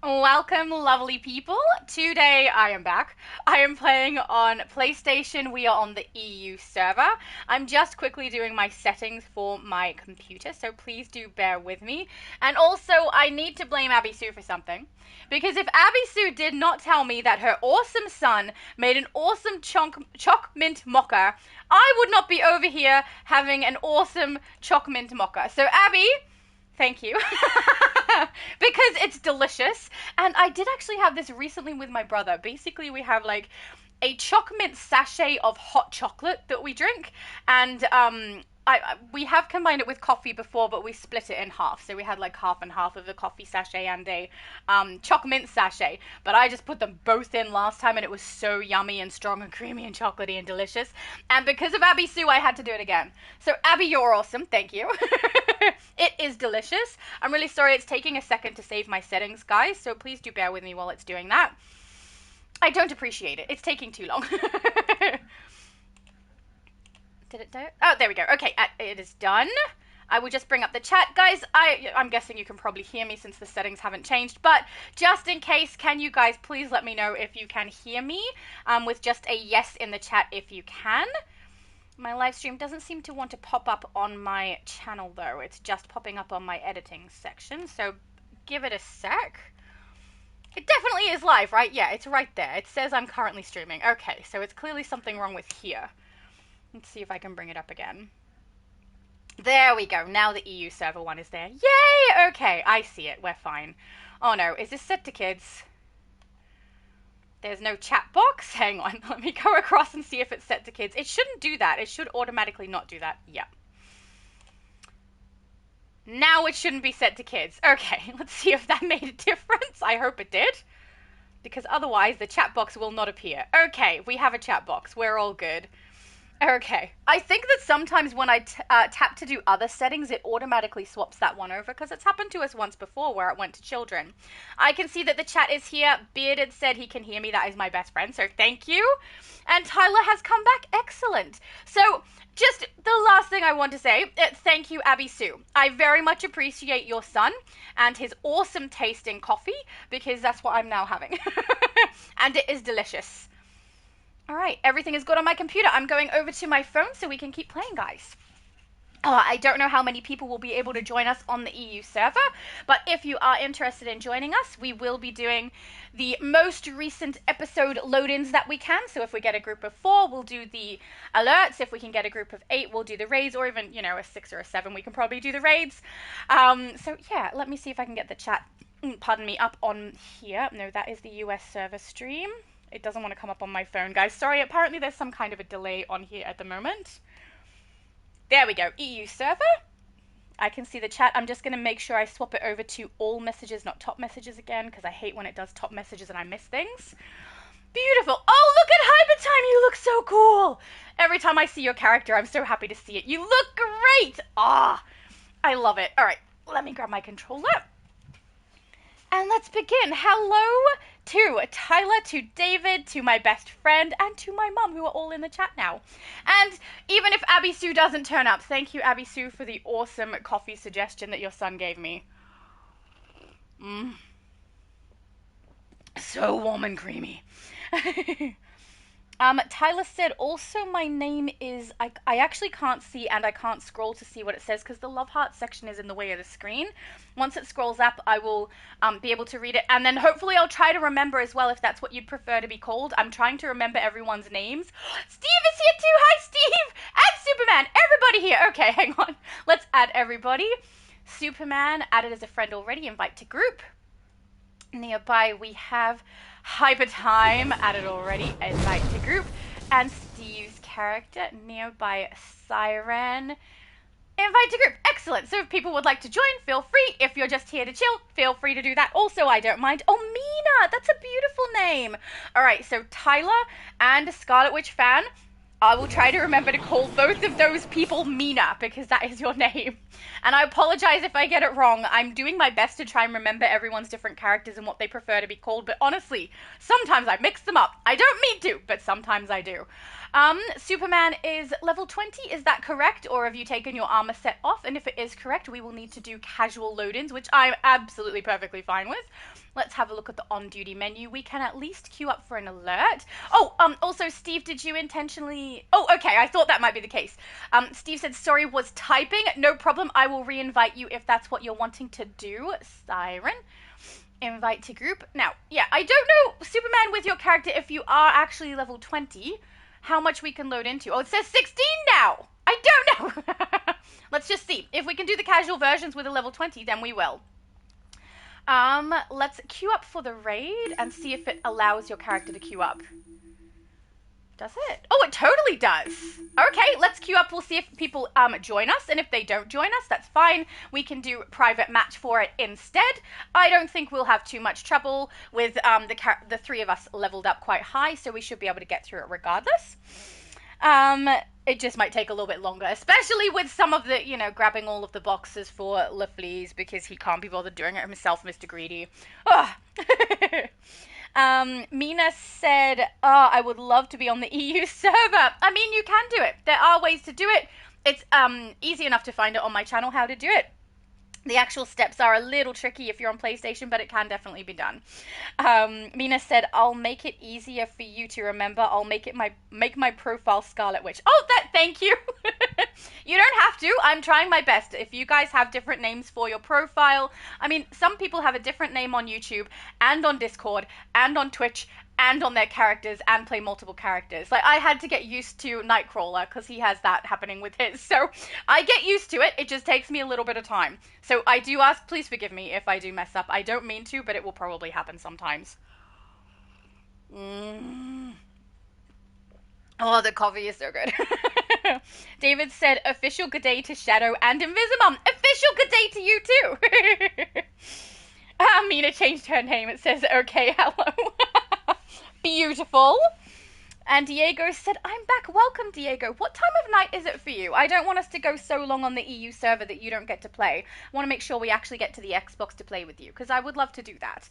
Welcome, lovely people. Today I am back. I am playing on PlayStation. We are on the EU server. I'm just quickly doing my settings for my computer, so please do bear with me. And also, I need to blame Abby Sue for something. Because if Abby Sue did not tell me that her awesome son made an awesome choc mint mocha, I would not be over here having an awesome choc mint mocha. So, Abby, thank you. Because it's delicious. And I did actually have this recently with my brother. Basically, we have like a chocolate sachet of hot chocolate that we drink. And we have combined it with coffee before, but we split it in half. So we had like half and half of a coffee sachet and a chocolate mint sachet. But I just put them both in last time, and it was so yummy and strong and creamy and chocolatey and delicious. And because of Abby Sue, I had to do it again. So Abby, you're awesome. Thank you. It is delicious. I'm really sorry it's taking a second to save my settings, guys. So please do bear with me while it's doing that. I don't appreciate it. It's taking too long. Did it do it? Oh, there we go. Okay, it is done. I will just bring up the chat. Guys, I'm guessing you can probably hear me since the settings haven't changed, but just in case, can you guys please let me know if you can hear me with just a yes in the chat if you can. My live stream doesn't seem to want to pop up on my channel, though. It's just popping up on my editing section, so give it a sec. It definitely is live, right? Yeah, it's right there. It says I'm currently streaming. Okay, so it's clearly something wrong with here. Let's see if I can bring it up again. There we go. Now the EU server one is there. Yay! Okay, I see it. We're fine. Oh no, is this set to kids? There's no chat box. Hang on. Let me go across and see if it's set to kids. It shouldn't do that. It should automatically not do that. Yeah. Now it shouldn't be set to kids. Okay, let's see if that made a difference. I hope it did. Because otherwise the chat box will not appear. Okay, we have a chat box. We're all good. Okay. I think that sometimes when I tap to do other settings, it automatically swaps that one over, because it's happened to us once before where it went to children. I can see that the chat is here. Bearded said he can hear me. That is my best friend, so thank you. And Tyler has come back. Excellent. So, just the last thing I want to say, thank you, Abby Sue. I very much appreciate your son and his awesome taste in coffee, because that's what I'm now having. And it is delicious. All right, everything is good on my computer. I'm going over to my phone so we can keep playing, guys. I don't know how many people will be able to join us on the EU server, but if you are interested in joining us, we will be doing the most recent episode load-ins that we can. So if we get a group of 4, we'll do the alerts. If we can get a group of 8, we'll do the raids, or even, a 6 or a 7, we can probably do the raids. So yeah, let me see if I can get the chat, pardon me, up on here. No, that is the US server stream. It doesn't want to come up on my phone, guys. Sorry, apparently there's some kind of a delay on here at the moment. There we go, EU server. I can see the chat. I'm just going to make sure I swap it over to all messages, not top messages again, because I hate when it does top messages and I miss things. Beautiful. Oh, look at Hypertime. You look so cool. Every time I see your character, I'm so happy to see it. You look great. Ah, I love it. All right, let me grab my controller. And let's begin. Hello to Tyler, to David, to my best friend, and to my mum, who are all in the chat now. And even if Abby Sue doesn't turn up, thank you, Abby Sue, for the awesome coffee suggestion that your son gave me. So warm and creamy. Tyler said, also my name is, I actually can't see, and I can't scroll to see what it says because the love heart section is in the way of the screen. Once it scrolls up, I will be able to read it, and then hopefully I'll try to remember as well if that's what you'd prefer to be called. I'm trying to remember everyone's names. Steve is here too! Hi, Steve! And Superman! Everybody here! Okay, hang on. Let's add everybody. Superman, added as a friend already, invite to group. Nearby we have Hypertime, added already, invite to group, and Steve's character, nearby Siren, invite to group. Excellent. So if people would like to join, feel free. If you're just here to chill, feel free to do that. Also, I don't mind. Oh, Mina, that's a beautiful name. All right, so Tyler and Scarlet Witch fan, I will try to remember to call both of those people Mina, because that is your name. And I apologize if I get it wrong. I'm doing my best to try and remember everyone's different characters and what they prefer to be called, but honestly, sometimes I mix them up. I don't mean to, but sometimes I do. Superman is level 20, is that correct? Or have you taken your armor set off? And if it is correct, we will need to do casual load-ins, which I'm absolutely perfectly fine with. Let's have a look at the on-duty menu. We can at least queue up for an alert. Oh, also, Steve, did you intentionally... Oh, okay, I thought that might be the case. Steve said, sorry, was typing. No problem, I will re-invite you if that's what you're wanting to do. Siren. Invite to group. Now, yeah, I don't know, Superman, with your character, if you are actually level 20... how much we can load into. Oh, it says 16 now. I don't know. Let's just see. If we can do the casual versions with a level 20, then we will. Let's queue up for the raid and see if it allows your character to queue up. Does it? Oh, it totally does. Okay, let's queue up. We'll see if people join us, and if they don't join us, that's fine. We can do private match for it instead. I don't think we'll have too much trouble with the three of us leveled up quite high, so we should be able to get through it regardless. It just might take a little bit longer, especially with some of the, grabbing all of the boxes for LaFleas because he can't be bothered doing it himself, Mr. Greedy. Ugh. Mina said, I would love to be on the EU server. I mean, you can do it. There are ways to do it. It's easy enough to find it on my channel how to do it. The actual steps are a little tricky if you're on PlayStation, but it can definitely be done. Mina said, I'll make it easier for you to remember. I'll make my profile Scarlet Witch. Oh, thank you. You don't have to. I'm trying my best. If you guys have different names for your profile, I mean, some people have a different name on YouTube and on Discord and on Twitch and on their characters and play multiple characters. Like, I had to get used to Nightcrawler because he has that happening with his. So I get used to it. It just takes me a little bit of time. So I do ask, please forgive me if I do mess up. I don't mean to, but it will probably happen sometimes. Oh, the coffee is so good. David said, official good day to Shadow and Invisimum. Official good day to you too. Mina changed her name. It says, okay, hello. Beautiful. And Diego said, I'm back. Welcome, Diego. What time of night is it for you? I don't want us to go so long on the EU server that you don't get to play. I want to make sure we actually get to the Xbox to play with you, because I would love to do that.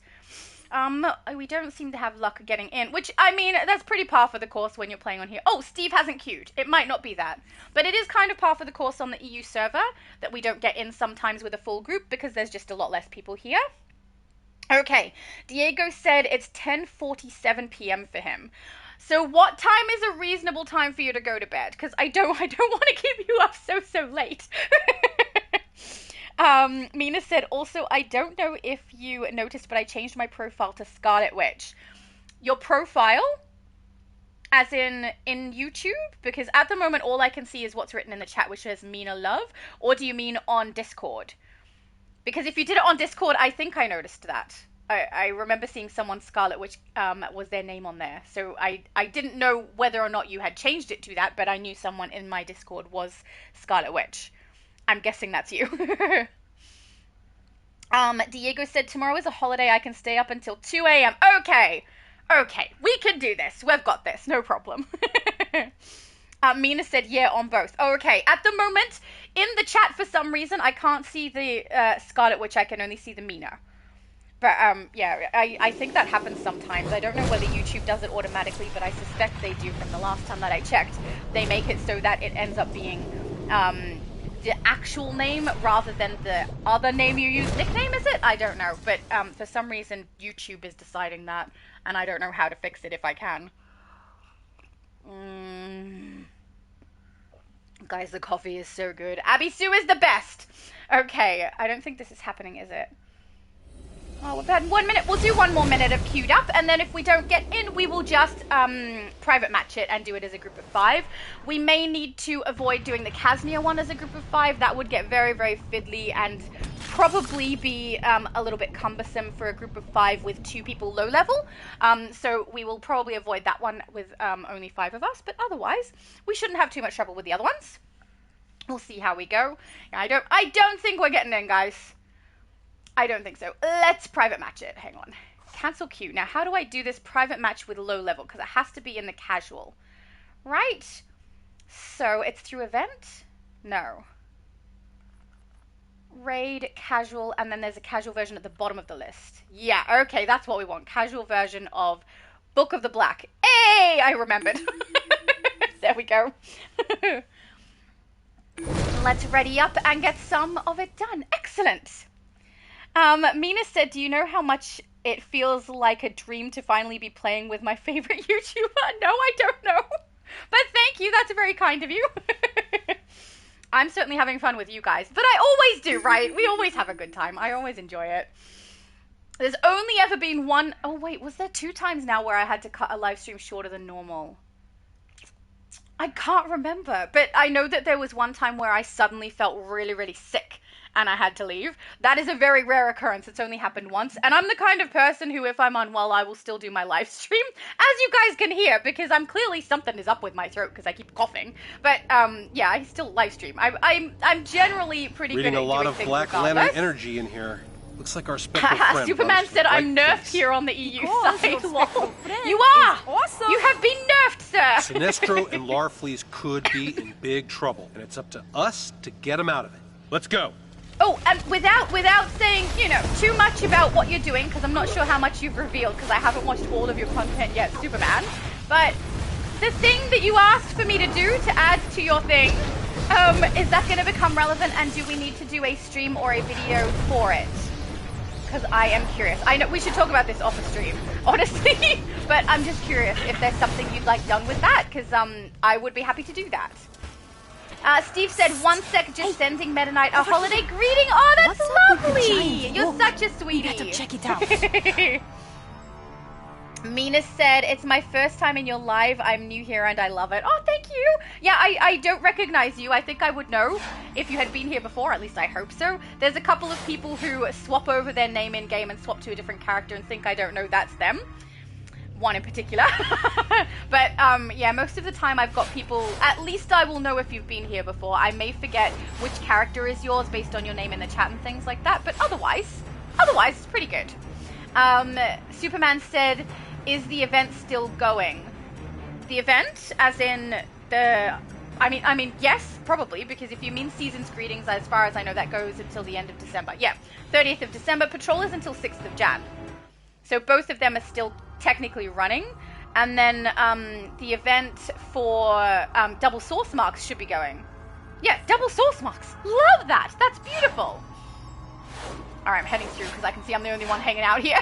We don't seem to have luck getting in, which, I mean, that's pretty par for the course when you're playing on here. Oh, Steve hasn't queued. It might not be that. But it is kind of par for the course on the EU server that we don't get in sometimes with a full group because there's just a lot less people here. Okay, Diego said it's 10:47 p.m. for him. So what time is a reasonable time for you to go to bed? Because I don't want to keep you up so late. Mina said, also, I don't know if you noticed, but I changed my profile to Scarlet Witch. Your profile? As in YouTube? Because at the moment, all I can see is what's written in the chat, which says Mina Love. Or do you mean on Discord? Because if you did it on Discord, I think I noticed that. I remember seeing someone Scarlet Witch was their name on there. So I didn't know whether or not you had changed it to that, but I knew someone in my Discord was Scarlet Witch. I'm guessing that's you. Diego said, tomorrow is a holiday. I can stay up until 2 a.m. Okay, we can do this. We've got this, no problem. Mina said, yeah, on both. Oh, okay, at the moment, in the chat, for some reason, I can't see the Scarlet Witch. I can only see the Mina. But, yeah, I think that happens sometimes. I don't know whether YouTube does it automatically, but I suspect they do from the last time that I checked. They make it so that it ends up being the actual name rather than the other name you use. Nickname, is it? I don't know. But for some reason, YouTube is deciding that, and I don't know how to fix it if I can. Guys, the coffee is so good. Abby Sue is the best. Okay, I don't think this is happening, is it? Oh, we've had 1 minute. We'll do 1 more minute of queued up, and then if we don't get in, we will just private match it and do it as a group of 5. We may need to avoid doing the Casnia one as a group of 5. That would get very, very fiddly and probably be a little bit cumbersome for a group of 5 with 2 people low level. So we will probably avoid that one with only 5 of us, but otherwise we shouldn't have too much trouble with the other ones. We'll see how we go. I don't think we're getting in, guys. I don't think so. Let's private match it. Hang on. Cancel queue. Now, how do I do this private match with low level? Because it has to be in the casual. Right? So, it's through event? No. Raid, casual, and then there's a casual version at the bottom of the list. Yeah, okay, that's what we want. Casual version of Book of the Black. Hey! I remembered. There we go. Let's ready up and get some of it done. Excellent. Mina said, do you know how much it feels like a dream to finally be playing with my favorite YouTuber? No, I don't know. But thank you. That's very kind of you. I'm certainly having fun with you guys. But I always do, right? We always have a good time. I always enjoy it. There's only ever been one... Oh, wait. Was there 2 times now where I had to cut a live stream shorter than normal? I can't remember. But I know that there was one time where I suddenly felt really, really sick and I had to leave. That is a very rare occurrence. It's only happened once. And I'm the kind of person who, if I'm unwell, I will still do my live stream, as you guys can hear, because I'm clearly something is up with my throat because I keep coughing. But yeah, I still live stream. I'm generally pretty good at doing things regardless. Reading a lot of Black Lantern energy in here. Looks like our spectral friend. Superman said I'm nerfed here on the EU side. You are! Awesome. You have been nerfed, sir! Sinestro and Larfleeze could be in big trouble, and it's up to us to get them out of it. Let's go. Oh, and without saying, you know, too much about what you're doing, because I'm not sure how much you've revealed, because I haven't watched all of your content yet, Superman, but the thing that you asked for me to do to add to your thing, is that going to become relevant, and do we need to do a stream or a video for it? Because I am curious. I know we should talk about this off the stream, honestly, but I'm just curious if there's something you'd like done with that, because I would be happy to do that. Steve said, 1 sec, just sending Meta Knight a holiday greeting. Oh, that's lovely. You're such a sweetie. You got to check it out. Mina said, it's my first time in your live. I'm new here and I love it. Oh, thank you. Yeah, I don't recognize you. I think I would know if you had been here before. At least I hope so. There's a couple of people who swap over their name in game and swap to a different character and think I don't know that's them. One in particular. But yeah, most of the time I've got people, at least I will know if you've been here before. I may forget which character is yours based on your name in the chat and things like that, but otherwise it's pretty good. Superman said, is the event still going? The event, as in the, I mean, yes, probably, because if you mean season's greetings, as far as I know, that goes until the end of December. Yeah, 30th of December. Patrol is until 6th of Jan. So both of them are still technically running. And then the event for double source marks should be going. Yeah, double source marks. Love that. That's beautiful. All right, I'm heading through because I can see I'm the only one hanging out here.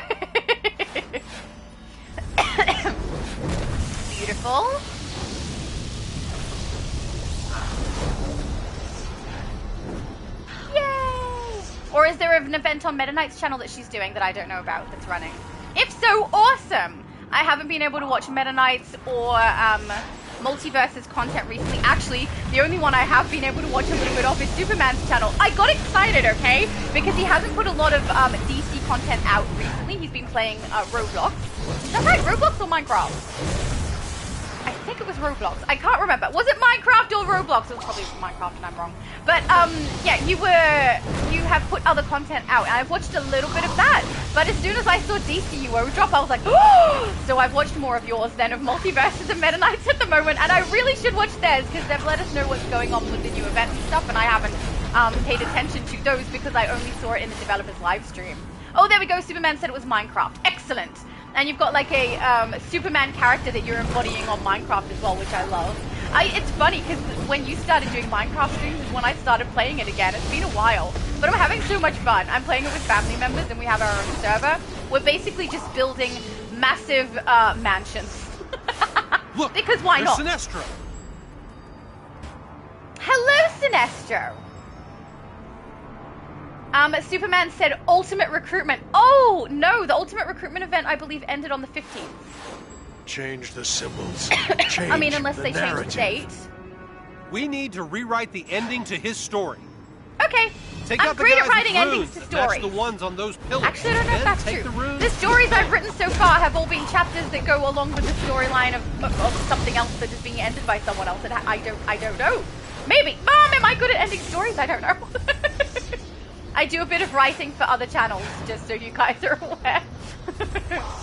Beautiful. Yay! Or is there an event on Meta Knight's channel that she's doing that I don't know about that's running? If so, awesome! I haven't been able to watch Meta Knight's or Multiverse's content recently. Actually, the only one I have been able to watch a little bit of is Superman's channel. I got excited, okay? Because he hasn't put a lot of DC content out recently. He's been playing Roblox. Is that right? Roblox or Minecraft? I think it was Roblox. I can't remember. Was it Minecraft or Roblox? It was probably Minecraft and I'm wrong. But yeah, you have put other content out and I've watched a little bit of that. But as soon as I saw DCUO drop, I was like, oh! So I've watched more of yours than of Multiverses and Meta Knights at the moment. And I really should watch theirs because they've let us know what's going on with the new events and stuff. And I haven't paid attention to those because I only saw it in the developer's live stream. Oh, there we go. Superman said it was Minecraft. Excellent. And you've got like a Superman character that you're embodying on Minecraft as well, which I love. It's funny because when you started doing Minecraft streams is when I started playing it again. It's been a while, but I'm having so much fun. I'm playing it with family members and we have our own server. We're basically just building massive mansions. Look, because why not? Sinestro. Hello, Sinestro. Superman said ultimate recruitment. Oh, no, the ultimate recruitment event, I believe, ended on the 15th. Change the symbols. Change I mean, unless the they narrative. change the date. We need to rewrite the ending to his story. Okay. I'm great at writing endings to stories. The ones on those pillars. Actually, I don't know if that's true. The stories I've written so far have all been chapters that go along with the storyline of something else that is being ended by someone else. And I don't know. Maybe. Mom, am I good at ending stories? I don't know. I do a bit of writing for other channels, just so you guys are aware.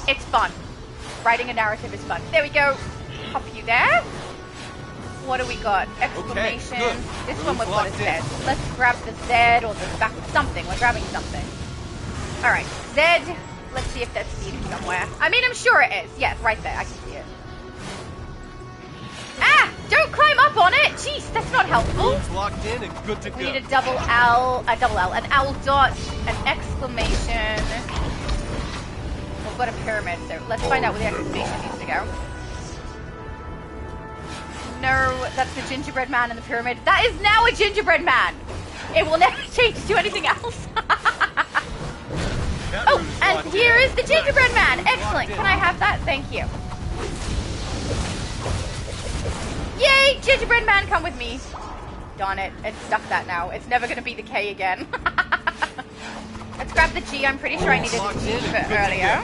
It's fun. Writing a narrative is fun. There we go. Pop you there. What do we got? Exclamation. Okay, this one we've got a Z. Let's grab the Z or the back. Something. We're grabbing something. All right. Z. Let's see if that's needed somewhere. I mean, I'm sure it is. Yes, right there. I can see it. Ah! Don't climb up on it! Jeez, that's not helpful. Runes locked in and good to go. We need a double L, an owl dot, an exclamation. We've got a pyramid, so let's find out where the exclamation needs to go. No, that's the gingerbread man in the pyramid. That is now a gingerbread man! It will never change to anything else. Oh, and here is the gingerbread man! Excellent! Can I have that? Thank you. Yay! Gingerbread man, come with me. Darn it, it's stuck that now. It's never gonna be the K again. Let's grab the G. I'm pretty sure I needed a G for earlier.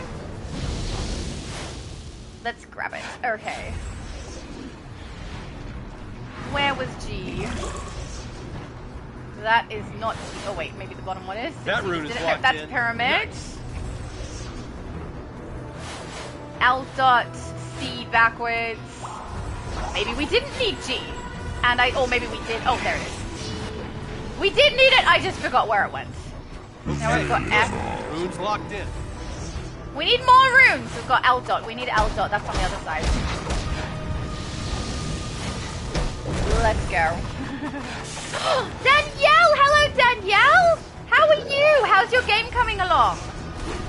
Let's grab it. Okay. Where was G? That is not G. Oh wait, maybe the bottom one is. That rune is locked That's in. pyramid. Nice. L dot C backwards. Maybe we didn't need G. And or maybe we did. Oh, there it is. We did need it, I just forgot where it went. Okay. Now we've got F. Runes locked in. We need more runes. We've got L dot. We need L dot. That's on the other side. Let's go. Danielle! Hello, Danielle! How are you? How's your game coming along?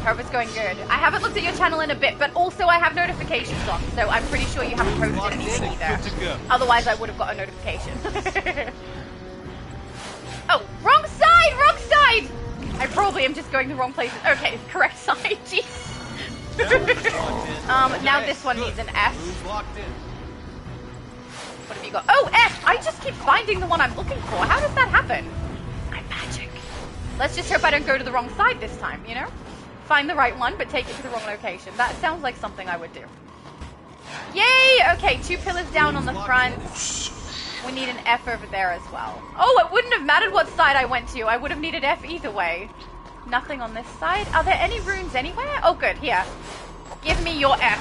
Hope it's going good. I haven't looked at your channel in a bit, but also I have notifications on, so I'm pretty sure you haven't posted anything either. Otherwise, I would have got a notification. Oh, wrong side! Wrong side! I probably am just going the wrong places. Okay, correct side. Jeez. Now this one needs an F. What have you got? Oh, F! I just keep finding the one I'm looking for. How does that happen? I'm magic. Let's just hope I don't go to the wrong side this time, you know? Find the right one, but take it to the wrong location. That sounds like something I would do. Yay! Okay, 2 pillars down on the front. We need an F over there as well. Oh, it wouldn't have mattered what side I went to. I would have needed F either way. Nothing on this side. Are there any runes anywhere? Oh, good. Here. Give me your F.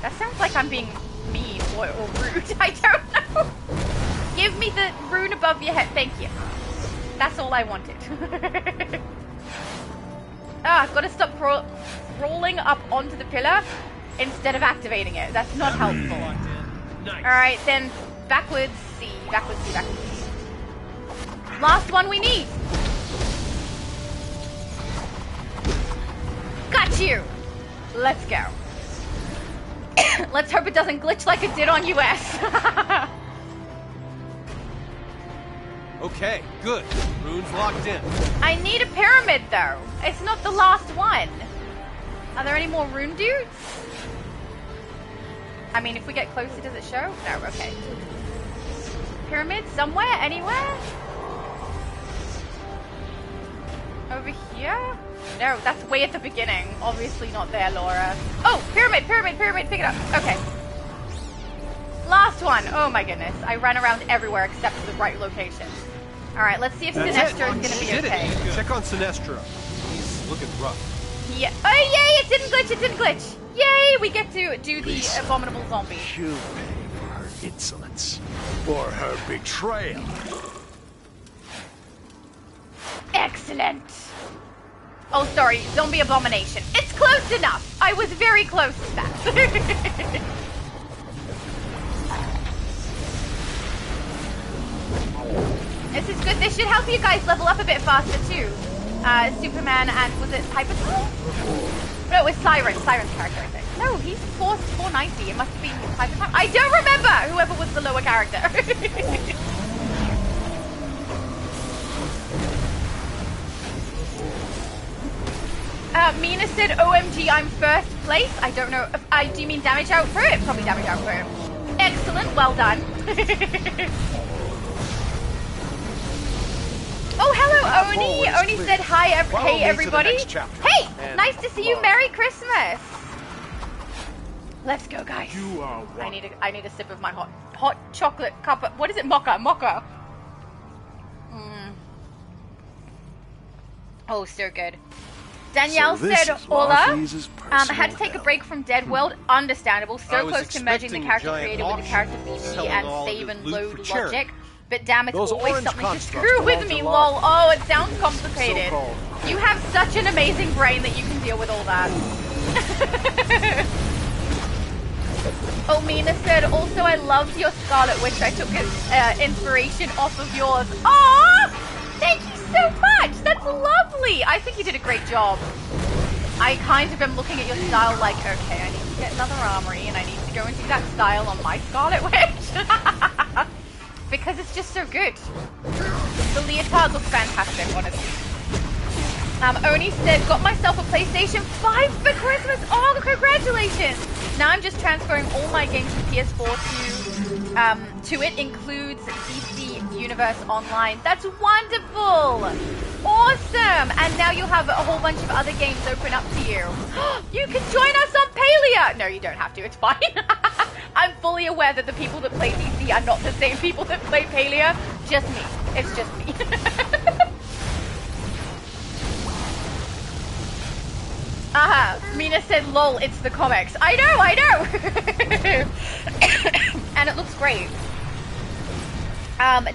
That sounds like I'm being mean or rude. I don't know. Give me the rune above your head. Thank you. That's all I wanted. I've got to stop rolling up onto the pillar instead of activating it. That's not helpful. Alright, then backwards C. Backwards C, backwards C. Last one we need. Got you. Let's go. Let's hope it doesn't glitch like it did on US. Okay, good. Runes locked in. I need a pyramid, though. It's not the last one. Are there any more rune dudes? I mean, if we get closer, does it show? No, okay. Pyramid somewhere? Anywhere? Over here? No, that's way at the beginning. Obviously not there, Laura. Oh, pyramid, pyramid, pyramid. Pick it up. Okay. Last one. Oh my goodness. I ran around everywhere except for the right location. Alright, let's see if Sinestro is going to be okay. Check on Sinestro. He's looking rough. Yeah. Oh, yay! It didn't glitch. It didn't glitch. Yay! We get to do the abominable zombie. She'll pay for her insolence. For her betrayal. Excellent. Oh, sorry. Zombie abomination. It's close enough. I was very close to that. This is good. This should help you guys level up a bit faster too. Superman and was it Hypertime? No, it was Siren. Siren's character, I think. No, he's 490. It must have been Hypertime. I don't remember whoever was the lower character. Mina said, OMG, I'm first place. I don't know. Do you mean damage output? Probably damage output. Excellent. Well done. Oh, hello, Oni. Oni said hi, hey, everybody. Hey, nice to see you. Merry Christmas. Let's go, guys. You are one. I need a sip of my hot chocolate cup. What is it? Mocha. Oh, so good. Danielle said, Ola, had to take a break from Dead World. Understandable. So close to merging the character creator with the character VP and save and load logic. But damn, it's always something to screw with me, lol. Oh, it sounds complicated. You have such an amazing brain that you can deal with all that. Oh, Mina said, also I loved your Scarlet Witch. I took inspiration off of yours. Aww! Thank you so much! That's lovely! I think you did a great job. I kind of am looking at your style like, okay, I need to get another armory and I need to go and do that style on my Scarlet Witch. Because it's just so good. The leotard looks fantastic, honestly. Oni said, got myself a PlayStation 5 for Christmas. Oh, congratulations! Now I'm just transferring all my games from PS4 to it. Includes DC Universe Online. That's wonderful! Awesome! And now you'll have a whole bunch of other games open up to you. You can join us on Palia! No, you don't have to. It's fine. I'm fully aware that the people that play DC are not the same people that play Palia. Just me. It's just me. Mina said, lol, it's the comics. I know! And it looks great.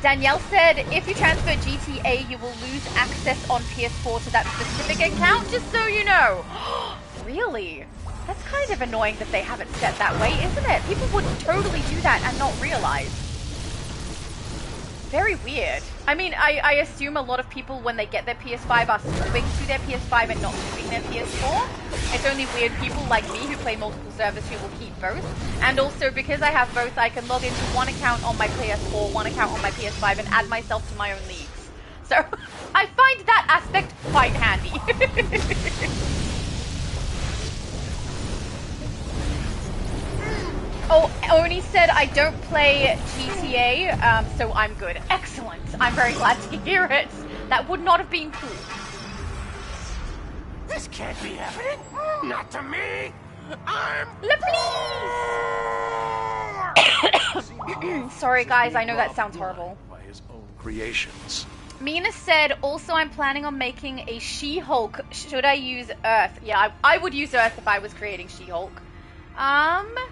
Danielle said, if you transfer GTA, you will lose access on PS4 to that specific account, just so you know. Really? That's kind of annoying that they have it set that way, isn't it? People would totally do that and not realize. Very weird. I mean, I assume a lot of people, when they get their PS5, are swapping to their PS5 and not keeping their PS4. It's only weird people like me who play multiple servers who will keep both. And also, because I have both, I can log into one account on my PS4, one account on my PS5, and add myself to my own leagues. So, I find that aspect quite handy. Oh, Oni said, I don't play GTA, so I'm good. Excellent. I'm very glad to hear it. That would not have been cool. This can't be happening. Not to me. I'm... Please! Sorry, guys. I know that sounds horrible. By his own creations. Mina said, also, I'm planning on making a She-Hulk. Should I use Earth? Yeah, I would use Earth if I was creating She-Hulk.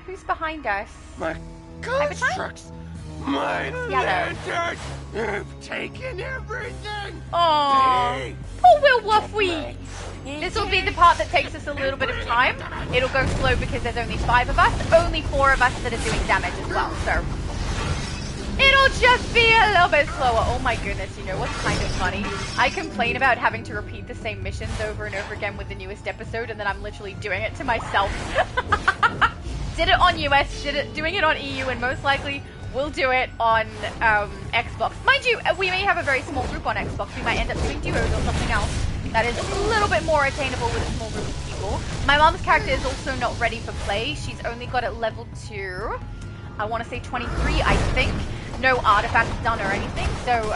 Who's behind us? My constructs, my lantern, have taken everything. Aww, poor Will Wuffy. This will be the part that takes us a little bit of time. It'll go slow because there's only 5 of us, only 4 of us that are doing damage as well, so it'll just be a little bit slower. Oh my goodness, you know what's kind of funny? I complain about having to repeat the same missions over and over again with the newest episode, and then I'm literally doing it to myself. Did it on US, doing it on EU, and most likely will do it on Xbox. Mind you, we may have a very small group on Xbox. We might end up doing duos or something else that is a little bit more attainable with a small group of people. My mom's character is also not ready for play. She's only got it level 2. I want to say 23, I think. No artifacts done or anything, so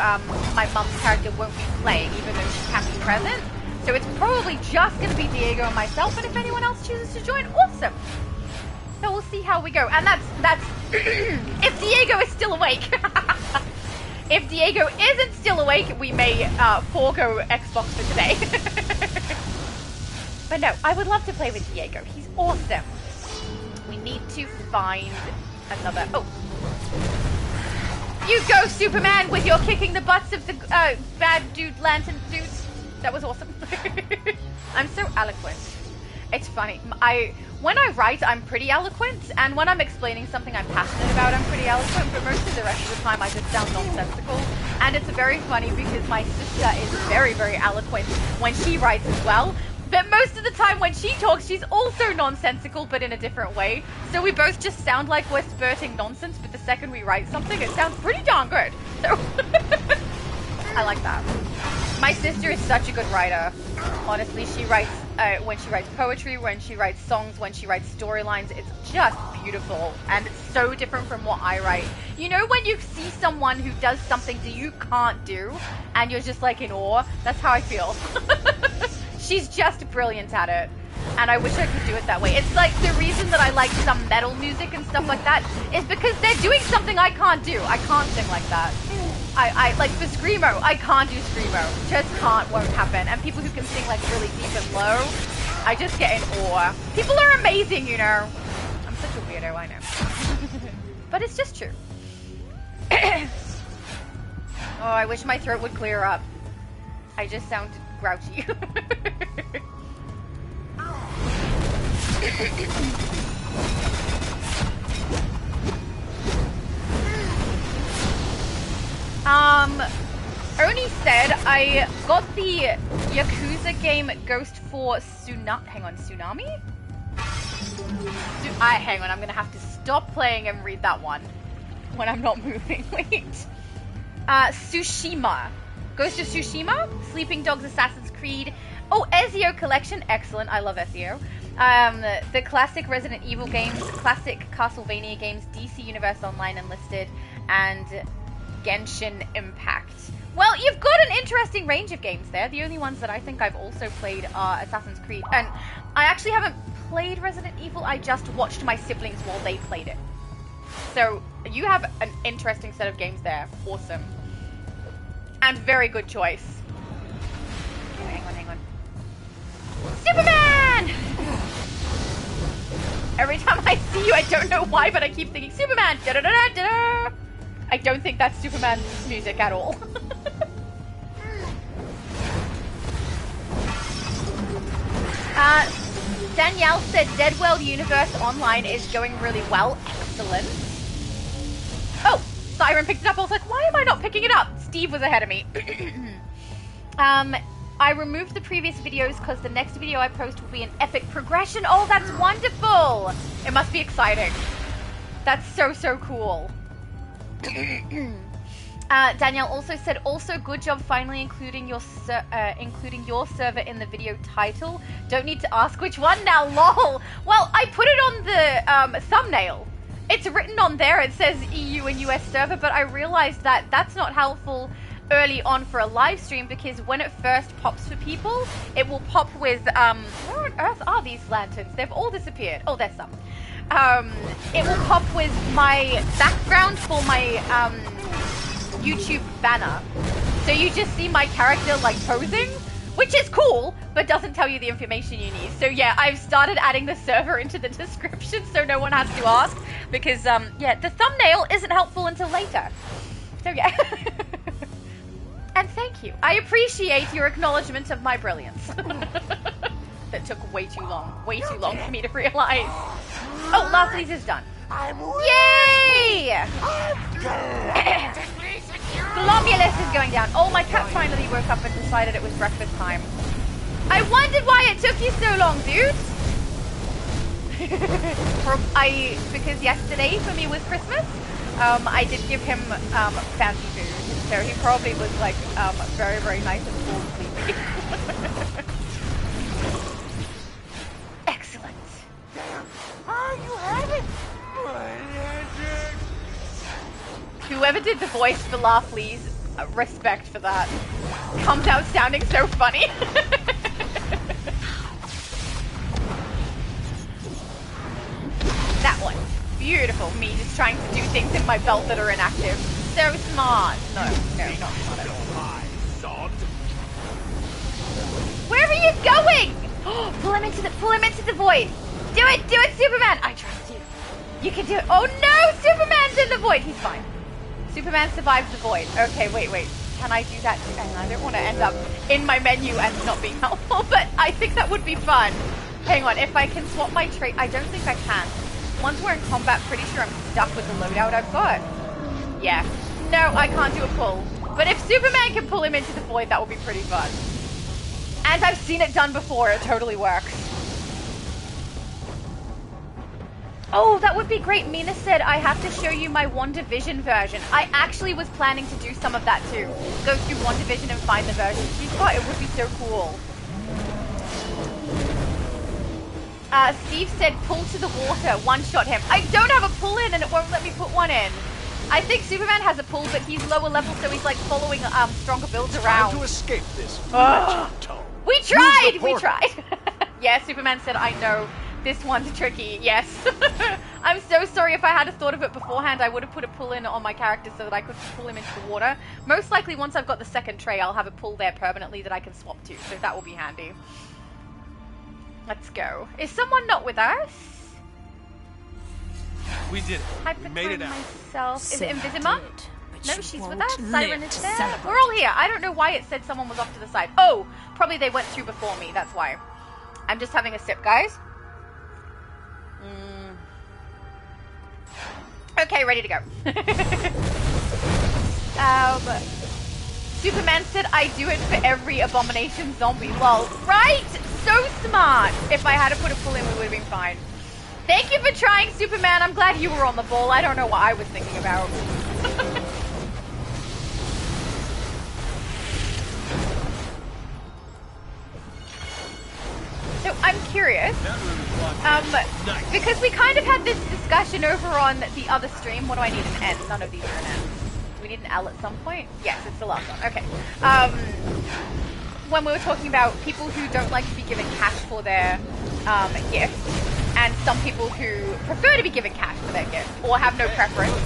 my mom's character won't be playing, even though she can be present. So it's probably just going to be Diego and myself, and if anyone else chooses to join, awesome. So we'll see how we go. And that's if Diego is still awake. If Diego isn't still awake, we may forego Xbox for today. But no, I would love to play with Diego. He's awesome. We need to find another... Oh. You go, Superman, with your kicking the butts of the bad dude lantern dudes. That was awesome. I'm so eloquent. It's funny. When I write, I'm pretty eloquent, and when I'm explaining something I'm passionate about, I'm pretty eloquent, but most of the rest of the time I just sound nonsensical. And it's very funny because my sister is very, very eloquent when she writes as well. But most of the time when she talks, she's also nonsensical, but in a different way. So we both just sound like we're spurting nonsense, but the second we write something, it sounds pretty darn good. So I like that. My sister is such a good writer. Honestly, she writes, when she writes poetry, when she writes songs, when she writes storylines, it's just beautiful. And it's so different from what I write. You know when you see someone who does something that you can't do, and you're just like in awe? That's how I feel. She's just brilliant at it, and I wish I could do it that way. It's like the reason that I like some metal music and stuff like that is because they're doing something I can't do. I can't sing like that. I like for Screamo, I can't do Screamo. Just can't, won't happen. And people who can sing like really deep and low, I just get in awe. People are amazing, you know. I'm such a weirdo, I know. But it's just true. Oh, I wish my throat would clear up. I just sound grouchy. Oni said I got the Yakuza game Ghost for Tsunami. Hang on, Tsunami? Hang on, I'm gonna have to stop playing and read that one when I'm not moving. Wait. Tsushima. Ghost of Tsushima? Sleeping Dogs Assassin's Creed. Oh, Ezio Collection. Excellent. I love Ezio. The classic Resident Evil games, classic Castlevania games, DC Universe Online Enlisted, and Genshin Impact. Well, you've got an interesting range of games there. The only ones that I think I've also played are Assassin's Creed. And I actually haven't played Resident Evil. I just watched my siblings while they played it. So you have an interesting set of games there. Awesome. And very good choice. Oh, hang on. Superman! Every time I see you, I don't know why, but I keep thinking Superman! Da-da-da-da-da! I don't think that's Superman's music at all. Danielle said Dead World Universe Online is going really well. Excellent. Oh, Siren picked it up. I was like, why am I not picking it up? Steve was ahead of me. I removed the previous videos because the next video I post will be an epic progression. Oh, that's wonderful. It must be exciting. That's so cool. Danielle also said, also good job finally including your server in the video title. Don't need to ask which one now, lol. Well, I put it on the thumbnail. It's written on there. It says EU and US server, but I realized that that's not helpful early on for a live stream because when it first pops for people, it will pop with, where on earth are these lanterns? They've all disappeared. Oh, there's some. It will pop with my background for my, YouTube banner. So you just see my character like posing, which is cool, but doesn't tell you the information you need. So yeah, I've started adding the server into the description so no one has to ask because, yeah, the thumbnail isn't helpful until later. So yeah. And thank you. I appreciate your acknowledgement of my brilliance. That took way too long for me to realize. Oh, Lovely's is done. Yay! Glomulus is going down. Oh, my cat finally woke up and decided it was breakfast time. I wondered why it took you so long, dude. Because yesterday for me was Christmas. I did give him fancy food, so he probably was like very, very nice and full and sleepy. Excellent. You have it. Whoever did the voice for Laughley's, respect for that. Comes out sounding so funny. That one. Beautiful. Me just trying to do things in my belt that are inactive. So smart. No, not smart at all. Where are you going? Pull him into the void. Do it, Superman. I trust you. You can do it. Oh no, Superman's in the void. He's fine. Superman survives the void. Okay, wait. Can I do that? And I don't want to end up in my menu and not being helpful, but I think that would be fun. Hang on, if I can swap my trait, I don't think I can. Once we're in combat, pretty sure I'm stuck with the loadout I've got. Yeah. No, I can't do a pull. But if Superman can pull him into the void, that would be pretty fun. And I've seen it done before. It totally works. Oh, that would be great. Mina said I have to show you my WandaVision version. I actually was planning to do some of that too. Go through WandaVision and find the version she's got. It would be so cool. Steve said pull to the water, one-shot him. I don't have a pull in and it won't let me put one in. I think Superman has a pull, but he's lower level, so he's like following stronger builds around. Time to escape this. We tried! Yeah, Superman said, I know. This one's tricky, yes. I'm so sorry. If I had thought of it beforehand, I would have put a pull in on my character so that I could pull him into the water. Most likely, once I've got the second tray, I'll have a pull there permanently that I can swap to, so that will be handy. Let's go. Is someone not with us? We did it. We made it out. Myself. Is it Invisima? No, she's with us. Siren is there. We're all here. I don't know why it said someone was off to the side. Oh, probably they went through before me. That's why. I'm just having a sip, guys. Okay, ready to go. Superman said I do it for every abomination zombie. Lol. Right? So smart. If I had to put a pull in, we would have been fine. Thank you for trying, Superman. I'm glad you were on the ball. I don't know what I was thinking about. So I'm curious, because we kind of had this discussion over on the other stream. What do I need? An N. None of these are an N. Do we need an L at some point? Yes, it's the last one. Okay. When we were talking about people who don't like to be given cash for their gifts, and some people who prefer to be given cash for their gift, or have no preference.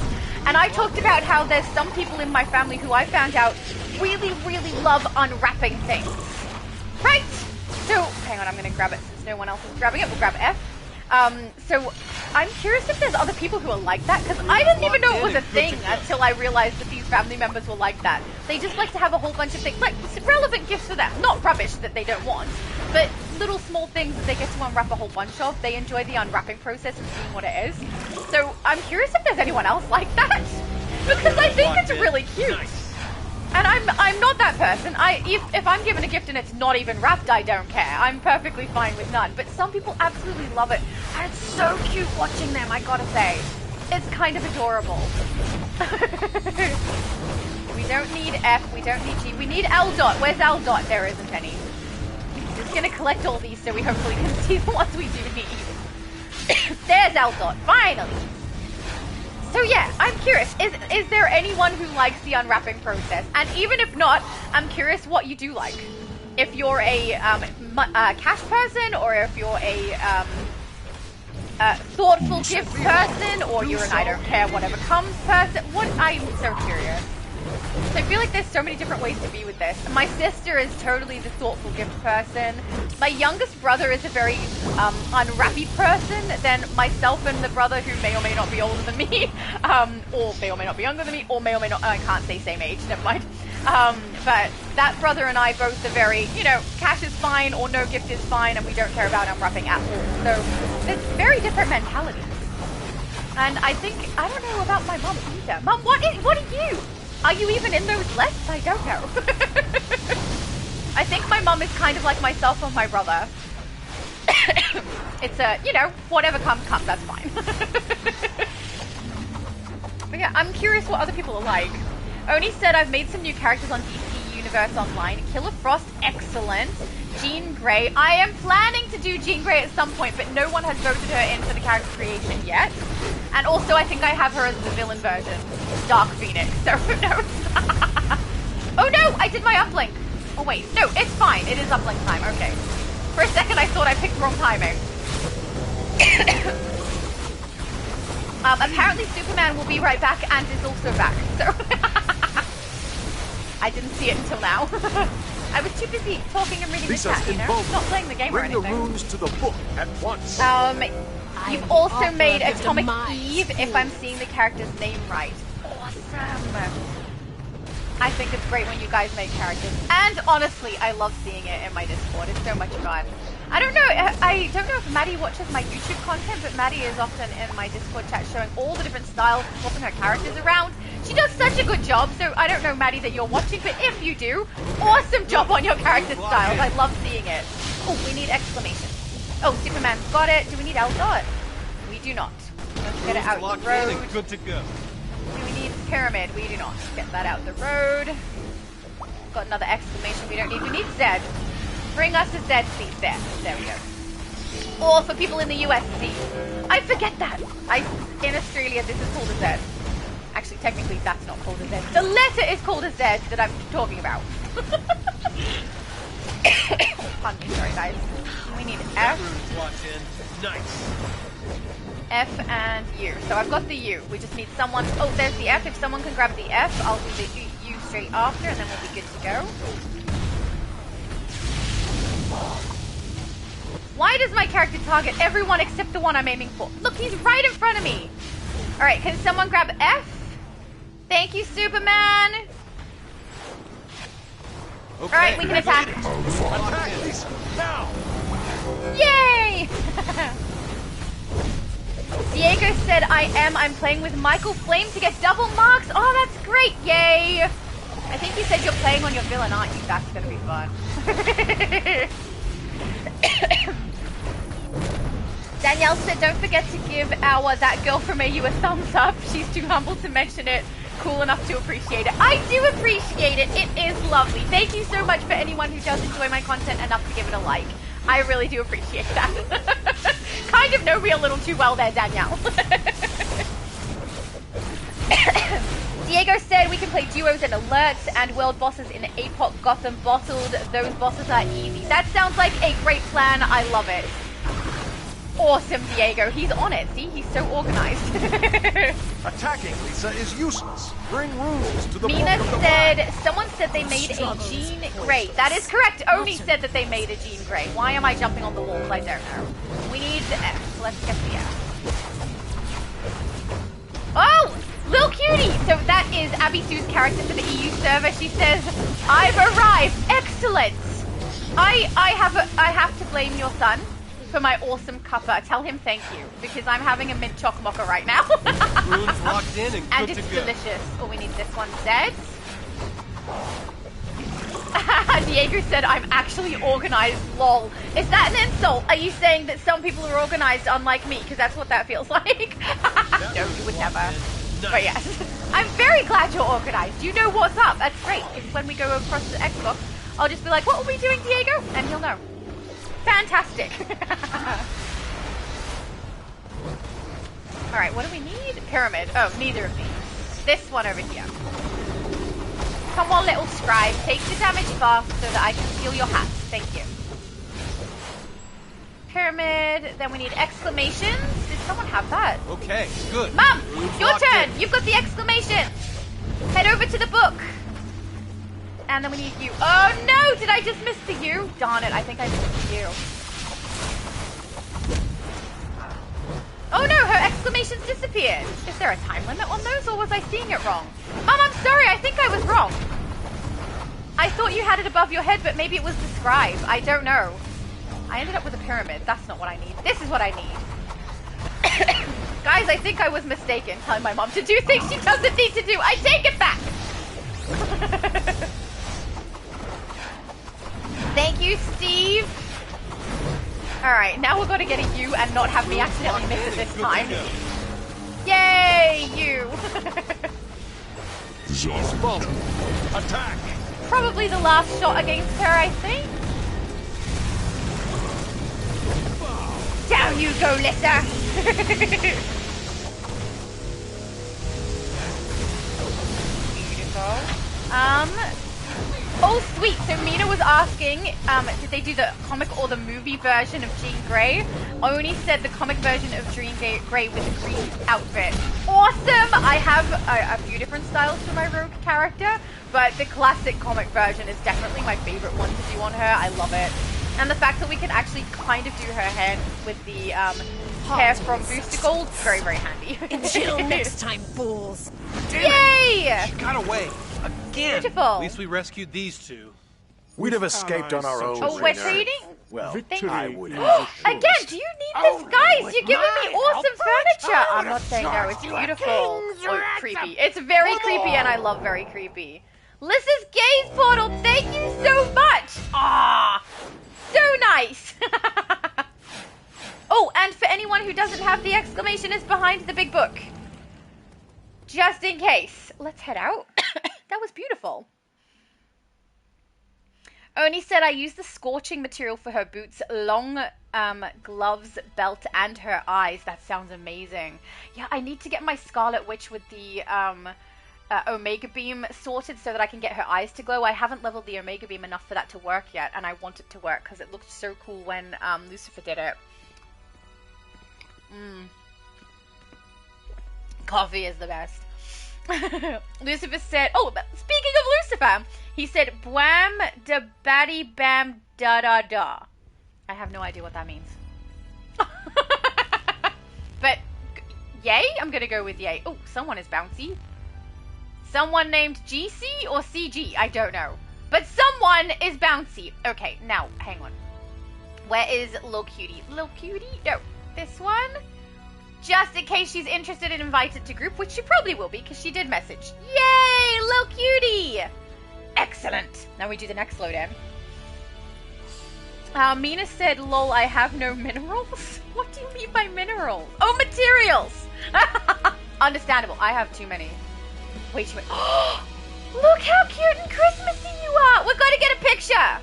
And I talked about how there's some people in my family who I found out really, really love unwrapping things. Right? So, hang on, I'm going to grab it since no one else is grabbing it. We'll grab F. So, I'm curious if there's other people who are like that, because I didn't even know it was a thing until I realized that these family members were like that. They just like to have a whole bunch of things, like relevant gifts for them. Not rubbish that they don't want, but little small things that they get to unwrap a whole bunch of. They enjoy the unwrapping process and seeing what it is. So, I'm curious if there's anyone else like that, because I think it's really cute. And I'm not that person. If I'm given a gift and it's not even wrapped, I don't care. I'm perfectly fine with none. But some people absolutely love it. And it's so cute watching them, I gotta say. It's kind of adorable. We don't need F, we don't need G. We need L dot. Where's L dot? There isn't any. Just gonna collect all these so we hopefully can see the ones we do need. There's L dot, finally. So yeah, I'm curious, is there anyone who likes the unwrapping process? And even if not, I'm curious what you do like. If you're a cash person, or if you're a thoughtful gift person, or you're an I don't care whatever comes person. I'm so curious. So I feel like there's so many different ways to be with this. My sister is totally the thoughtful gift person. My youngest brother is a very unwrappy person. Then myself and the brother who may or may not be older than me, or may or may not be younger than me, or may or may not, I can't say same age, never mind. But that brother and I both are very, cash is fine or no gift is fine, and we don't care about unwrapping at all. So it's very different mentalities. And I think, I don't know about my mum either. Mum, what are you? Are you even in those lists? I don't know. I think my mum is kind of like myself or my brother. It's whatever comes, that's fine. But yeah, I'm curious what other people are like. Oni said, I've made some new characters on DC Universe Online. Killer Frost, excellent. Jean Grey. I am planning to do Jean Grey at some point, but no one has voted her in for the character creation yet. And also, I think I have her as the villain version, Dark Phoenix, so who knows? Oh no, I did my uplink. Oh wait, no, it's fine. It is uplink time, okay. For a second, I thought I picked the wrong timing. Apparently Superman will be right back and is also back, so... I didn't see it until now. I was too busy talking and reading the chat, not playing the game or anything. Bring the runes to the book at once. You've also made Atomic Eve, if I'm seeing the character's name right. Awesome. I think it's great when you guys make characters. And honestly, I love seeing it in my Discord. It's so much fun. I don't know if Maddie watches my YouTube content, but Maddie is often in my Discord chat showing all the different styles and swapping her characters around. She does such a good job, so I don't know, Maddie, that you're watching, but if you do, awesome job on your character styles. I love seeing it. Oh, we need exclamation. Oh, Superman's got it. Do we need L dot? We do not. Let's get it out the road. Good to go. Do we need pyramid? We do not. Get that out the road. Got another exclamation we don't need. We need Z. Bring us a Z, please. There we go. Or for people in the US, Z. I forget that. In Australia, this is called a Z. Actually, technically, that's not called a Z. The letter is called a Z that I'm talking about. Pardon me, sorry guys. We need F. Nice. F and U. So I've got the U. We just need someone. Oh, there's the F. If someone can grab the F, I'll do the U straight after, and then we'll be good to go. Why does my character target everyone except the one I'm aiming for? Look, he's right in front of me. All right, can someone grab F? Thank you, Superman. Okay. All right, we can attack. Attack now! Yay! Diego said, I'm playing with Michael Flame to get double marks. Oh, that's great. Yay. I think you said you're playing on your villain, aren't you? That's going to be fun. Danielle said, don't forget to give that girl from AU a thumbs up. She's too humble to mention it. Cool enough to appreciate it. I do appreciate it. It is lovely. Thank you so much for anyone who does enjoy my content enough to give it a like. I really do appreciate that. Kind of know me a little too well there, Danielle. Diego said we can play duos and alerts and world bosses in APOC Gotham Bottled. Those bosses are easy. That sounds like a great plan. I love it. Awesome, Diego. He's on it. See, he's so organized. Attacking Lisa is useless. Bring rules to the Mina book of the said, mind. someone said they made a Jean Grey. That is correct. Oni said that they made a Jean Grey. Why am I jumping on the walls? I don't know. We need the F. Let's get the F. Oh, Lil Cutie. So that is Abby Sue's character for the EU server. She says, I've arrived. Excellent. I have to blame your son for my awesome cuppa. Tell him thank you, because I'm having a mint choc mocha right now. Runes locked in and And good it's to go. delicious. Oh, we need this one instead. Diego said, I'm actually organized, lol. Is that an insult? Are you saying that some people are organized unlike me? Because that's what that feels like. No, you would never. But yes. I'm very glad you're organized. You know what's up. That's great. Because when we go across the Xbox, I'll just be like, what are we doing, Diego? And he'll know. Fantastic. Alright, what do we need? Pyramid. Oh, neither of these. This one over here. Come on, little scribe. Take the damage fast so that I can steal your hat. Thank you. Pyramid. Then we need exclamations. Did someone have that? Okay, good. Mom, Runes your locked turn. in. You've got the exclamation. Head over to the book. And then we need you. Oh no, did I just miss the U? Darn it, I think I missed the U. Oh no, her exclamations disappeared. Is there a time limit on those, or was I seeing it wrong? Mom, I'm sorry, I think I was wrong. I thought you had it above your head, but maybe it was the scribe. I don't know. I ended up with a pyramid. That's not what I need. This is what I need. Guys, I think I was mistaken telling my mom to do things she doesn't need to do. I take it back. Thank you, Steve. Alright, now we're going to get a U and not have me accidentally miss it this time. Yay, you. Boom. Attack. Probably the last shot against her, I think. Down you go, Lissa. Beautiful. Oh, sweet. So Mina was asking, did they do the comic or the movie version of Jean Grey? Oni said the comic version of Jean Grey with a green outfit. Awesome! I have a few different styles for my rogue character, but the classic comic version is definitely my favorite one to do on her. I love it. And the fact that we can actually kind of do her hair with the hair from Booster Gold, very, very handy. Until next time, fools. Yay! She got away. Again. Beautiful. At least we rescued these two. We'd have escaped on our own. Oh, we're trading? Well, Thank I you. would have. Again, do you need this, guys? You're giving me awesome furniture. I'm not saying no, it's beautiful. Oh, creepy. It's very creepy, and I love very creepy. Liz's Gaze Portal, thank you so much. Ah, so nice. Oh, and for anyone who doesn't have the exclamation, it's behind the big book. Just in case. Let's head out. That was beautiful. Oni said, I used the scorching material for her boots, long gloves, belt, and her eyes. That sounds amazing. Yeah, I need to get my Scarlet Witch with the Omega Beam sorted so that I can get her eyes to glow. I haven't leveled the Omega Beam enough for that to work yet, and I want it to work because it looked so cool when Lucifer did it. Coffee is the best. Lucifer said, oh, speaking of Lucifer, he said, bwam da batty bam da da da. I have no idea what that means. But, yay? I'm gonna go with yay. Oh, someone is bouncy. Someone named GC or CG? I don't know. But someone is bouncy. Okay, now, hang on. Where is Lil Cutie? Lil Cutie? No, this one? just in case she's interested and invited to group, which she probably will be because she did message. Yay, little cutie! Excellent. Now we do the next slowdown. Mina said, lol, I have no minerals? What do you mean by minerals? Oh, materials! Understandable. I have too many. Way too many. Look how cute and Christmassy you are! We've got to get a picture!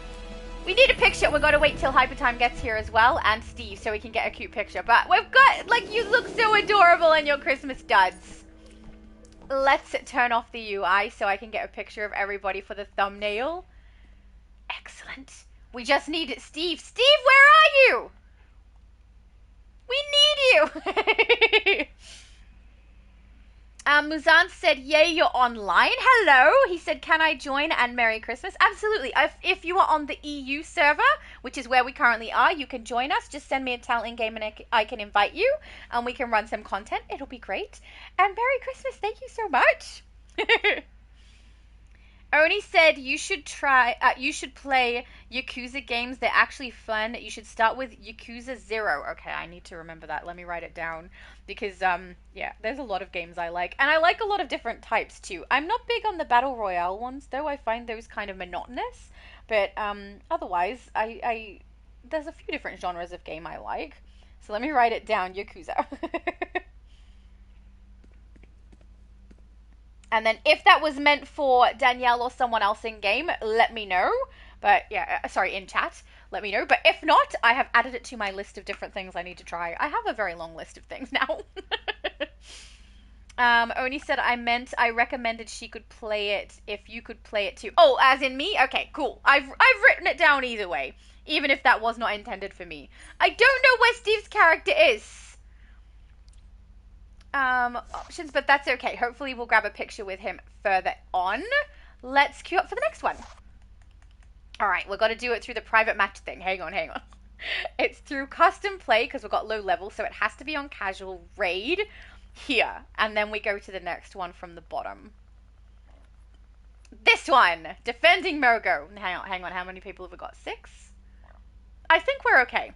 We need a picture. We've got to wait till Hypertime gets here as well, and Steve, so we can get a cute picture. But we've got, like, you look so adorable in your Christmas duds. Let's turn off the UI so I can get a picture of everybody for the thumbnail. Excellent. We just need it. Steve, where are you? We need you. Muzan said, yay, you're online. Hello. He said, can I join and Merry Christmas? Absolutely. If you are on the EU server, which is where we currently are, you can join us. Just send me a tell in-game and I can invite you and we can run some content. It'll be great. And Merry Christmas. Thank you so much. Oni said you should play Yakuza games. They're actually fun. You should start with Yakuza 0. Okay, I need to remember that. Let me write it down. Because, yeah, there's a lot of games I like. And I like a lot of different types, too. I'm not big on the Battle Royale ones, though. I find those kind of monotonous. But, otherwise, there's a few different genres of game I like. So let me write it down, Yakuza. And then if that was meant for Danielle or someone else in game, let me know. But yeah, sorry, in chat, let me know. But if not, I have added it to my list of different things I need to try. I have a very long list of things now. Oni said I recommended she could play it if you could play it too. Oh, as in me? Okay, cool. I've written it down either way, even if that was not intended for me. I don't know where Steve's character is. Options, but that's okay. Hopefully we'll grab a picture with him further on. Let's queue up for the next one. All right, we've got to do it through the private match thing. Hang on. It's through custom play because we've got low level, so it has to be on casual raid here. And then we go to the next one from the bottom. This one, defending Mogo. Hang on. How many people have we got? 6? I think we're okay.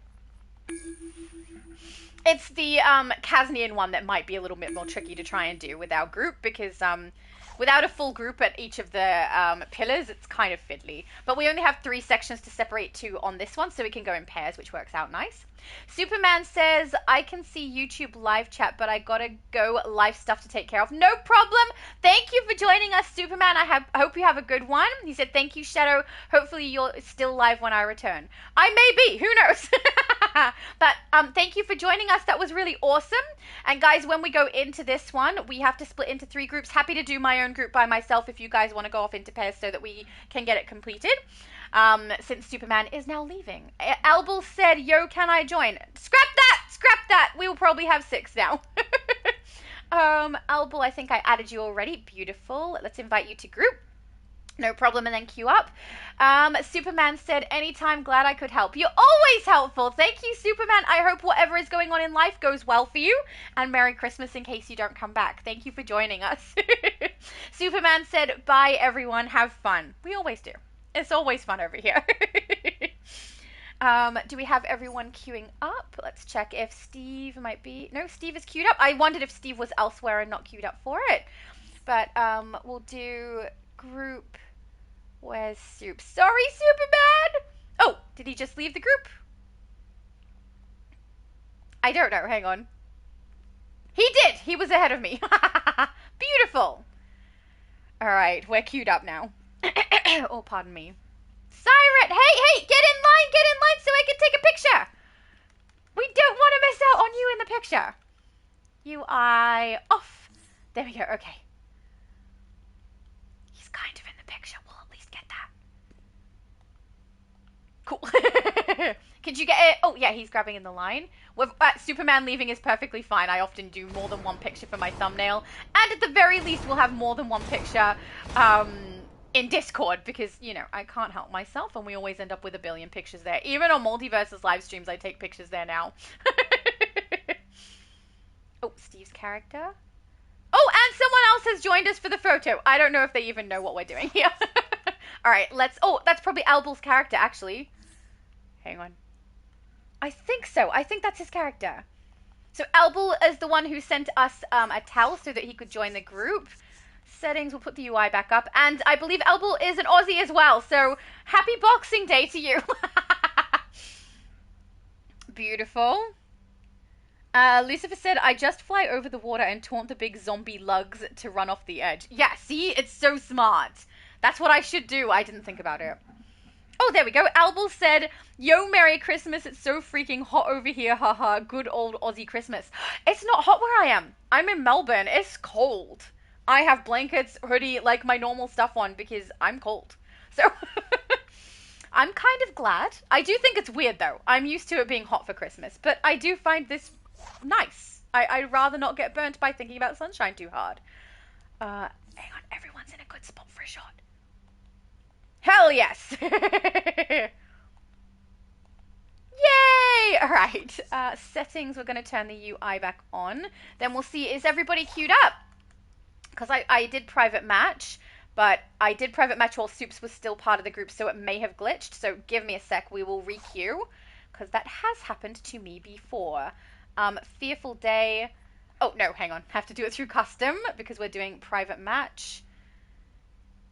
It's the Kaznian one that might be a little bit more tricky to try and do with our group because without a full group at each of the pillars, it's kind of fiddly. But we only have 3 sections to separate to on this one, so we can go in pairs, which works out nice. Superman says, I can see YouTube live chat, but I gotta go live stuff to take care of. No problem. Thank you for joining us, Superman. I hope you have a good one. He said, thank you, Shadow. Hopefully you're still live when I return. I may be. Who knows? But thank you for joining us. That was really awesome. And guys, when we go into this one, we have to split into 3 groups. Happy to do my own group by myself if you guys want to go off into pairs so that we can get it completed. Since Superman is now leaving. Albel said, yo, can I join? Scrap that. We will probably have 6 now. Albel, I think I added you already. Beautiful. Let's invite you to group. No problem, and then queue up. Superman said, anytime, glad I could help. You're always helpful. Thank you, Superman. I hope whatever is going on in life goes well for you. And Merry Christmas in case you don't come back. Thank you for joining us. Superman said, bye, everyone. Have fun. We always do. It's always fun over here. Do we have everyone queuing up? Let's check if Steve might be... No, Steve is queued up. I wondered if Steve was elsewhere and not queued up for it. But we'll do group... Where's Soup? Sorry, Superman! Oh, did he just leave the group? I don't know. Hang on. He did! He was ahead of me. Beautiful! Alright, we're queued up now. Oh, pardon me. Siren! Hey! Get in line so I can take a picture! We don't want to miss out on you in the picture. UI off. There we go, okay. He's kind of in the picture. We'll at least get that. Cool. Could you get it? Oh, yeah, he's grabbing in the line. With Superman leaving is perfectly fine. I often do more than one picture for my thumbnail. And at the very least, we'll have more than one picture in Discord because, you know, I can't help myself and we always end up with a billion pictures there. Even on Multiverse's live streams, I take pictures there now. Oh, Steve's character. Oh, and someone else has joined us for the photo. I don't know if they even know what we're doing here. All right, let's... Oh, that's probably Albel's character, actually. Hang on. I think so. I think that's his character. So Albal is the one who sent us a tell so that he could join the group. Settings, we'll put the UI back up. And I believe Albal is an Aussie as well, so happy Boxing Day to you. Beautiful. Lucifer said, I just fly over the water and taunt the big zombie lugs to run off the edge. Yeah, see? It's so smart. That's what I should do. I didn't think about it. Oh, there we go. Albal said, yo, Merry Christmas. It's so freaking hot over here. Haha, good old Aussie Christmas. It's not hot where I am. I'm in Melbourne. It's cold. I have blankets, hoodie, like my normal stuff on because I'm cold. So I'm kind of glad. I do think it's weird, though. I'm used to it being hot for Christmas, but I do find this nice. I'd rather not get burnt by thinking about sunshine too hard. Hang on, everyone's in a good spot for a shot. Hell yes! Yay! Alright, settings, we're going to turn the UI back on. Then we'll see, is everybody queued up? Because I did private match, but I did private match while Soups was still part of the group, so it may have glitched. So give me a sec, we will re-queue, because that has happened to me before. Fearful Day. Oh, no, hang on. Have to do it through custom, because we're doing private match.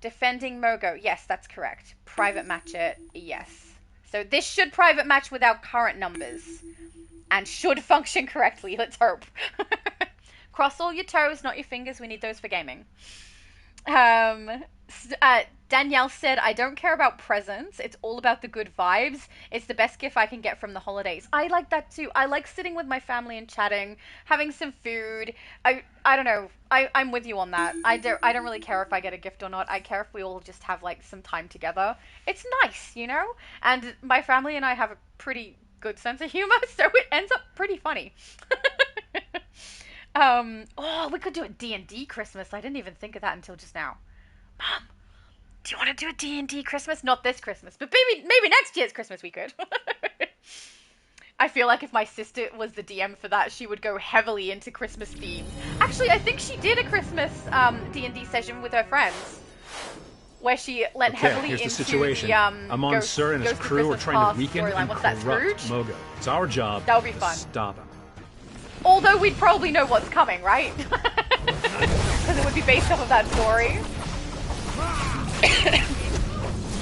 Defending Mogo. Yes, that's correct. Private match it. Yes. So this should private match with our current numbers. And should function correctly. Let's hope. Cross all your toes, not your fingers. We need those for gaming. Danielle said, I don't care about presents. It's all about the good vibes. It's the best gift I can get from the holidays. I like that too. I like sitting with my family and chatting, having some food. I don't know. I'm with you on that. I don't really care if I get a gift or not. I care if we all just have like some time together. It's nice, you know? And my family and I have a pretty good sense of humor, so it ends up pretty funny. Oh, we could do a D&D Christmas. I didn't even think of that until just now. Mom, do you want to do a D&D Christmas? Not this Christmas, but maybe next year's Christmas we could. I feel like if my sister was the DM for that, she would go heavily into Christmas themes. Actually, I think she did a Christmas D&D session with her friends, where she lent heavily into the situation. Amon Sir and his crew are trying to weaken and corrupt Mogo. It's our job that would be fun. To stop him. Although we'd probably know what's coming, right? Because it would be based off of that story.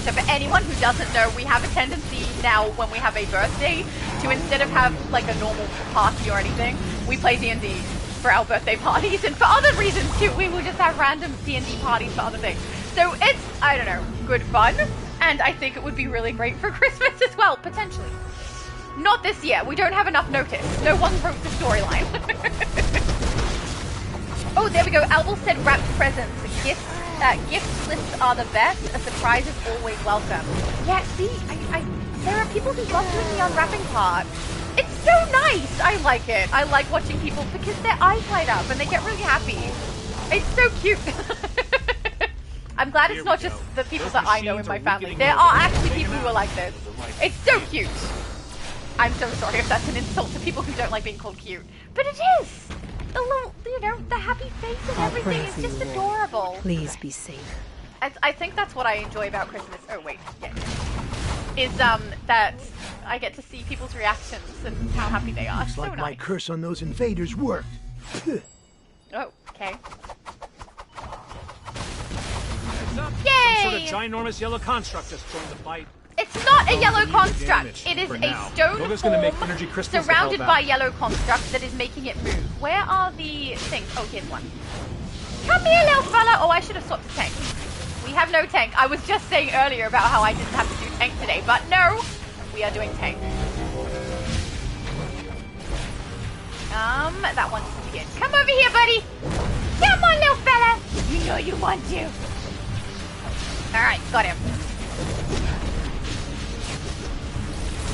So for anyone who doesn't know, we have a tendency now when we have a birthday to, instead of have like a normal party or anything, we play D&D for our birthday parties, and for other reasons too. We will just have random D&D parties for other things. So it's, I don't know, good fun, and I think it would be really great for Christmas as well, potentially. Not this year. We don't have enough notice. No one wrote the storyline. Oh, there we go. Albal said wrapped presents. Gift lists are the best. A surprise is always welcome. Yeah, see, there are people who love doing the unwrapping part. It's so nice. I like it. I like watching people because their eyes light up and they get really happy. It's so cute. I'm glad it's not just the people that I know in my family. There are actually people who are like this. It's so cute. I'm so sorry if that's an insult to people who don't like being called cute. But it is! The little, you know, the happy face and everything is just adorable. Please be safe. I think that's what I enjoy about Christmas. Oh, wait. Yeah. Is, that I get to see people's reactions and how happy they are. Looks so like nice. my curse on those invaders worked. Oh, okay. Yay! Some sort of ginormous yellow construct just joined the fight. It's not a yellow construct. It is a stone form surrounded by yellow construct that is making it move. Where are the things? Oh, here's one. Come here, little fella. Oh, I should have swapped to tank. We have no tank. I was just saying earlier about how I didn't have to do tank today, but no, we are doing tank. That one's to get. Come over here, buddy. Come on, little fella. You know you want to. All right, got him.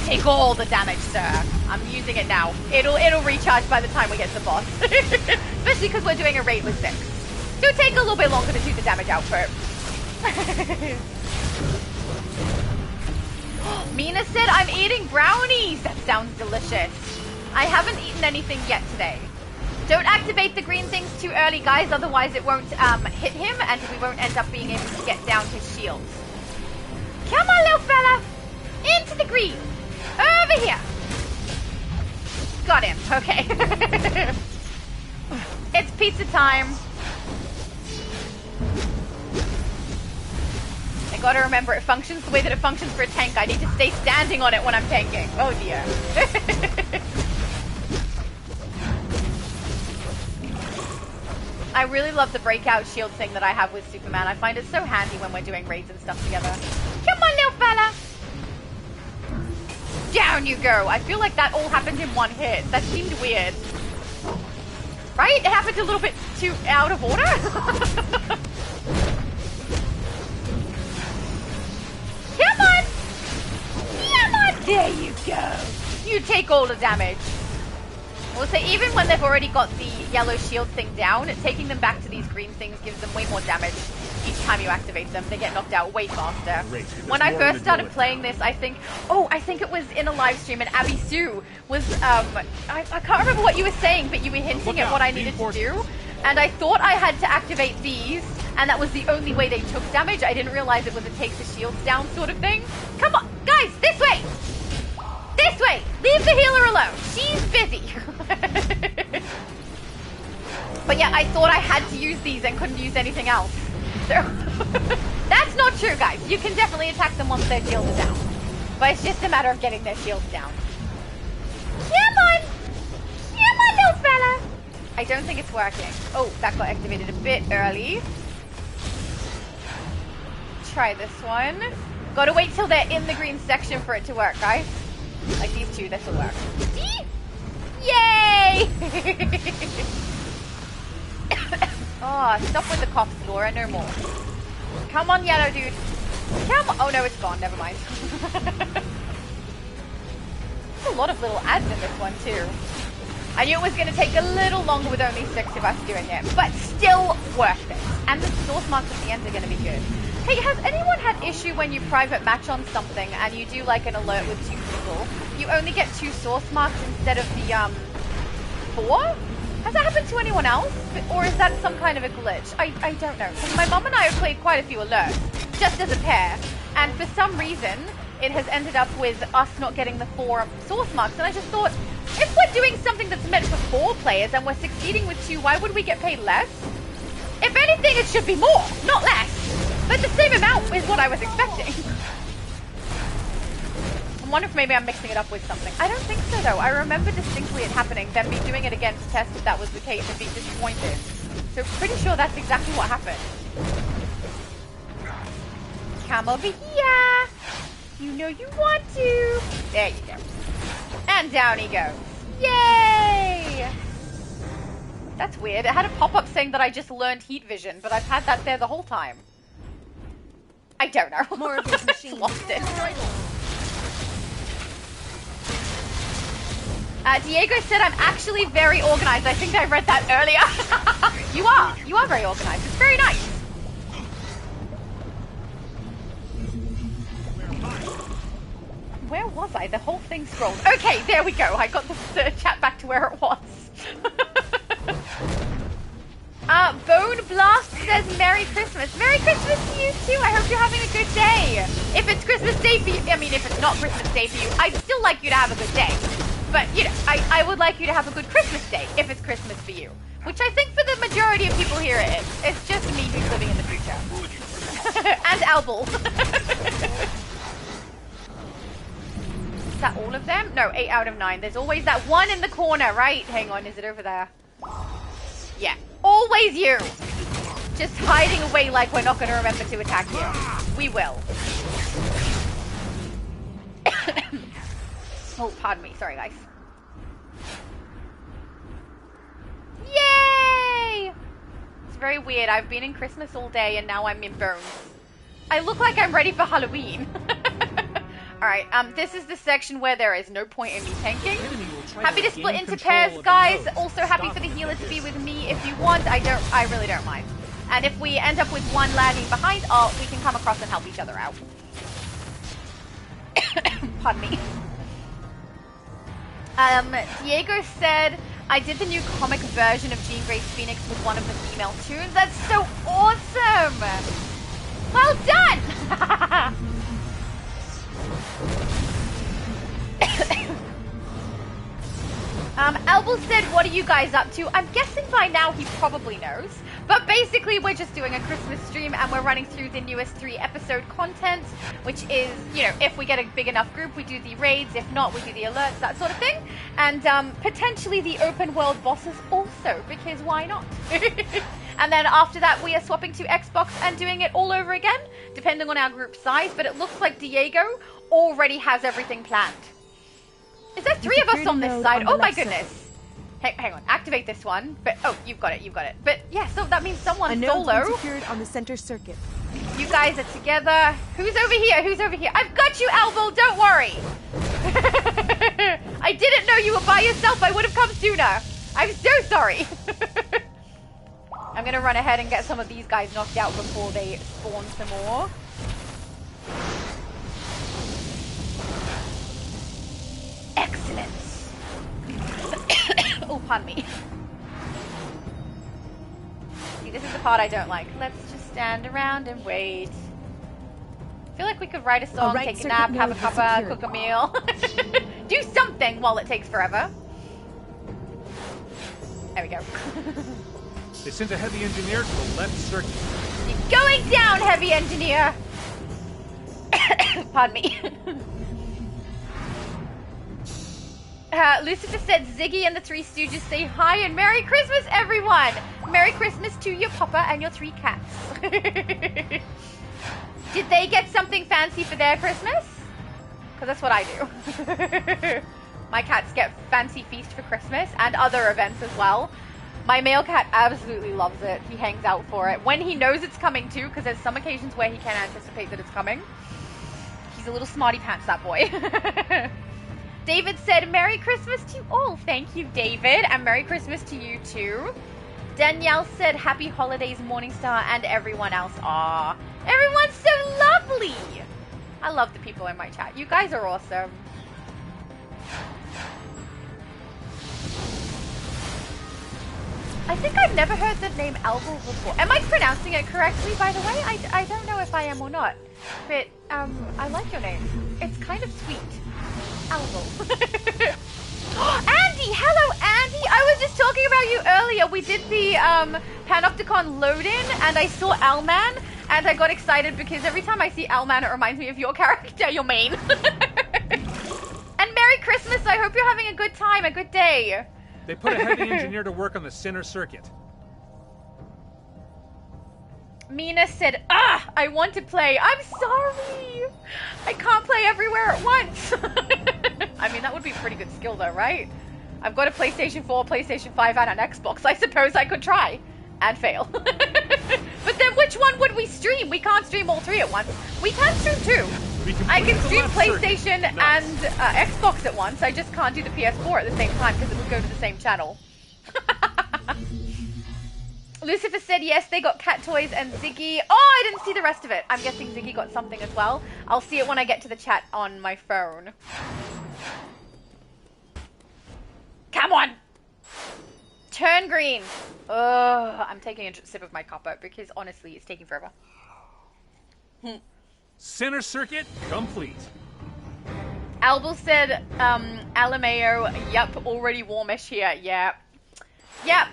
Take all the damage, sir. I'm using it now. It'll recharge by the time we get to the boss. Especially because we're doing a raid with 6. It'll take a little bit longer to do the damage output. Mina said, I'm eating brownies. That sounds delicious. I haven't eaten anything yet today. Don't activate the green things too early, guys. Otherwise it won't hit him and we won't end up being able to get down his shields. Come on, little fella. Into the green. Over here. Got him. Okay. pizza time. I gotta remember, it functions the way that it functions for a tank. I need to stay standing on it when I'm tanking. Oh dear. I really love the breakout shield thing that I have with Superman. I find it so handy when we're doing raids and stuff together. Come on, little fella. Down you go. I feel like that all happened in one hit. That seemed weird. Right? It happened a little bit too out of order. Come on. Come on. There you go. You take all the damage. Also, even when they've already got the yellow shield thing down, taking them back to these green things gives them way more damage each time you activate them. They get knocked out way faster. When I first started playing this, I think it was in a live stream, and Abby Sue was, I can't remember what you were saying, but you were hinting at what I needed to do, and I thought I had to activate these, and that was the only way they took damage. I didn't realize it was a take the shields down sort of thing. Come on, guys, this way! This way! Leave the healer alone. She's busy. But yeah, I thought I had to use these and couldn't use anything else. So that's not true, guys. You can definitely attack them once their shields are down. But it's just a matter of getting their shields down. Come on! Come on, little fella! I don't think it's working. Oh, that got activated a bit early. Try this one. Gotta wait till they're in the green section for it to work, guys. Like these two, this will work. See? Yay! Oh, stop with the cops, Laura. No more. Come on, yellow dude. Come on. Oh, no, it's gone. Never mind. There's a lot of little ads in this one, too. I knew it was going to take a little longer with only 6 of us doing it, but still worth it. And the source marks at the end are going to be good. Hey, has anyone had issue when you private match on something and you do like an alert with 2 people? You only get 2 source marks instead of the 4? Has that happened to anyone else? Or is that some kind of a glitch? I don't know. Because my mum and I have played quite a few alerts, just as a pair. And for some reason, it has ended up with us not getting the 4 source marks. And I just thought, if we're doing something that's meant for 4 players and we're succeeding with 2, why would we get paid less? If anything, it should be more, not less. But the same amount is what I was expecting. I wonder if maybe I'm mixing it up with something. I don't think so, though. I remember distinctly it happening, then me doing it again to test if that was the case and being disappointed. So pretty sure that's exactly what happened. Come over here. You know you want to. There you go. And down he goes. Yay! That's weird. It had a pop-up saying that I just learned heat vision, but I've had that there the whole time. I don't know. More of this machine. Lost it. Diego said I'm actually very organized. I think I read that earlier. You are. You are very organized. It's very nice. Where was I? The whole thing scrolled. Okay, there we go. I got the chat back to where it was. Bone Blast says Merry Christmas. Merry Christmas to you too. I hope you're having a good day. If it's Christmas Day for you, I mean, if it's not Christmas Day for you, I'd still like you to have a good day. But, you know, I would like you to have a good Christmas Day if it's Christmas for you. Which I think for the majority of people here it is. It's just me who's living in the future. And Albul. Is that all of them? No, 8 out of 9. There's always that one in the corner, right? Hang on, is it over there? Yeah. Always you! Just hiding away like we're not going to remember to attack you. We will. Oh, pardon me. Sorry, guys. Yay! It's very weird. I've been in Christmas all day and now I'm in Bones. I look like I'm ready for Halloween. Alright, this is the section where there is no point in me tanking. Happy to split into pairs, guys. Also happy for the healer to be with me if you want. I really don't mind. And if we end up with one lagging behind, we can come across and help each other out. Pardon me. Diego said, I did the new comic version of Jean Grey's Phoenix with one of the female tunes. That's so awesome! Well done! Albel said, what are you guys up to? I'm guessing by now he probably knows. But basically, we're just doing a Christmas stream and we're running through the newest 3-episode content, which is, you know, if we get a big enough group, we do the raids. If not, we do the alerts, that sort of thing. And potentially the open world bosses also, because why not? And then after that, we are swapping to Xbox and doing it all over again, depending on our group size. But it looks like Diego already has everything planned. Is there 3 of us on this side? Oh my goodness. Hey, hang on. Activate this one. But oh, you've got it. But yeah, so that means someone's solo. Secured on the center circuit. You guys are together. Who's over here? I've got you, Alvo. Don't worry. I didn't know you were by yourself. I would have come sooner. I'm so sorry. I'm gonna run ahead and get some of these guys knocked out before they spawn some more. Excellent. Oh, pardon me. See, this is the part I don't like. Let's just stand around and wait. I feel like we could write a song, take a nap, have a cuppa, cook a meal. Do something while it takes forever. There we go. They sent a heavy engineer to the left circuit. You're going down, heavy engineer! Pardon me. Lucifer said Ziggy and the 3 Stooges say hi and Merry Christmas, everyone! Merry Christmas to your papa and your 3 cats. Did they get something fancy for their Christmas? Because that's what I do. My cats get fancy feast for Christmas and other events as well. My male cat absolutely loves it. He hangs out for it. When he knows it's coming too, because there's some occasions where he can anticipate that it's coming. He's a little smarty pants, that boy. David said, Merry Christmas to all. Thank you, David. And Merry Christmas to you too. Danielle said, Happy Holidays, Morningstar, and everyone else. Aw, everyone's so lovely. I love the people in my chat. You guys are awesome. I think I've never heard the name Albel before. Am I pronouncing it correctly, by the way? I don't know if I am or not. But, I like your name. It's kind of sweet. Albel. Andy! Hello, Andy! I was just talking about you earlier. We did the, Panopticon load-in, and I saw Owlman, and I got excited because every time I see Owlman, it reminds me of your character, your main. And Merry Christmas! I hope you're having a good time, a good day. They put a heavy engineer to work on the center circuit. Mina said, I want to play. I'm sorry. I can't play everywhere at once. I mean, that would be a pretty good skill though, right? I've got a PlayStation 4, PlayStation 5, and an Xbox. I suppose I could try and fail. But then which one would we stream? We can't stream all 3 at once. We can stream 2. I can stream PlayStation and Xbox at once. I just can't do the PS4 at the same time because it would go to the same channel. Lucifer said yes, they got cat toys and Ziggy. Oh, I didn't see the rest of it. I'm guessing Ziggy got something as well. I'll see it when I get to the chat on my phone. Come on! Turn green. Ugh, I'm taking a sip of my cuppa because honestly, it's taking forever. Center circuit complete. Albel said, Alameo, yup, already warmish here. Yeah. Yeah.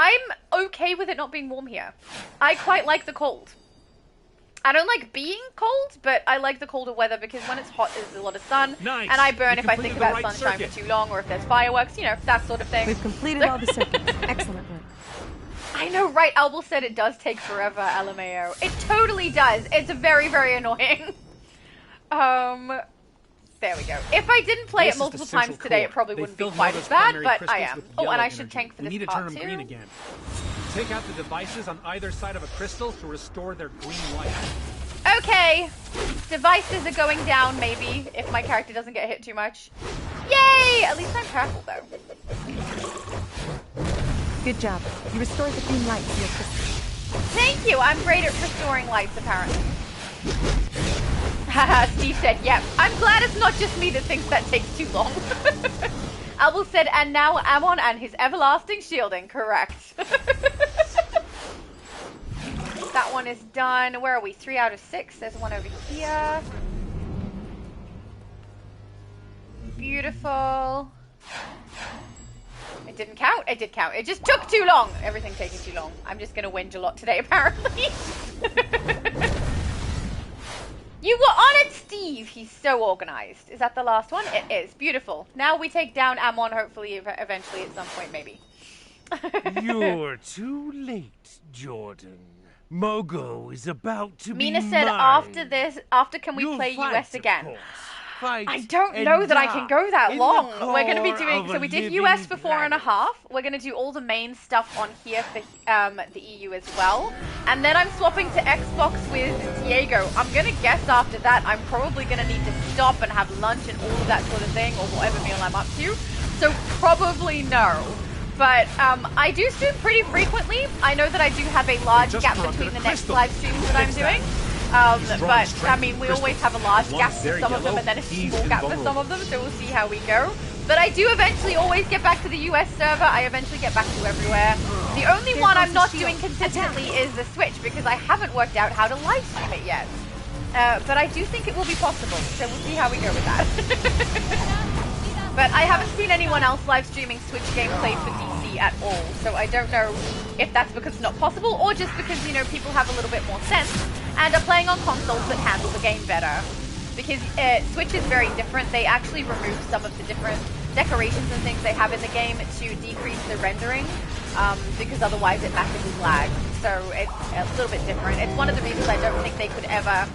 I'm okay with it not being warm here. I quite like the cold. I don't like being cold, but I like the colder weather because when it's hot, there's a lot of sun. Nice. And I burn if I think about sunshine for too long or if there's fireworks, you know, that sort of thing. We've completed all the circuits. Excellent work. I know, right? Albel said it does take forever, LMAO. It totally does. It's very, very annoying. There we go. If I didn't play it multiple times today, it probably wouldn't be quite as bad, but I am. Oh, and I should tank for this part too. We need to turn them green again. Take out the devices on either side of a crystal to restore their green light. Okay. Devices are going down, maybe, if my character doesn't get hit too much. Yay! At least I'm careful, though. Good job. You restored the green light to your crystal. Thank you! I'm great at restoring lights, apparently. Haha, Steve said, yep. I'm glad it's not just me that thinks that takes too long. Albel said, and now Ammon and his everlasting shielding. Correct. That one is done. Where are we? 3 out of 6. There's one over here. Beautiful. It didn't count. It did count. It just took too long. Everything taking too long. I'm just gonna whinge a lot today, apparently. You were on it, Steve. He's so organized. Is that the last one? It is. Beautiful. Now we take down Amon, hopefully, eventually, at some point, maybe. You're too late, Jordan. Mogo is about to be Mina said mine. after can we play US again? I don't know that I can go that long. We're going to be doing, so we did US for 4.5. We're going to do all the main stuff on here for the EU as well. And then I'm swapping to Xbox with Diego. I'm going to guess after that I'm probably going to need to stop and have lunch and all of that sort of thing, or whatever meal I'm up to. So probably no. But I do stream pretty frequently. I know that I do have a large gap between the next live streams that I'm doing. But, I mean, we always have a large gap for some of them and then a small gap for some of them, so we'll see how we go. But I do eventually always get back to the US server. I eventually get back to everywhere. The only one I'm not doing consistently is the Switch, because I haven't worked out how to live stream it yet. But I do think it will be possible, so we'll see how we go with that. But I haven't seen anyone else live streaming Switch gameplay for DC at all, so I don't know if that's because it's not possible, or just because, you know, people have a little bit more sense and are playing on consoles that handle the game better. Because Switch is very different. They actually removed some of the different decorations and things they have in the game to decrease the rendering, because otherwise it massively lags. So it's a little bit different. It's one of the reasons I don't think they could ever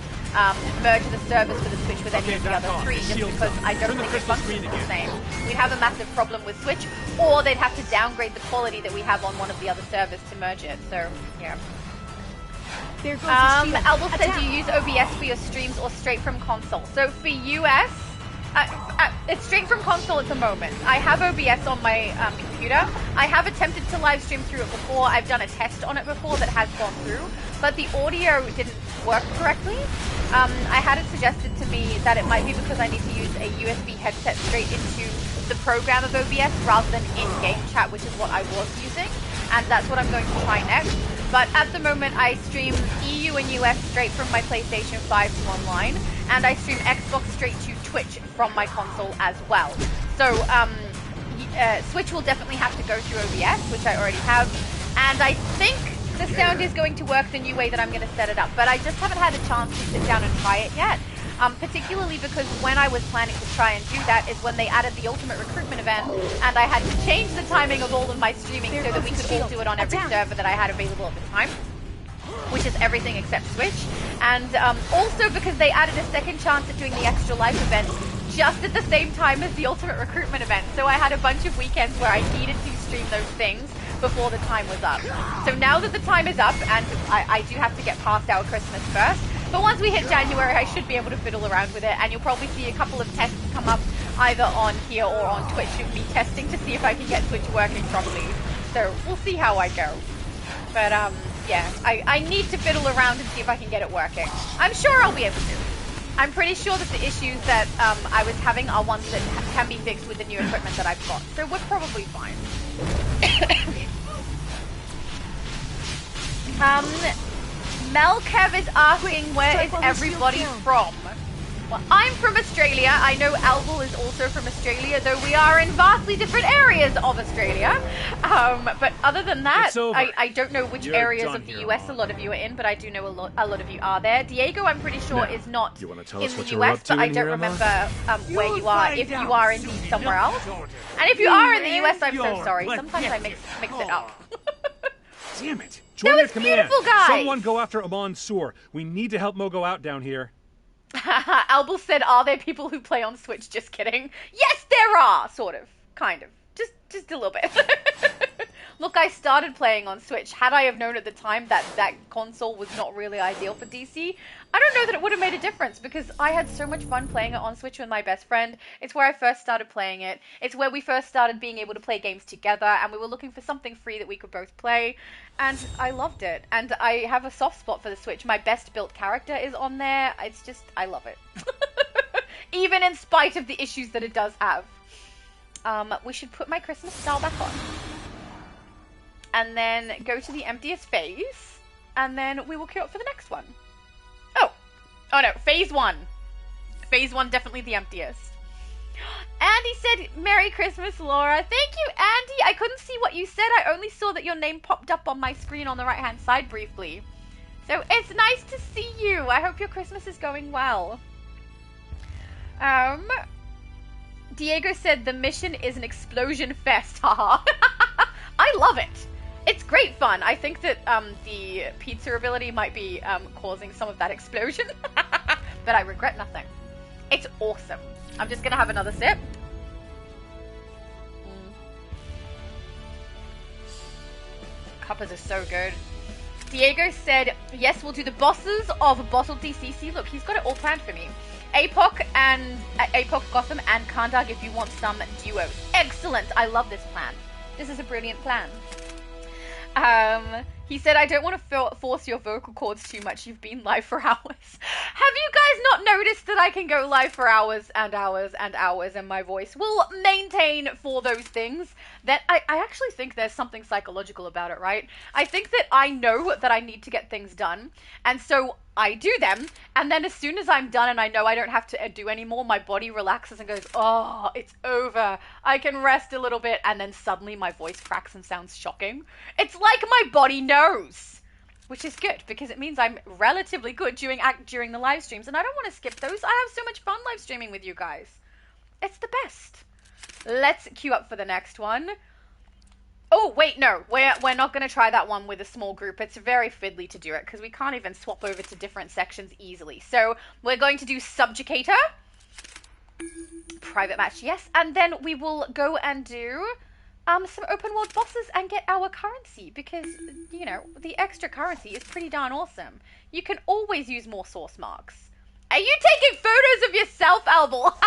merge the servers for the Switch with any of the other three, just because I don't think it functions the same. We'd have a massive problem with Switch, or they'd have to downgrade the quality that we have on one of the other servers to merge it. So, yeah. Albert said, do you use OBS for your streams or straight from console? So for US, it's straight from console at the moment. I have OBS on my computer. I have attempted to live stream through it before. I've done a test on it before that has gone through, but the audio didn't work correctly. I had it suggested to me that it might be because I need to use a USB headset straight into the program of OBS rather than in-game chat, which is what I was using, and that's what I'm going to try next. But at the moment, I stream EU and US straight from my PlayStation 5 to online, and I stream Xbox straight to Twitch from my console as well. So Switch will definitely have to go through OBS, which I already have, and I think the sound is going to work the new way that I'm going to set it up, but I just haven't had a chance to sit down and try it yet. Particularly because when I was planning to try and do that is when they added the Ultimate Recruitment event, and I had to change the timing of all of my streaming so that we could all do it on every server that I had available at the time, which is everything except Switch. And also because they added a second chance at doing the Extra Life event just at the same time as the Ultimate Recruitment event. So I had a bunch of weekends where I needed to stream those things before the time was up. So now that the time is up, and I do have to get past our Christmas first, but once we hit January, I should be able to fiddle around with it, and you'll probably see a couple of tests come up either on here or on Twitch of me testing to see if I can get Switch working properly. So we'll see how I go. But yeah, I need to fiddle around and see if I can get it working. I'm sure I'll be able to. I'm pretty sure that the issues that I was having are ones that can be fixed with the new equipment that I've got. So we're probably fine. Melkev is asking, where is everybody from? Well, I'm from Australia. I know Albel is also from Australia, though we are in vastly different areas of Australia. But other than that, I don't know which areas of the US a lot of you are in, but I do know a lot of you are there. Diego, I'm pretty sure, is not in the US, but I don't remember where you are, if you are indeed somewhere else. And if you are in the US, I'm so sorry. Sometimes I mix it up. Damn it. That was beautiful, guys. Someone go after Amon Sur. We need to help Mogo out down here. Albel said, are there people who play on Switch? Just kidding. Yes, there are! Sort of. Kind of. Just a little bit. Look, I started playing on Switch. Had I have known at the time that that console was not really ideal for DC, I don't know that it would have made a difference, because I had so much fun playing it on Switch with my best friend. It's where I first started playing it. It's where we first started being able to play games together, and we were looking for something free that we could both play, and I loved it. And I have a soft spot for the Switch. My best built character is on there. It's just, I love it. Even in spite of the issues that it does have. We should put my Christmas style back on. And then go to the emptiest phase, and then we will queue up for the next one. Oh no, phase 1. Phase 1, definitely the emptiest. Andy said, Merry Christmas, Laura. Thank you, Andy. I couldn't see what you said. I only saw that your name popped up on my screen on the right-hand side briefly. So it's nice to see you. I hope your Christmas is going well. Diego said, the mission is an explosion fest. Haha. I love it. It's great fun. I think that the pizza ability might be causing some of that explosion. But I regret nothing. It's awesome. I'm just gonna have another sip. Cuppas are so good. Diego said, yes, we'll do the bosses of Bottled DCC. Look, he's got it all planned for me. APOC and APOC Gotham and Kandag if you want some duos. Excellent. I love this plan. This is a brilliant plan. He said, I don't want to force your vocal cords too much. You've been live for hours. Have you guys not noticed that I can go live for hours and hours and hours and my voice will maintain for those things? That I actually think there's something psychological about it, right? I think that I know that I need to get things done. And so I do them. And then as soon as I'm done and I know I don't have to do anymore, my body relaxes and goes, oh, it's over. I can rest a little bit. And then suddenly my voice cracks and sounds shocking. It's like my body knows, which is good because it means I'm relatively good during the live streams. And I don't want to skip those. I have so much fun live streaming with you guys. It's the best. Let's queue up for the next one. Oh, wait, no. We're not going to try that one with a small group. It's very fiddly to do it because we can't even swap over to different sections easily. So we're going to do Subjugator. Private match, yes. And then we will go and do some open world bosses and get our currency because, you know, the extra currency is pretty darn awesome. You can always use more source marks. Are you taking photos of yourself, Albel?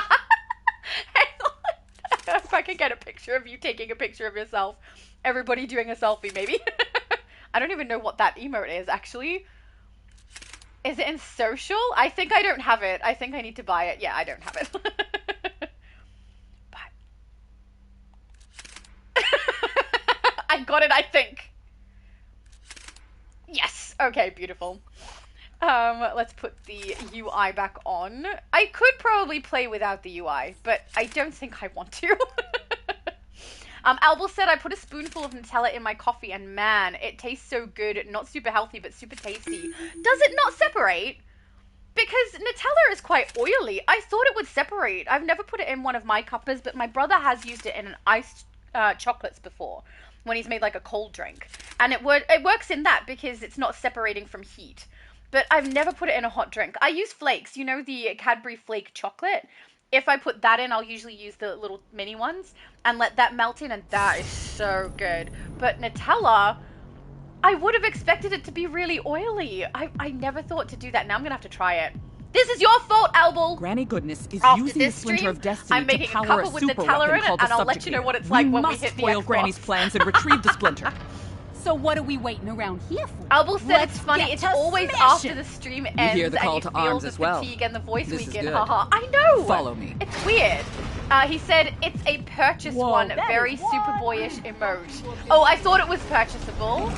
If I can get a picture of you taking a picture of yourself. Everybody doing a selfie, maybe. I don't even know what that emote is, actually. Is it in social? I think I don't have it. I think I need to buy it. Yeah, I don't have it. But I got it, I think. Yes. Okay, beautiful. Let's put the UI back on. I could probably play without the UI, but I don't think I want to. Albel said, I put a spoonful of Nutella in my coffee and man, it tastes so good. Not super healthy, but super tasty. Does it not separate? Because Nutella is quite oily. I thought it would separate. I've never put it in one of my cuppas, but my brother has used it in an iced chocolates before when he's made like a cold drink. And it works in that because it's not separating from heat. But I've never put it in a hot drink. I use flakes, you know, the Cadbury flake chocolate. If I put that in, I'll usually use the little mini ones and let that melt in, and that is so good. But Nutella, I would have expected it to be really oily. I never thought to do that. Now I'm going to have to try it. This is your fault, Albel. Granny Goodness is After using the Splinter of Destiny I'm making to power a a with super Nutella weapon in it, called and the I'll let you know Subjugator. what it's like when we must hit the foil Xbox. Granny's plans and retrieve the Splinter. So what are we waiting around here for? Albel said it's funny, it's always after the stream ends hear the call and you to feel arms the as well. fatigue and the voice This is weaken. good. Haha, I know! Follow me. It's weird. He said it's a purchase one, very Superboy-ish emote. Oh, I thought it was purchasable.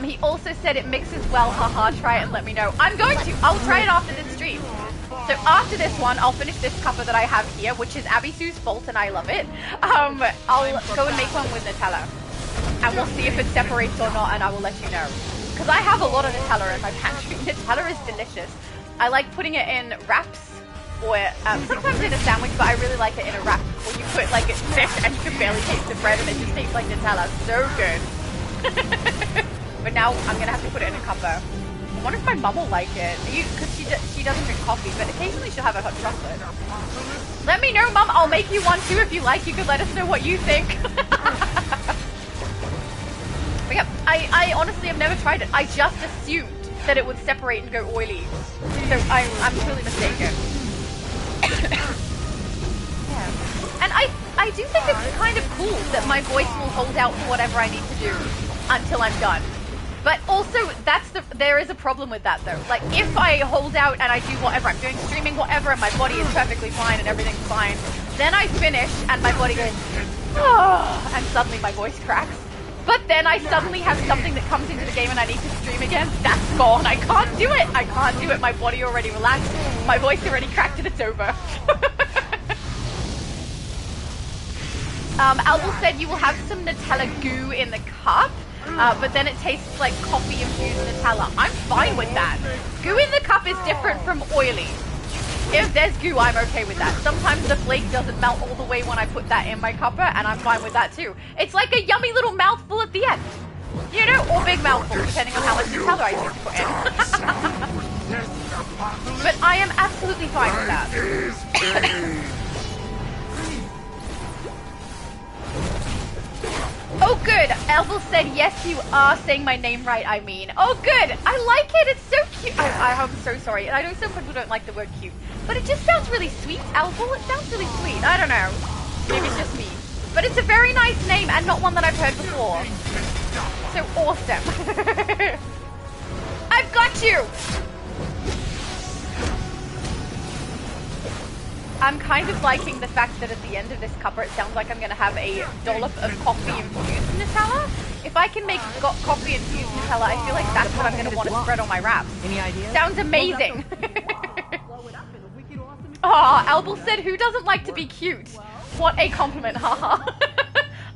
He also said it mixes well. Haha, try it and let me know. I'm going to. I'll try it after this stream. So after this one, I'll finish this cuppa that I have here, which is Abby Sue's fault, and I love it. I'll go and make one with Nutella. And we'll see if it separates or not, and I will let you know. Because I have a lot of Nutella in my pantry. Nutella is delicious. I like putting it in wraps, or sometimes in a sandwich, but I really like it in a wrap. Or you put like it thick and you can barely taste the bread, and it just tastes like Nutella. So good. But now I'm gonna have to put it in a cuppa. I wonder if my mum will like it. Because she doesn't drink coffee, but occasionally she'll have a hot chocolate. Let me know, Mum. I'll make you one too if you like. You could let us know what you think. But yeah, I honestly have never tried it. I just assumed that it would separate and go oily. So I'm totally mistaken. Yeah. And I do think it's kind of cool that my voice will hold out for whatever I need to do until I'm done. But also, there is a problem with that though. Like, if I hold out and I do whatever I'm doing, streaming whatever, and my body is perfectly fine and everything's fine, then I finish and my body goes, oh, and suddenly my voice cracks. But then I suddenly have something that comes into the game and I need to stream again. That's gone. I can't do it. I can't do it. My body already relaxed. My voice already cracked and it's over. Albel said you will have some Nutella goo in the cup, but then it tastes like coffee-infused Nutella. I'm fine with that. Goo in the cup is different from oily. If there's goo, I'm okay with that. Sometimes the flake doesn't melt all the way when I put that in my cuppa, and I'm fine with that too. It's like a yummy little mouthful at the end. You know, or big mouthful, depending on how much Nutella I choose to put in. But I am absolutely fine with that. Oh, good. Elvel said, yes, you are saying my name right, I mean. Oh, good. I like it. It's so cute. I'm so sorry. And I know some people don't like the word cute, but it just sounds really sweet, Elvel. It sounds really sweet. I don't know. Maybe it's just me. But it's a very nice name and not one that I've heard before. So awesome. I've got you. I'm kind of liking the fact that at the end of this cuppa, it sounds like I'm going to have a dollop of coffee-infused Nutella. If I can make coffee-infused Nutella, I feel like that's what I'm going to want to spread on my wraps. Any ideas? Sounds amazing. Oh, Albel said, who doesn't like to be cute? What a compliment, haha.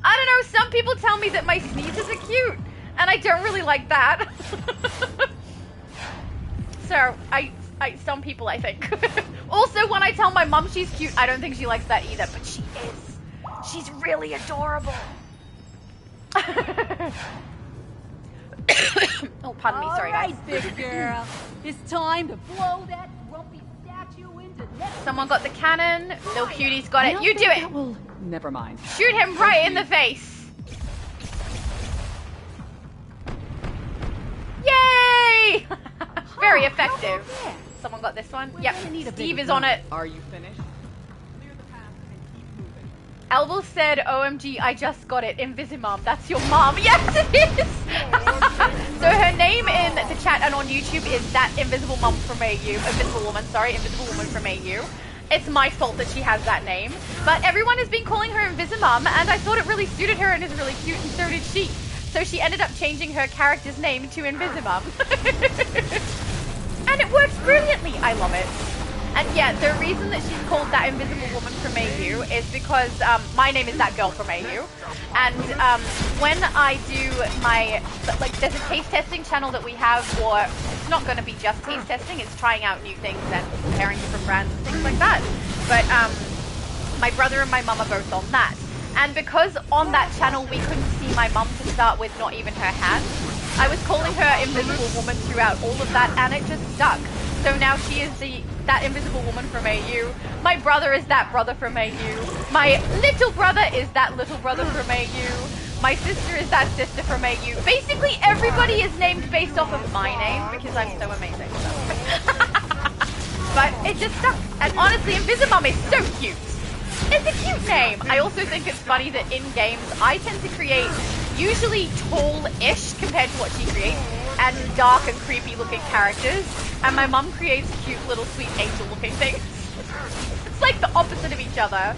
I don't know, some people tell me that my sneezes are cute, and I don't really like that. So, some people, I think. Also, when I tell my mum she's cute, I don't think she likes that either, but she is. She's really adorable. Oh, pardon me, sorry guys. Alright, big girl. It's time to blow that grumpy statue into next. Someone got the cannon. Little cutie's got it. You do it. Well, never mind. Shoot him right in the face. Yay! Very effective. Someone got this one? Yep. Steve is on it. Are you finished? Elvel said, OMG, I just got it. Invisimum. That's your mom. Yes, it is. So her name in the chat and on YouTube is that Invisible Mom from AU. Invisible Woman, sorry. Invisible Woman from AU. It's my fault that she has that name. But everyone has been calling her Invisimum, and I thought it really suited her and is really cute, and so did she. So she ended up changing her character's name to Invisimum. And it works brilliantly. I love it. And yeah, the reason that she's called that Invisible Woman from AU is because my name is that girl from AU. And when I do my, like, there's a taste testing channel that we have, or it's not going to be just taste testing, it's trying out new things and comparing different brands and things like that. But my brother and my mum are both on that. And because on that channel we couldn't see my mum to start with, not even her hand, I was calling her Invisible Woman throughout all of that, and it just stuck. So now she is that Invisible Woman from AU. My brother is that brother from AU. My little brother is that little brother from AU. My sister is that sister from AU. Basically, everybody is named based off of my name because I'm so amazing. But it just stuck. And honestly, Invisimum is so cute. It's a cute name. I also think it's funny that in games, I tend to create usually tall-ish compared to what she creates, and dark and creepy looking characters, and my mum creates cute little sweet angel looking things. It's like the opposite of each other.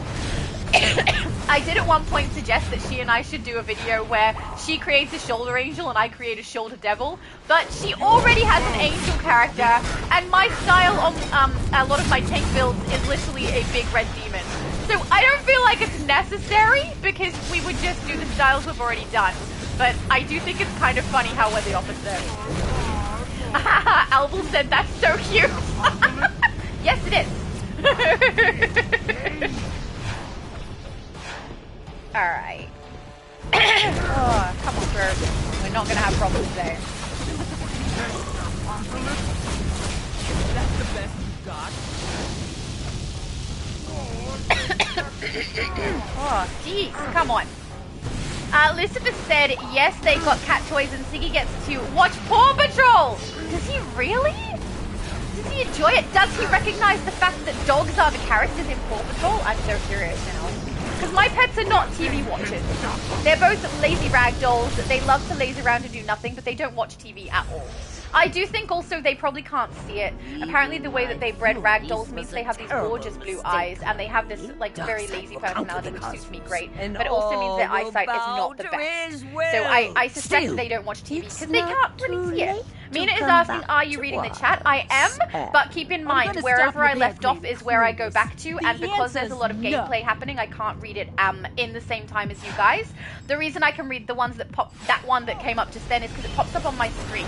I did at one point suggest that she and I should do a video where she creates a shoulder angel and I create a shoulder devil, but she already has an angel character, and my style on a lot of my tank builds is literally a big red demon. So I don't feel like it's necessary because we would just do the styles we've already done. But I do think it's kind of funny how we're the opposite. Albel said that's so cute. Yes, it is. Alright. Oh, come on, bro. We're not going to have problems today. That's the best you got. Oh, jeez, come on. Elizabeth said, yes, they got cat toys and Siggy gets to watch Paw Patrol. Does he really? Does he enjoy it? Does he recognize the fact that dogs are the characters in Paw Patrol? I'm so curious now. Because my pets are not TV watchers. They're both lazy rag dolls. They love to laze around and do nothing, but they don't watch TV at all. I do think also they probably can't see it. Apparently the way that they bred rag dolls means they have these gorgeous blue eyes, and they have this like very lazy personality, which suits me great. But it also means their eyesight is not the best. So I suspect they don't watch TV because they can't really see it. Mina is asking, are you reading the chat? I am, but keep in mind, wherever I left off is where I go back to, and because there's a lot of gameplay happening, I can't read it in the same time as you guys. The reason I can read the ones that pop, that one that came up just then, is because it pops up on my screen.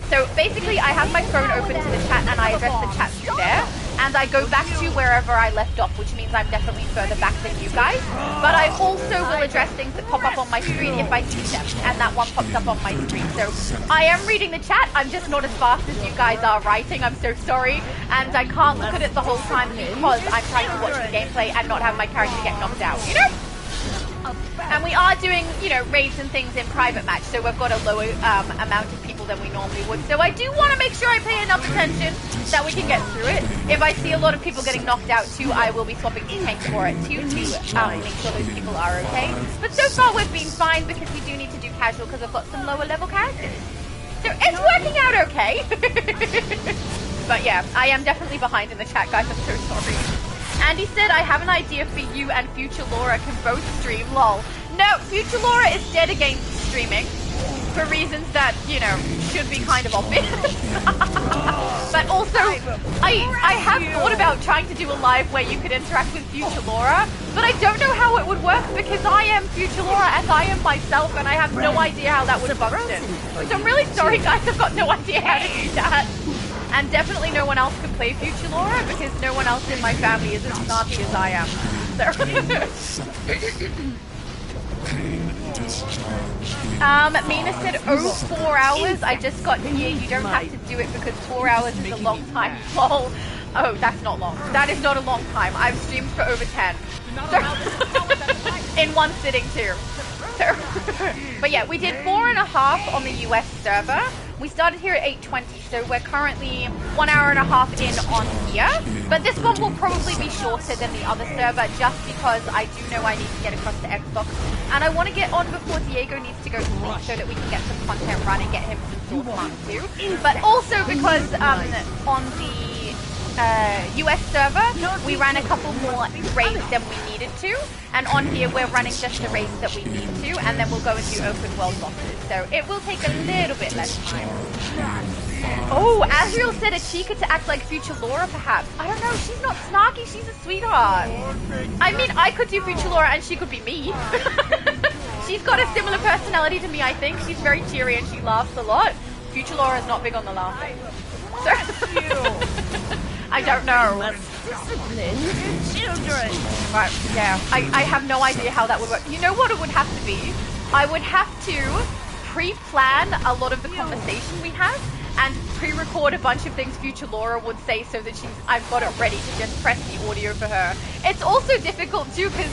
So basically, I have my phone open to the chat, and I address the chat through there, and I go back to wherever I left off, which means I'm definitely further back than you guys. But I also will address things that pop up on my screen if I see them, and that one pops up on my screen. So I am reading the chat, I'm just not as fast as you guys are writing, I'm so sorry, and I can't look at it the whole time because I'm trying to watch the gameplay and not have my character get knocked out, you know? And we are doing, you know, raids and things in private match, so we've got a lower amount of people than we normally would. So I do want to make sure I pay enough attention that we can get through it. If I see a lot of people getting knocked out too, I will be swapping to tank for it too, to make sure those people are okay. But so far we've been fine because we do need to do casual because I've got some lower level characters. So it's working out okay. But yeah, I am definitely behind in the chat, guys. I'm so sorry. Andy said, I have an idea for you and Future Laura can both stream, lol. No, Future Laura is dead against streaming for reasons that, you know, should be kind of obvious. But also, I have thought about trying to do a live where you could interact with Future Laura, but I don't know how it would work because I am Future Laura as I am myself and I have no idea how that would function. So I'm really sorry, guys, I've got no idea how to do that. And definitely no one else can play Future Laura because no one else in my family is as snarky as I am. So. Mina said, oh, 4 hours. I just got here. You don't have to do it because 4 hours is a long time. Lol. Oh, that's not long. That is not a long time. I've streamed for over 10. In one sitting too. So, but yeah, we did 4.5 on the US server. We started here at 8:20, so we're currently 1.5 hours in on here. But this one will probably be shorter than the other server just because I do know I need to get across to Xbox. And I want to get on before Diego needs to go to sleep so that we can get some content running, get him some sword marks too. But also because on the US server, we ran a couple more raids than we needed to, and on here we're running just the raids that we need to, and then we'll go and do open world bosses, so it will take a little bit less time. Oh, Azriel said a Chica to act like Future Laura, perhaps. I don't know, she's not snarky, she's a sweetheart. I mean, I could do Future Laura and she could be me. She's got a similar personality to me, I think. She's very cheery and she laughs a lot. Future Laura is not big on the laughing. So I don't know. Children. Right, yeah. I have no idea how that would work. You know what it would have to be? I would have to pre-plan a lot of the conversation we have and pre-record a bunch of things Future Laura would say so that I've got it ready to just press the audio for her. It's also difficult too because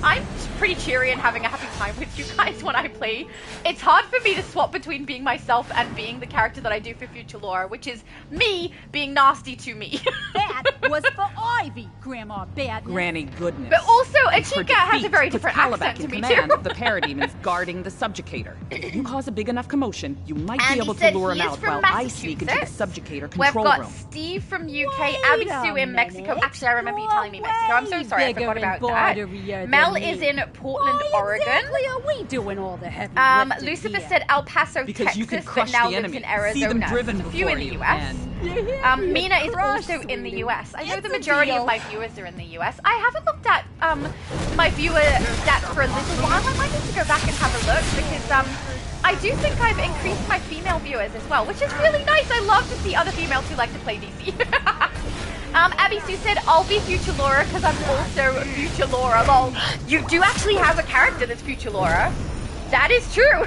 I'm pretty cheery and having a happy time with you guys when I play. It's hard for me to swap between being myself and being the character that I do for Future Laura, which is me being nasty to me. That was for Ivy, Grandma Bad. Granny Goodness. But also, a Chica has a very different accent to me too. Of the parademons guarding the subjugator. If you cause a big enough commotion, you might be able to lure him out while I sneak into the subjugator control room. We've got Steve from UK, Abby Sue in Mexico. Actually, I remember you telling me Mexico. I'm so sorry, I forgot about that. Mel is in Portland, Oregon. Exactly are we doing all the heavy Lucifer said El Paso, Texas, but now lives in Arizona. See them driven a few in the US. Mina is also in the US. I know the majority of my viewers are in the US. I haven't looked at my viewer stats for a little while. I might need to go back and have a look because I do think I've increased my female viewers as well, which is really nice. I love to see other females who like to play DC. Abby Sue said, I'll be Future Laura because I'm also Future Laura. Lol. You do actually have a character that's Future Laura. That is true.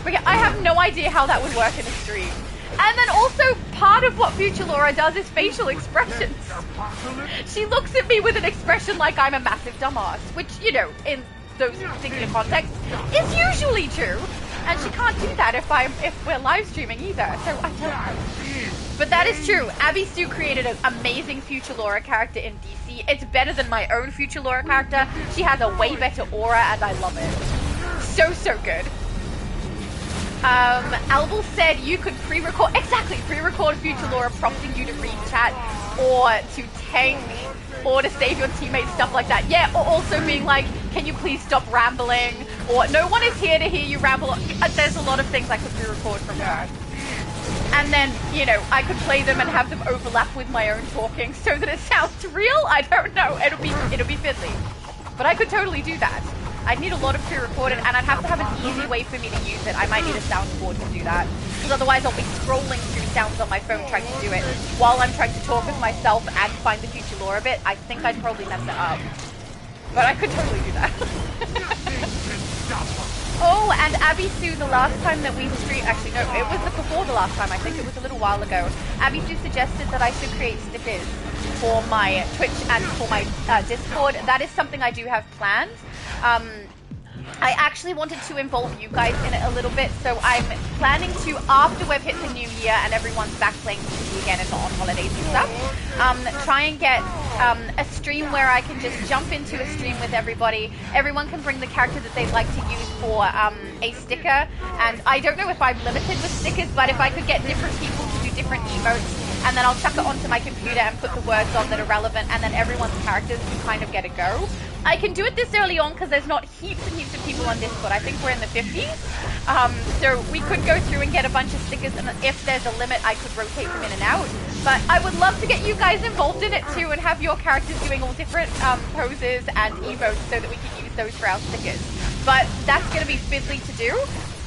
But yeah, I have no idea how that would work in a stream. And then also, part of what Future Laura does is facial expressions. She looks at me with an expression like I'm a massive dumbass, which, you know, in those particular contexts, is usually true. And she can't do that if we're live streaming either, so I don't know. But that is true. Abby Sue created an amazing Future Laura character in DC. It's better than my own Future Laura character. She has a way better aura, and I love it. So good. Albel said you could pre-record, pre-record Future Laura prompting you to read chat, or to tank, or to save your teammates, stuff like that. Yeah, or also being like, can you please stop rambling? Or no one is here to hear you ramble. There's a lot of things I could pre-record from her. And then, you know, I could play them and have them overlap with my own talking so that it sounds real. I don't know. It'll be fiddly. But I could totally do that. I'd need a lot of pre-recorded, and I'd have to have an easy way for me to use it. I might need a soundboard to do that. Because otherwise I'll be scrolling through sounds on my phone trying to do it while I'm trying to talk with myself and find the future lore of it. I think I'd probably mess it up. But I could totally do that. Oh, and Abby Sue, the last time that we streamed, actually no, it was before the last time, I think it was a little while ago. Abby Sue suggested that I should create stickers for my Twitch and for my Discord. That is something I do have planned. I actually wanted to involve you guys in it a little bit, so I'm planning to, after we've hit the new year and everyone's back playing PC again and not on holidays and stuff, try and get a stream where I can just jump into a stream with everybody. Everyone can bring the character that they'd like to use for a sticker, and I don't know if I'm limited with stickers, but if I could get different people to do different emotes, and then I'll chuck it onto my computer and put the words on that are relevant, and then everyone's characters can kind of get a go. I can do it this early on because there's not heaps and heaps of people on Discord. I think we're in the 50s. So we could go through and get a bunch of stickers, and if there's a limit, I could rotate them in and out. But I would love to get you guys involved in it too and have your characters doing all different poses and emotes so that we can use those for our stickers. But that's going to be fiddly to do.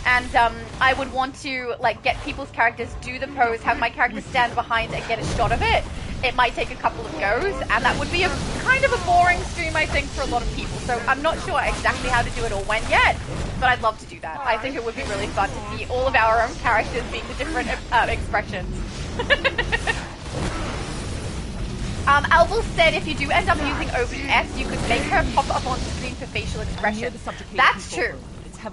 And I would want to like get people's characters do the pose, have my character stand behind and get a shot of it. It might take a couple of goes, and that would be a kind of a boring stream, I think, for a lot of people. So I'm not sure exactly how to do it or when yet, but I'd love to do that. I think it would be really fun to see all of our own characters being the different expressions. Alvil said if you do end up using OBS, you could make her pop up on screen for facial expressions. That's true.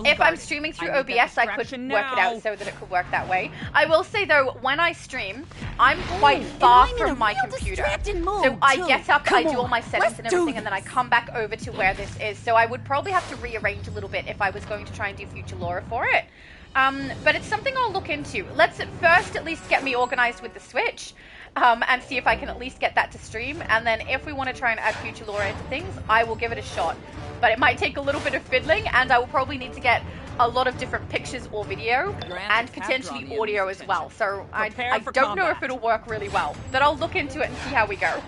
If I'm streaming through OBS, I could work it out so that it could work that way. I will say, though, when I stream, I'm quite far from my computer. So I get up, I do all my settings and everything, and then I come back over to where this is. So I would probably have to rearrange a little bit if I was going to try and do future lore for it. But it's something I'll look into. Let's first at least get me organized with the Switch. And see if I can at least get that to stream. And then if we want to try and add future lore into things, I will give it a shot. But it might take a little bit of fiddling, and I will probably need to get a lot of different pictures or video, and potentially audio as well. So I don't know if it'll work really well, but I'll look into it and see how we go.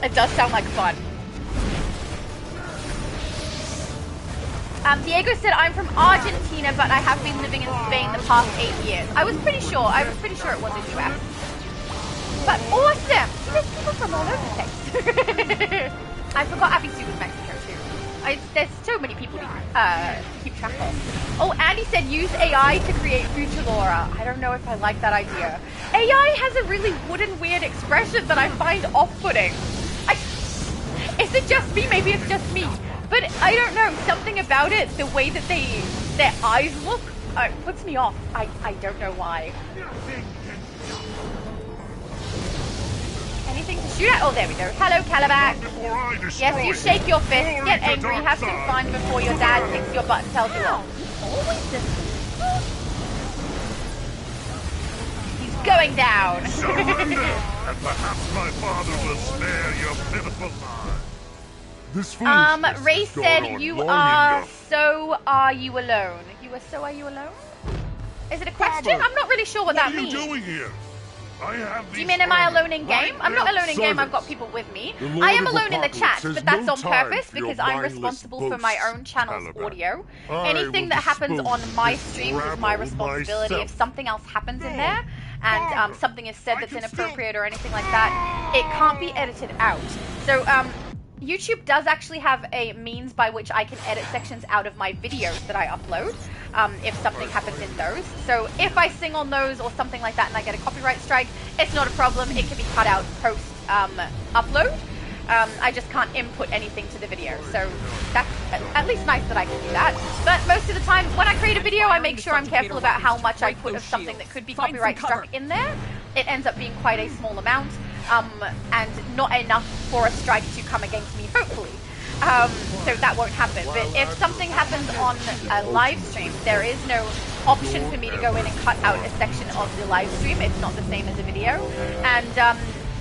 It does sound like fun. Diego said, I'm from Argentina, but I have been living in Spain the past 8 years. I was pretty sure it was in US. But awesome! There's people from all over the place. I forgot Abby Sue was Mexico too. There's so many people to keep track of. Oh, Andy said use AI to create future lore. I don't know if I like that idea. AI has a really wooden, weird expression that I find off-putting. Is it just me? Maybe it's just me. But I don't know, something about it, the way that their eyes look, puts me off. I don't know why. Anything to shoot at? Oh, there we go. Hello, Calabac. Yes, you shake your fist, get angry, have some fun before your dad kicks your butt and tells you off. Always this. He's going down. And perhaps my father will spare your pitiful life. Ray said you are so are you alone? Are you alone? Is it a question? I'm not really sure what that means. What are you doing here? Do you mean am I alone in game? I'm not alone in game, I've got people with me. I am alone in the chat, but that's on purpose because I'm responsible for my own channel's audio. Anything that happens on my streams is my responsibility. If something else happens in there, and something is said that's inappropriate or anything like that, it can't be edited out. So, YouTube does actually have a means by which I can edit sections out of my videos that I upload, if something happens in those. So if I sing on those or something like that and I get a copyright strike, it's not a problem. It can be cut out post upload. I just can't input anything to the video. So that's at least nice that I can do that. But most of the time, when I create a video, I make sure I'm careful about how much I put of something that could be copyright struck in there. It ends up being quite a small amount. And not enough for a strike to come against me, hopefully. So that won't happen. But if something happens on a live stream, there is no option for me to go in and cut out a section of the live stream. It's not the same as a video. And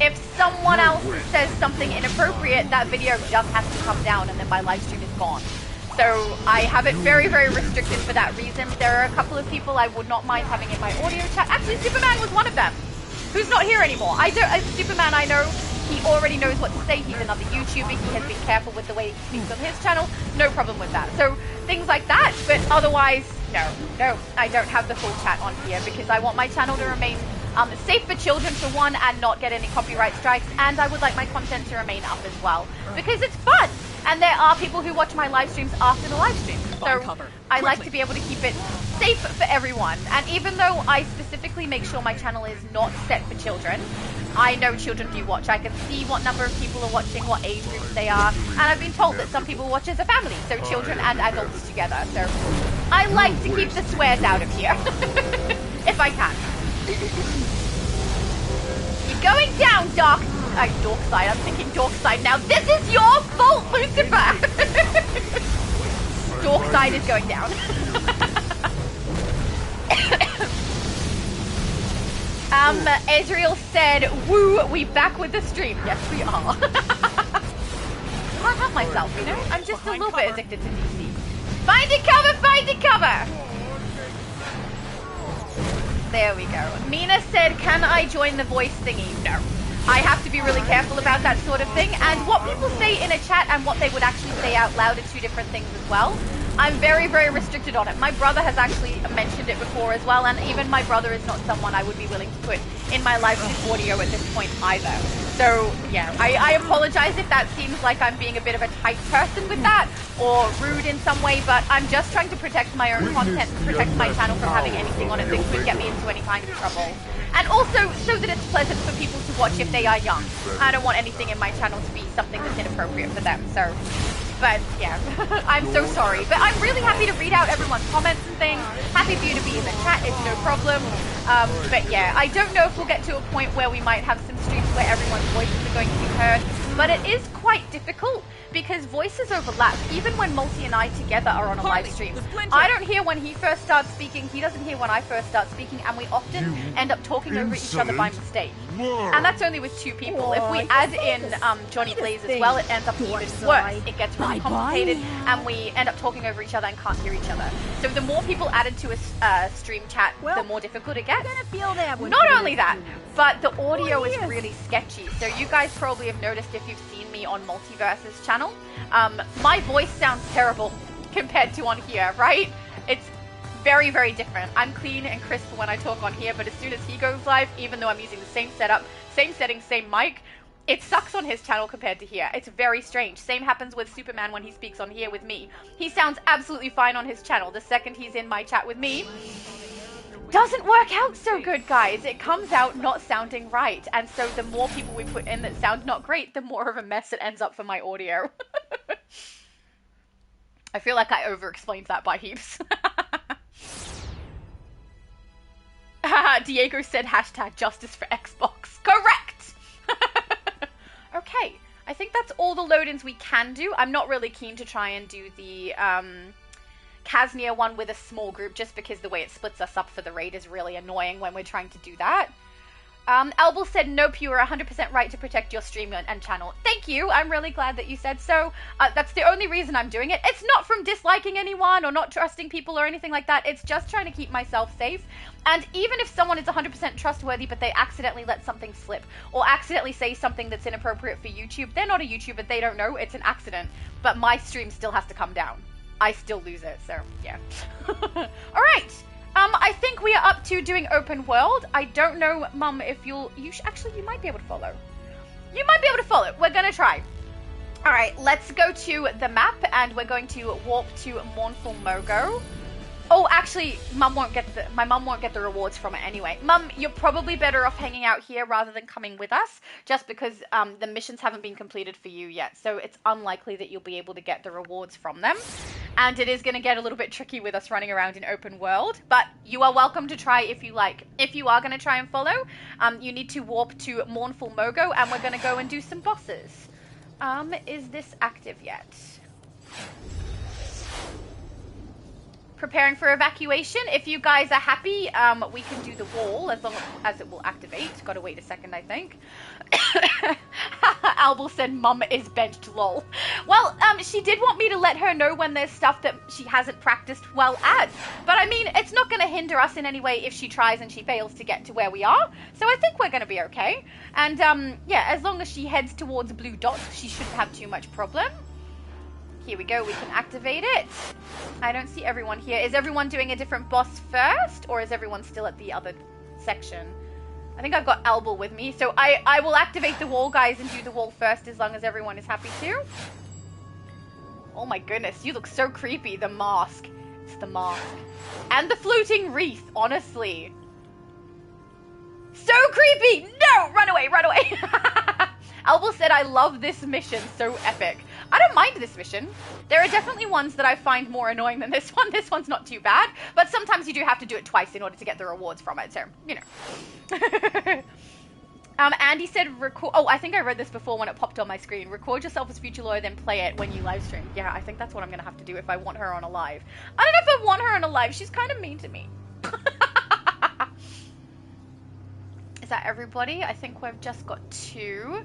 If someone else says something inappropriate, that video just has to come down and then my live stream is gone. So I have it very, very restricted for that reason. There are a couple of people I would not mind having in my audio chat. Actually, Superman was one of them, who's not here anymore. Superman, I know, he already knows what to say. He's another YouTuber. He has been careful with the way he speaks on his channel. No problem with that. So things like that, but otherwise, no, I don't have the full chat on here because I want my channel to remain safe for children for one and not get any copyright strikes, and I would like my content to remain up as well because it's fun. And there are people who watch my live streams after the live stream. So I like to be able to keep it safe for everyone. And even though I specifically make sure my channel is not set for children, I know children do watch. I can see what number of people are watching, what age groups they are. And I've been told that some people watch as a family, so children and adults together. So I like to keep the swears out of here, if I can. You're going down, Dorkside. I'm thinking Dorkside now. This is your fault, Lucifer! Dorkside is going down. Ezreal said, woo, we back with the stream. Yes, we are. Can't help myself, you know? I'm just a little bit addicted to DC. Find it cover, find it cover! There we go. Mina said, can I join the voice thingy? No. I have to be really careful about that sort of thing, and what people say in a chat and what they would actually say out loud are two different things as well. I'm very, very restricted on it. My brother has actually mentioned it before as well, and even my brother is not someone I would be willing to put in my live stream audio at this point either. So, yeah, I apologize if that seems like I'm being a bit of a tight person with that, or rude in some way, but I'm just trying to protect my own content, protect my channel from having anything on it that could get me into any kind of trouble. And also, so that it's pleasant for people to watch if they are young. I don't want anything in my channel to be something that's inappropriate for them, so... But, yeah, I'm so sorry. But I'm really happy to read out everyone's comments and things. Happy for you to be in the chat, it's no problem. But yeah, I don't know if we'll get to a point where we might have some streams where everyone's voices are going to be heard. But it is quite difficult because voices overlap, even when Multi and I together are on a live stream. I don't hear when he first starts speaking, he doesn't hear when I first start speaking, and we often end up talking over each other by mistake. And that's only with two people. If we add in Johnny Blaze as well, it ends up even worse. It gets really complicated, and we end up talking over each other and can't hear each other. So the more people added to a stream chat, the more difficult it gets. Not only that, but the audio is really sketchy. So you guys probably have noticed if you've seen me on Multiverse's channel, my voice sounds terrible compared to on here, right? It's very, very different. I'm clean and crisp when I talk on here, but as soon as he goes live, even though I'm using the same setup, same settings, same mic, it sucks on his channel compared to here. It's very strange. Same happens with Superman when he speaks on here with me. He sounds absolutely fine on his channel. The second he's in my chat with me, doesn't work out so good, guys. It comes out not sounding right. And so the more people we put in that sound not great, the more of a mess it ends up for my audio. I feel like I over-explained that by heaps. Diego said hashtag justice for Xbox. Correct! Okay, I think that's all the load-ins we can do. I'm not really keen to try and do the Kaznia one with a small group just because the way it splits us up for the raid is really annoying when we're trying to do that. Elbel said, nope, you are 100% right to protect your stream and channel. Thank you. I'm really glad that you said so. That's the only reason I'm doing it. It's not from disliking anyone or not trusting people or anything like that. It's just trying to keep myself safe. And even if someone is 100% trustworthy, but they accidentally let something slip or accidentally say something that's inappropriate for YouTube, they're not a YouTuber. They don't know. It's an accident. But my stream still has to come down. I still lose it. So, yeah. All right. I think we are up to doing open world. I don't know, Mum, if actually, you might be able to follow. You might be able to follow. We're going to try. All right, let's go to the map, and we're going to warp to Mournful Mogo. Oh, actually, my mum won't get the rewards from it anyway. Mum, you're probably better off hanging out here rather than coming with us, just because the missions haven't been completed for you yet. So it's unlikely that you'll be able to get the rewards from them. And it is going to get a little bit tricky with us running around in open world, but you are welcome to try if you like. If you are going to try and follow, you need to warp to Mournful Mogo, and we're going to go and do some bosses. Is this active yet? preparing for evacuation. If you guys are happy, we can do the wall as long as it will activate. Gotta wait a second, I think. Albel said mum is benched, lol. Well, she did want me to let her know when there's stuff that she hasn't practiced well at. But I mean, it's not gonna hinder us in any way if she tries and she fails to get to where we are. So I think we're gonna be okay. And yeah, as long as she heads towards blue dots, she shouldn't have too much problem. Here we go, we can activate it. I don't see everyone here. Is everyone doing a different boss first, or is everyone still at the other section? I think I've got Albel with me, so I will activate the wall, guys, and do the wall first as long as everyone is happy to. Oh my goodness, you look so creepy. The mask. It's the mask. And the floating wreath, honestly. So creepy! No! Run away, run away! Albel said, I love this mission, so epic. I don't mind this mission. There are definitely ones that I find more annoying than this one. This one's not too bad, but sometimes you do have to do it twice in order to get the rewards from it, so, you know. Andy said, record... Oh, I think I read this before when it popped on my screen. Record yourself as Future Lawyer, then play it when you live stream. Yeah, I think that's what I'm going to have to do if I want her on a live. I don't know if I want her on a live. She's kind of mean to me. Is that everybody? I think we've just got 2.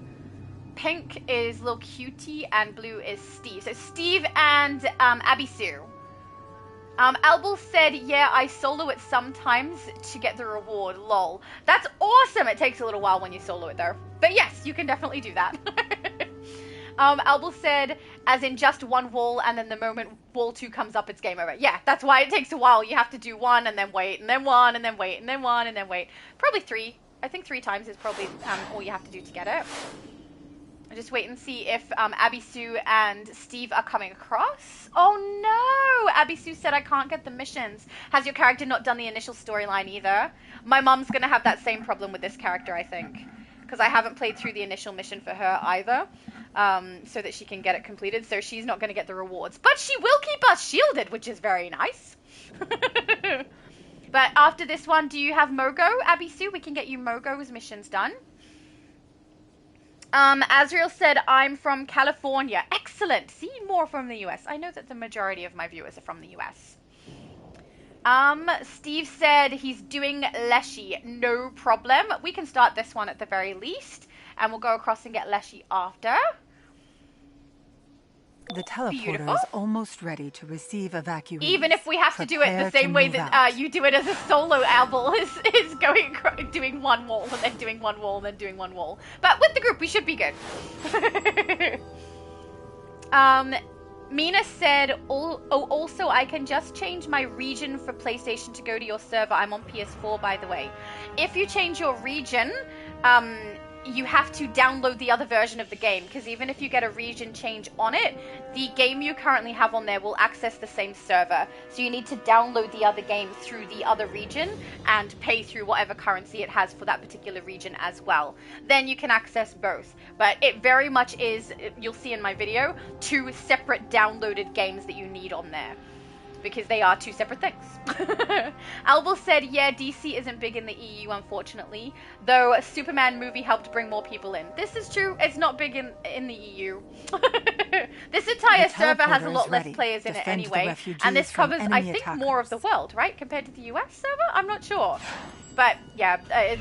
Pink is Lil Cutie and blue is Steve. So Steve and Abby Sue. Albel said, yeah, I solo it sometimes to get the reward, lol. That's awesome! It takes a little while when you solo it though. But yes, you can definitely do that. Albel said, as in just one wall, and then the moment wall 2 comes up, it's game over. Yeah, that's why it takes a while. You have to do 1 and then wait, and then 1 and then wait, and then 1 and then wait. Probably 3. I think 3 times is probably all you have to do to get it. I'll just wait and see if Abby Sue and Steve are coming across. Oh no! Abby Sue said I can't get the missions. Has your character not done the initial storyline either? My mum's gonna have that same problem with this character, I think. Because I haven't played through the initial mission for her either. So that she can get it completed. So she's not gonna get the rewards. But she will keep us shielded, which is very nice. But after this one, do you have Mogo, Abby Sue? We can get you Mogo's missions done. Azriel said, I'm from California. Excellent. See, more from the US. I know that the majority of my viewers are from the US. Steve said he's doing Leshy. No problem. We can start this one at the very least. And we'll go across and get Leshy after. The teleporter is almost ready to receive evacuees. Even if we have to do it the same way that you do it as a solo Albel is doing one wall and then doing one wall and then doing one wall. But with the group, we should be good. Mina said, also I can just change my region for PlayStation to go to your server. I'm on PS4, by the way. If you change your region, you have to download the other version of the game, because even if you get a region change on it, the game you currently have on there will access the same server. So you need to download the other game through the other region and pay through whatever currency it has for that particular region as well. Then you can access both. But it very much is, you'll see in my video, 2 separate downloaded games that you need on there. Because they are 2 separate things. Albel said, yeah, DC isn't big in the EU, unfortunately. Though a Superman movie helped bring more people in. This is true. It's not big in the EU. This entire server has a lot less players in it anyway. And this covers, I think, more of the world, right? Compared to the US server? I'm not sure. But, yeah,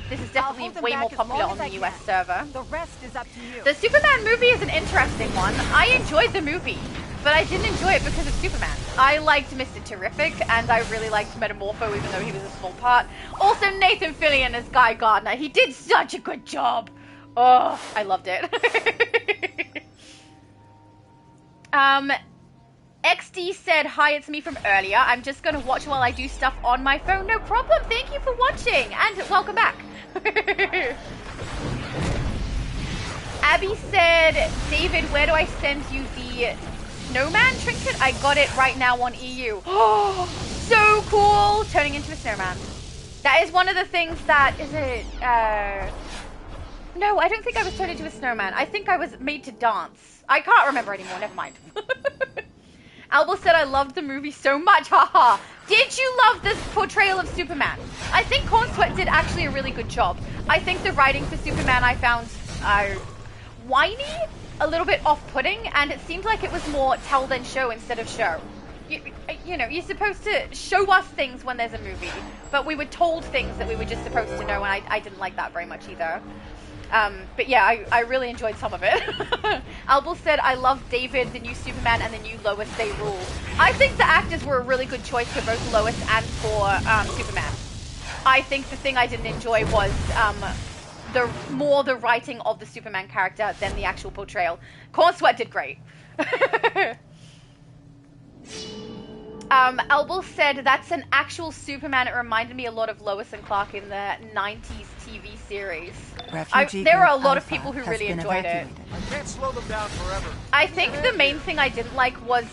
this is definitely way more popular on the US server. The rest is up to you. The Superman movie is an interesting one. I enjoyed the movie. But I didn't enjoy it because of Superman. I liked Mr. Terrific, and I really liked Metamorpho, even though he was a small part. Also, Nathan Fillion as Guy Gardner. He did such a good job. Oh, I loved it. XD said, hi, it's me from earlier. I'm just going to watch while I do stuff on my phone. No problem. Thank you for watching, and welcome back. Abby said, David, where do I send you the snowman trinket? I got it right now on EU. Oh, so cool! Turning into a snowman. That is one of the things that, is it, no, I don't think I was turned into a snowman. I think I was made to dance. I can't remember anymore, never mind. Albel said, I loved the movie so much, haha. Did you love this portrayal of Superman? I think Corn Sweat did actually a really good job. I think the writing for Superman I found whiny, a little bit off-putting, and it seemed like it was more tell than show instead of show. you know, you're supposed to show us things when there's a movie, but we were told things that we were just supposed to know, and I didn't like that very much either. But yeah, I really enjoyed some of it. Albus said, I love David, the new Superman, and the new Lois, they rule. I think the actors were a really good choice for both Lois and for Superman. I think the thing I didn't enjoy was the writing of the Superman character than the actual portrayal. Corn Sweat did great. Albus said, that's an actual Superman. It reminded me a lot of Lois and Clark in the 90s TV series. There are a lot of people who really enjoyed it. I can't slow them down forever. I think the main thing I didn't like was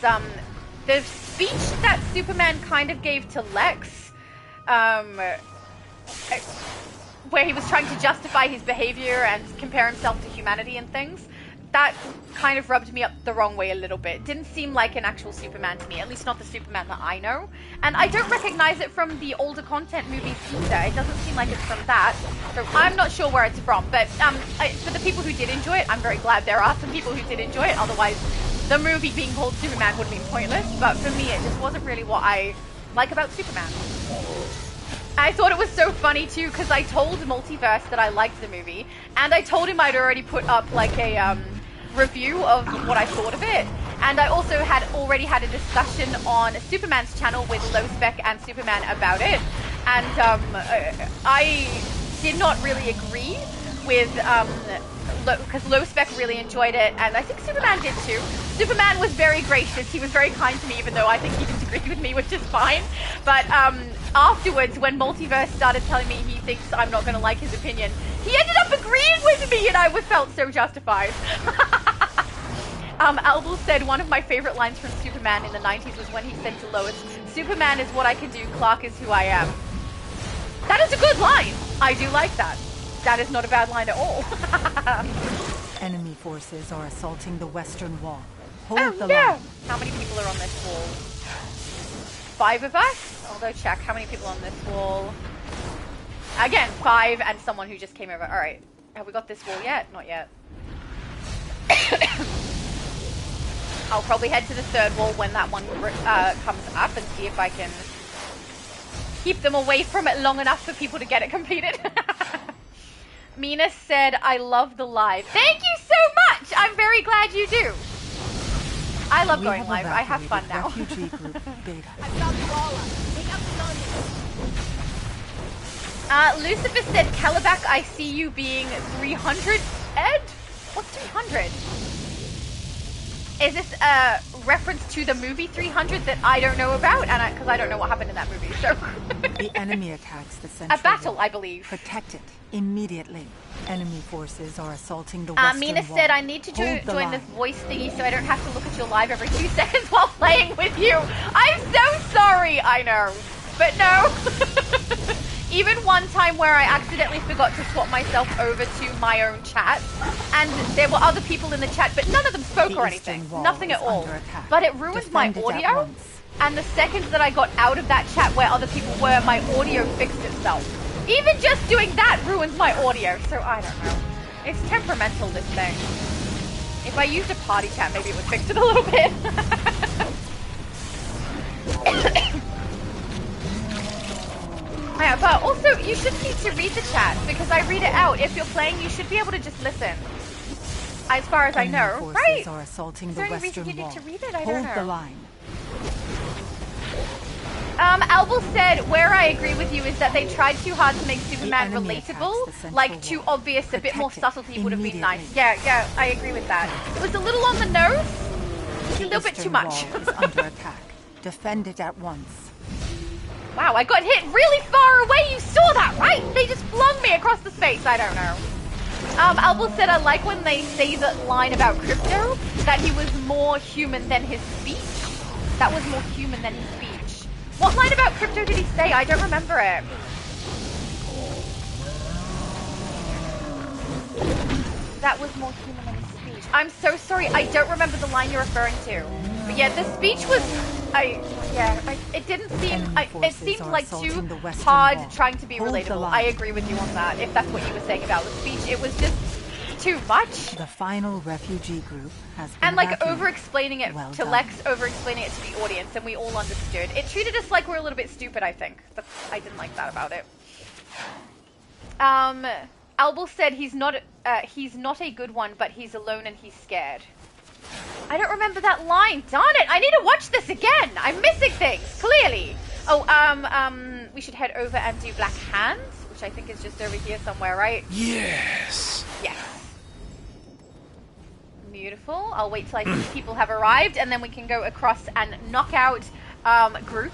the speech that Superman kind of gave to Lex, where he was trying to justify his behavior and compare himself to humanity and things. That kind of rubbed me up the wrong way a little bit. Didn't seem like an actual Superman to me, at least not the Superman that I know. And I don't recognize it from the older content movies either. It doesn't seem like it's from that. So I'm not sure where it's from. But for the people who did enjoy it, I'm very glad there are some people who did enjoy it. Otherwise, the movie being called Superman would have been pointless. But for me, it just wasn't really what I like about Superman. I thought it was so funny too, because I told Multiverse that I liked the movie, and I told him I'd already put up like a review of what I thought of it, and I also had already had a discussion on Superman's channel with Low Spec and Superman about it, and I did not really agree with because Low Spec really enjoyed it, and I think Superman did too. Superman was very gracious. He was very kind to me, even though I think he didn't agree with me, which is fine. But afterwards, when Multiverse started telling me he thinks I'm not going to like his opinion, he ended up agreeing with me, and I felt so justified. Albus said, one of my favorite lines from Superman in the 90s was when he said to Lois, Superman is what I can do, Clark is who I am. That is a good line. I do like that. That is not a bad line at all. Enemy forces are assaulting the western wall. Hold the line. How many people are on this wall? 5 of us? I'll go check. How many people on this wall? Again, 5 and someone who just came over. Alright. Have we got this wall yet? Not yet. I'll probably head to the 3rd wall when that one comes up and see if I can keep them away from it long enough for people to get it completed. Mina said, I love the live. Thank you so much! I'm very glad you do. I love going live. I have fun now. I've got the wall up. Pick up the onions. Lucifer said, Calabac, I see you being 300, Ed? What's 300? Is this a reference to the movie 300 that I don't know about? And because I don't know what happened in that movie, so... The enemy attacks the central a battle, wall. I believe. Protect it immediately. Enemy forces are assaulting the western Mina wall. said, I need to join this voice thingy so I don't have to look at your live every 2 seconds while playing with you. I'm so sorry, I know. But no. Even one time where I accidentally forgot to swap myself over to my own chat, and there were other people in the chat, but none of them spoke or anything. Nothing at all. But it ruined my audio, and the second that I got out of that chat where other people were, my audio fixed itself. Even just doing that ruins my audio, so I don't know. It's temperamental, this thing. If I used a party chat, maybe it would fix it a little bit. Yeah, but also, you should need to read the chat, because I read it out. If you're playing, you should be able to just listen. As far as I know, right? Are assaulting Is there the any reason you western need to wall. read it? I don't know. Hold the line. Albus said, where I agree with you is that they tried too hard to make Superman relatable, like too obvious, a bit more subtlety would have been nice. Yeah, I agree with that. It was a little on the nose, just a little bit too much. The eastern wall is under attack. Defend it at once. Wow, I got hit really far away. You saw that, right? They just flung me across the space. I don't know. Albus said, I like when they say that line about Crypto, that he was more human than his speech. That was more human than his speech. What line about Crypto did he say? I don't remember it. That was more human than his speech. I'm so sorry. I don't remember the line you're referring to. But yeah, the speech was... it didn't seem... it seemed like too hard trying to be relatable. I agree with you on that, if that's what you were saying about the speech. It was just too much. The final refugee group has been and like evacuated. over-explaining it Well to done. Lex, over-explaining it to the audience, and we all understood. It treated us like we're a little bit stupid, I think. I didn't like that about it. Albel said he's not a good one, but he's alone and he's scared. I don't remember that line. Darn it! I need to watch this again. I'm missing things clearly. Oh, we should head over and do Black Hands, which I think is just over here somewhere, right? Yes. Yes. Beautiful. I'll wait till I see people have arrived, and then we can go across and knock out Groot.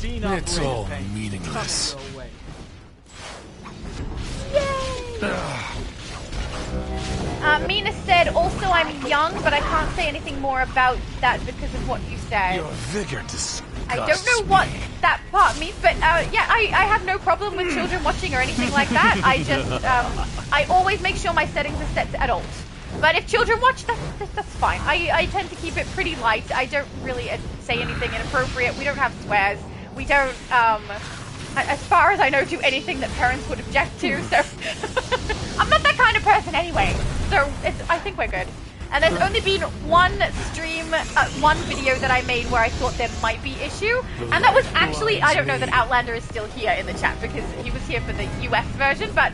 It's all meaningless. Mina said, also I'm young, but I can't say anything more about that because of what you said. Your vigor disgusts I don't know what that part means, but yeah, I have no problem with children watching or anything like that. I just, I always make sure my settings are set to adult. But if children watch, that's fine. I tend to keep it pretty light. I don't really say anything inappropriate. We don't have swears. We don't, as far as I know, do anything that parents would object to, so I'm not that kind of person anyway, so I think we're good. And there's only been one stream, one video that I made where I thought there might be issue, and that was actually, I don't know that Outlander is still here in the chat because he was here for the US version, but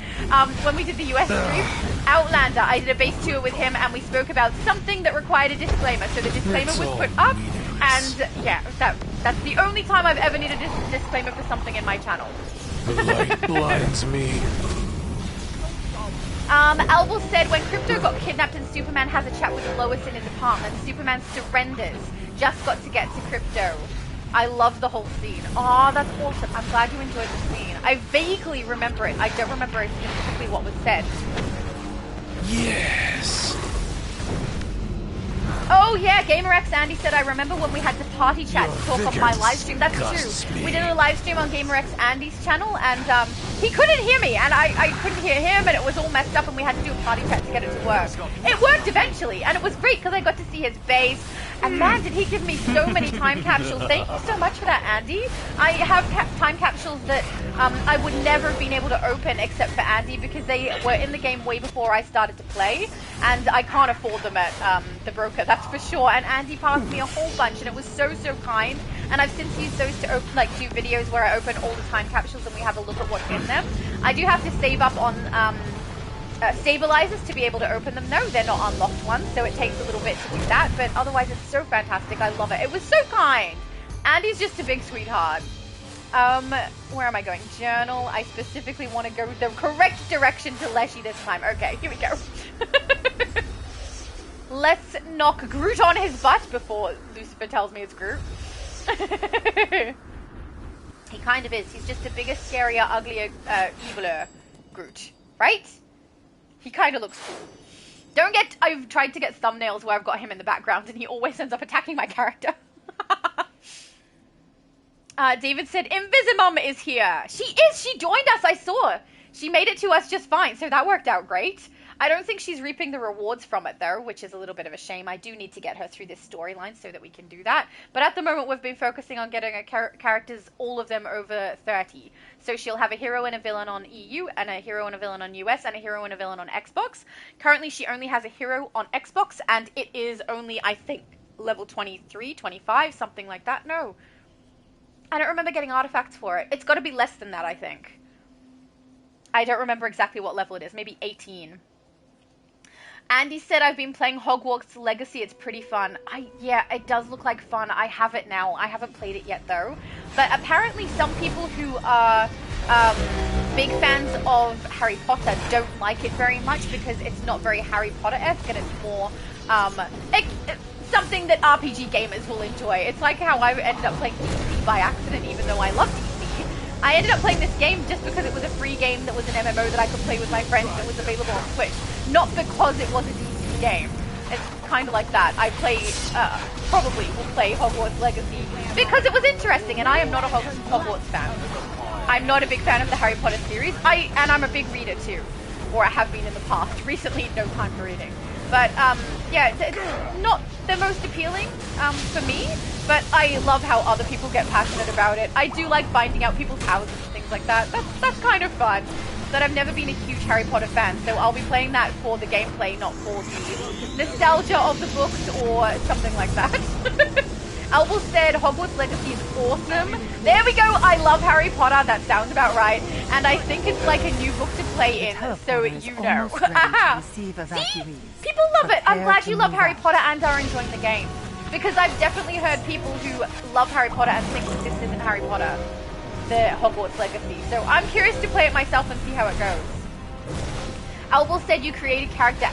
when we did the US stream, Outlander, I did a base tour with him and we spoke about something that required a disclaimer, so the disclaimer was put up, and yeah, that's the only time I've ever needed a disclaimer for something in my channel. The light blinds me. Albel said when Krypto got kidnapped and Superman has a chat with Lois in his apartment, Superman surrenders. Just got to get to Krypto. I love the whole scene. Oh, that's awesome. I'm glad you enjoyed the scene. I vaguely remember it. I don't remember specifically what was said. Yes. Oh yeah, GamerX Andy said, I remember when we had the party chat to talk on my live stream. That's true. We did a live stream on GamerX Andy's channel, and he couldn't hear me, and I couldn't hear him, and it was all messed up, and we had to do a party chat to get it to work. It worked eventually, and it was great because I got to see his base. And man, did he give me so many time capsules. Thank you so much for that, Andy. I have time capsules that I would never have been able to open except for Andy because they were in the game way before I started to play, and I can't afford them at the broker, that's for sure. And Andy passed me a whole bunch, and it was so kind. And I've since used those to open, like, do videos where I open all the time capsules and we have a look at what's in them. I do have to save up on stabilizers to be able to open them. No, they're not unlocked ones, so it takes a little bit to do that, but otherwise it's so fantastic. I love it. It was so kind. Andy's just a big sweetheart. Where am I going? Journal. I specifically want to go the correct direction to Leshy this time. Okay, here we go. Let's knock Groot on his butt before Lucifer tells me it's Groot. He kind of is. He's just a bigger, scarier, uglier, eviler Groot. Right? He kind of looks cool. I've tried to get thumbnails where I've got him in the background and he always ends up attacking my character. David said, Invisimum is here. She is! She joined us, I saw. She made it to us just fine, so that worked out great. I don't think she's reaping the rewards from it, though, which is a little bit of a shame. I do need to get her through this storyline so that we can do that. But at the moment, we've been focusing on getting our characters, all of them, over 30. So she'll have a hero and a villain on EU, and a hero and a villain on US, and a hero and a villain on Xbox. Currently, she only has a hero on Xbox, and it is only, I think, level 23, 25, something like that. No. I don't remember getting artifacts for it. It's got to be less than that, I think. I don't remember exactly what level it is. Maybe 18. Andy said, I've been playing Hogwarts Legacy. It's pretty fun. Yeah, it does look like fun. I have it now. I haven't played it yet, though. But apparently some people who are big fans of Harry Potter don't like it very much because it's not very Harry Potter-esque and it's more something that RPG gamers will enjoy. It's like how I ended up playing DC by accident, even though I love DC. I ended up playing this game just because it was a free game that was an MMO that I could play with my friends that was available on Switch. Not because it was a DC game. It's kind of like that. I probably will play Hogwarts Legacy because it was interesting, and I am not a Hogwarts fan. I'm not a big fan of the Harry Potter series, and I'm a big reader too, or I have been in the past. Recently, no time for reading. But yeah, it's not the most appealing for me, but I love how other people get passionate about it. I do like finding out people's houses and things like that. That's kind of fun. that I've never been a huge Harry Potter fan, so I'll be playing that for the gameplay, not for the nostalgia of the books or something like that. Albus said Hogwarts Legacy is awesome. There we go. I love Harry Potter. That sounds about right. And I think it's like a new book to play in, so you know. See? People love it. I'm glad you love Harry Potter and are enjoying the game. Because I've definitely heard people who love Harry Potter and think that this isn't Harry Potter, the Hogwarts Legacy. So I'm curious to play it myself and see how it goes. Albus said you create a character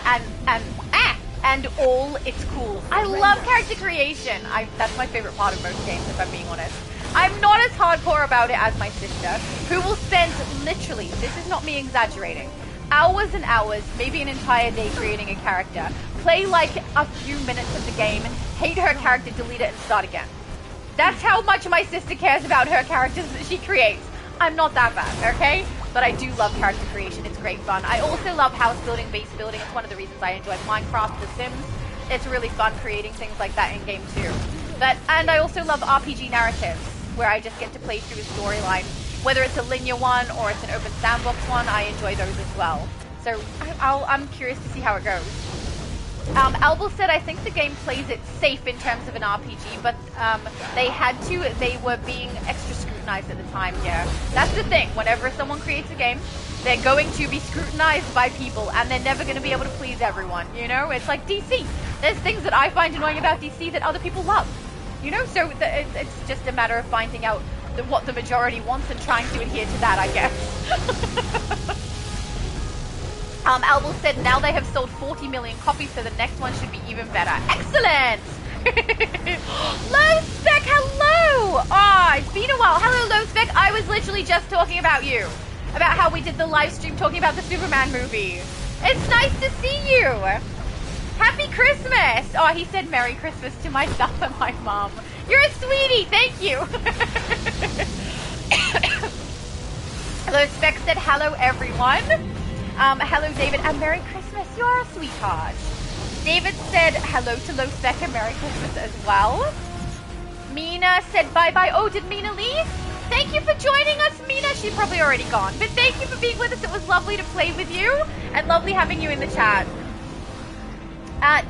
and all, it's cool. I love character creation. That's my favorite part of most games, if I'm being honest. I'm not as hardcore about it as my sister, who will spend literally, this is not me exaggerating, hours and hours, maybe an entire day creating a character, play like a few minutes of the game, hate her character, delete it, and start again. That's how much my sister cares about her characters that she creates. I'm not that bad, okay? But I do love character creation. It's great fun. I also love house building, base building. It's one of the reasons I enjoy Minecraft, The Sims. It's really fun creating things like that in game too. And I also love RPG narratives, where I just get to play through a storyline. Whether it's a linear one or it's an open sandbox one, I enjoy those as well. So I'm curious to see how it goes. Albus said, I think the game plays it safe in terms of an RPG, but they were being extra scrutinized at the time, yeah. That's the thing, whenever someone creates a game, they're going to be scrutinized by people, and they're never going to be able to please everyone, you know? It's like DC. There's things that I find annoying about DC that other people love, you know? So it's just a matter of finding out what the majority wants and trying to adhere to that, I guess. Albus said, now they have sold 40 million copies, so the next one should be even better. Excellent! Lowspec, hello! It's been a while. Hello, Lowspec. I was literally just talking about you. About how we did the live stream talking about the Superman movie. It's nice to see you. Happy Christmas! He said Merry Christmas to myself and my mom. You're a sweetie, thank you. Lowspec said, hello, everyone. Hello, David, and Merry Christmas. You are a sweetheart. David said hello to Low Spec and Merry Christmas as well. Mina said bye-bye. Oh, did Mina leave? Thank you for joining us, Mina. She's probably already gone. But thank you for being with us. It was lovely to play with you and lovely having you in the chat.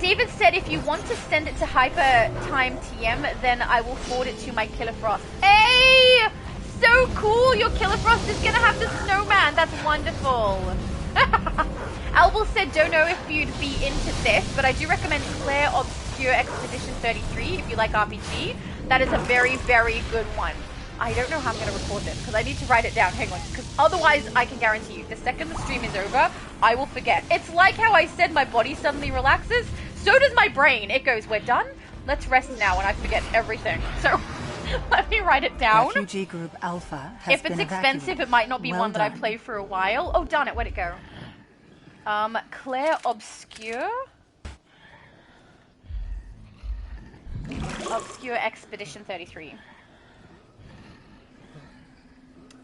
David said if you want to send it to Hyper Time TM, then I will forward it to my Killer Frost. Hey! So cool! Your Killer Frost is going to have the snowman. That's wonderful. Albus said, don't know if you'd be into this, but I do recommend Claire Obscure Expedition 33 if you like RPG. That is a very, very good one. I don't know how I'm going to record this because I need to write it down. Hang on, because otherwise I can guarantee you the second the stream is over, I will forget. It's like how I said my body suddenly relaxes. So does my brain. It goes, we're done. Let's rest now, and I forget everything. So let me write it down. Refugee Group Alpha has If it's expensive, it might not be one that I play for a while. Oh, darn it. Where'd it go? Claire Obscure. Obscure Expedition 33.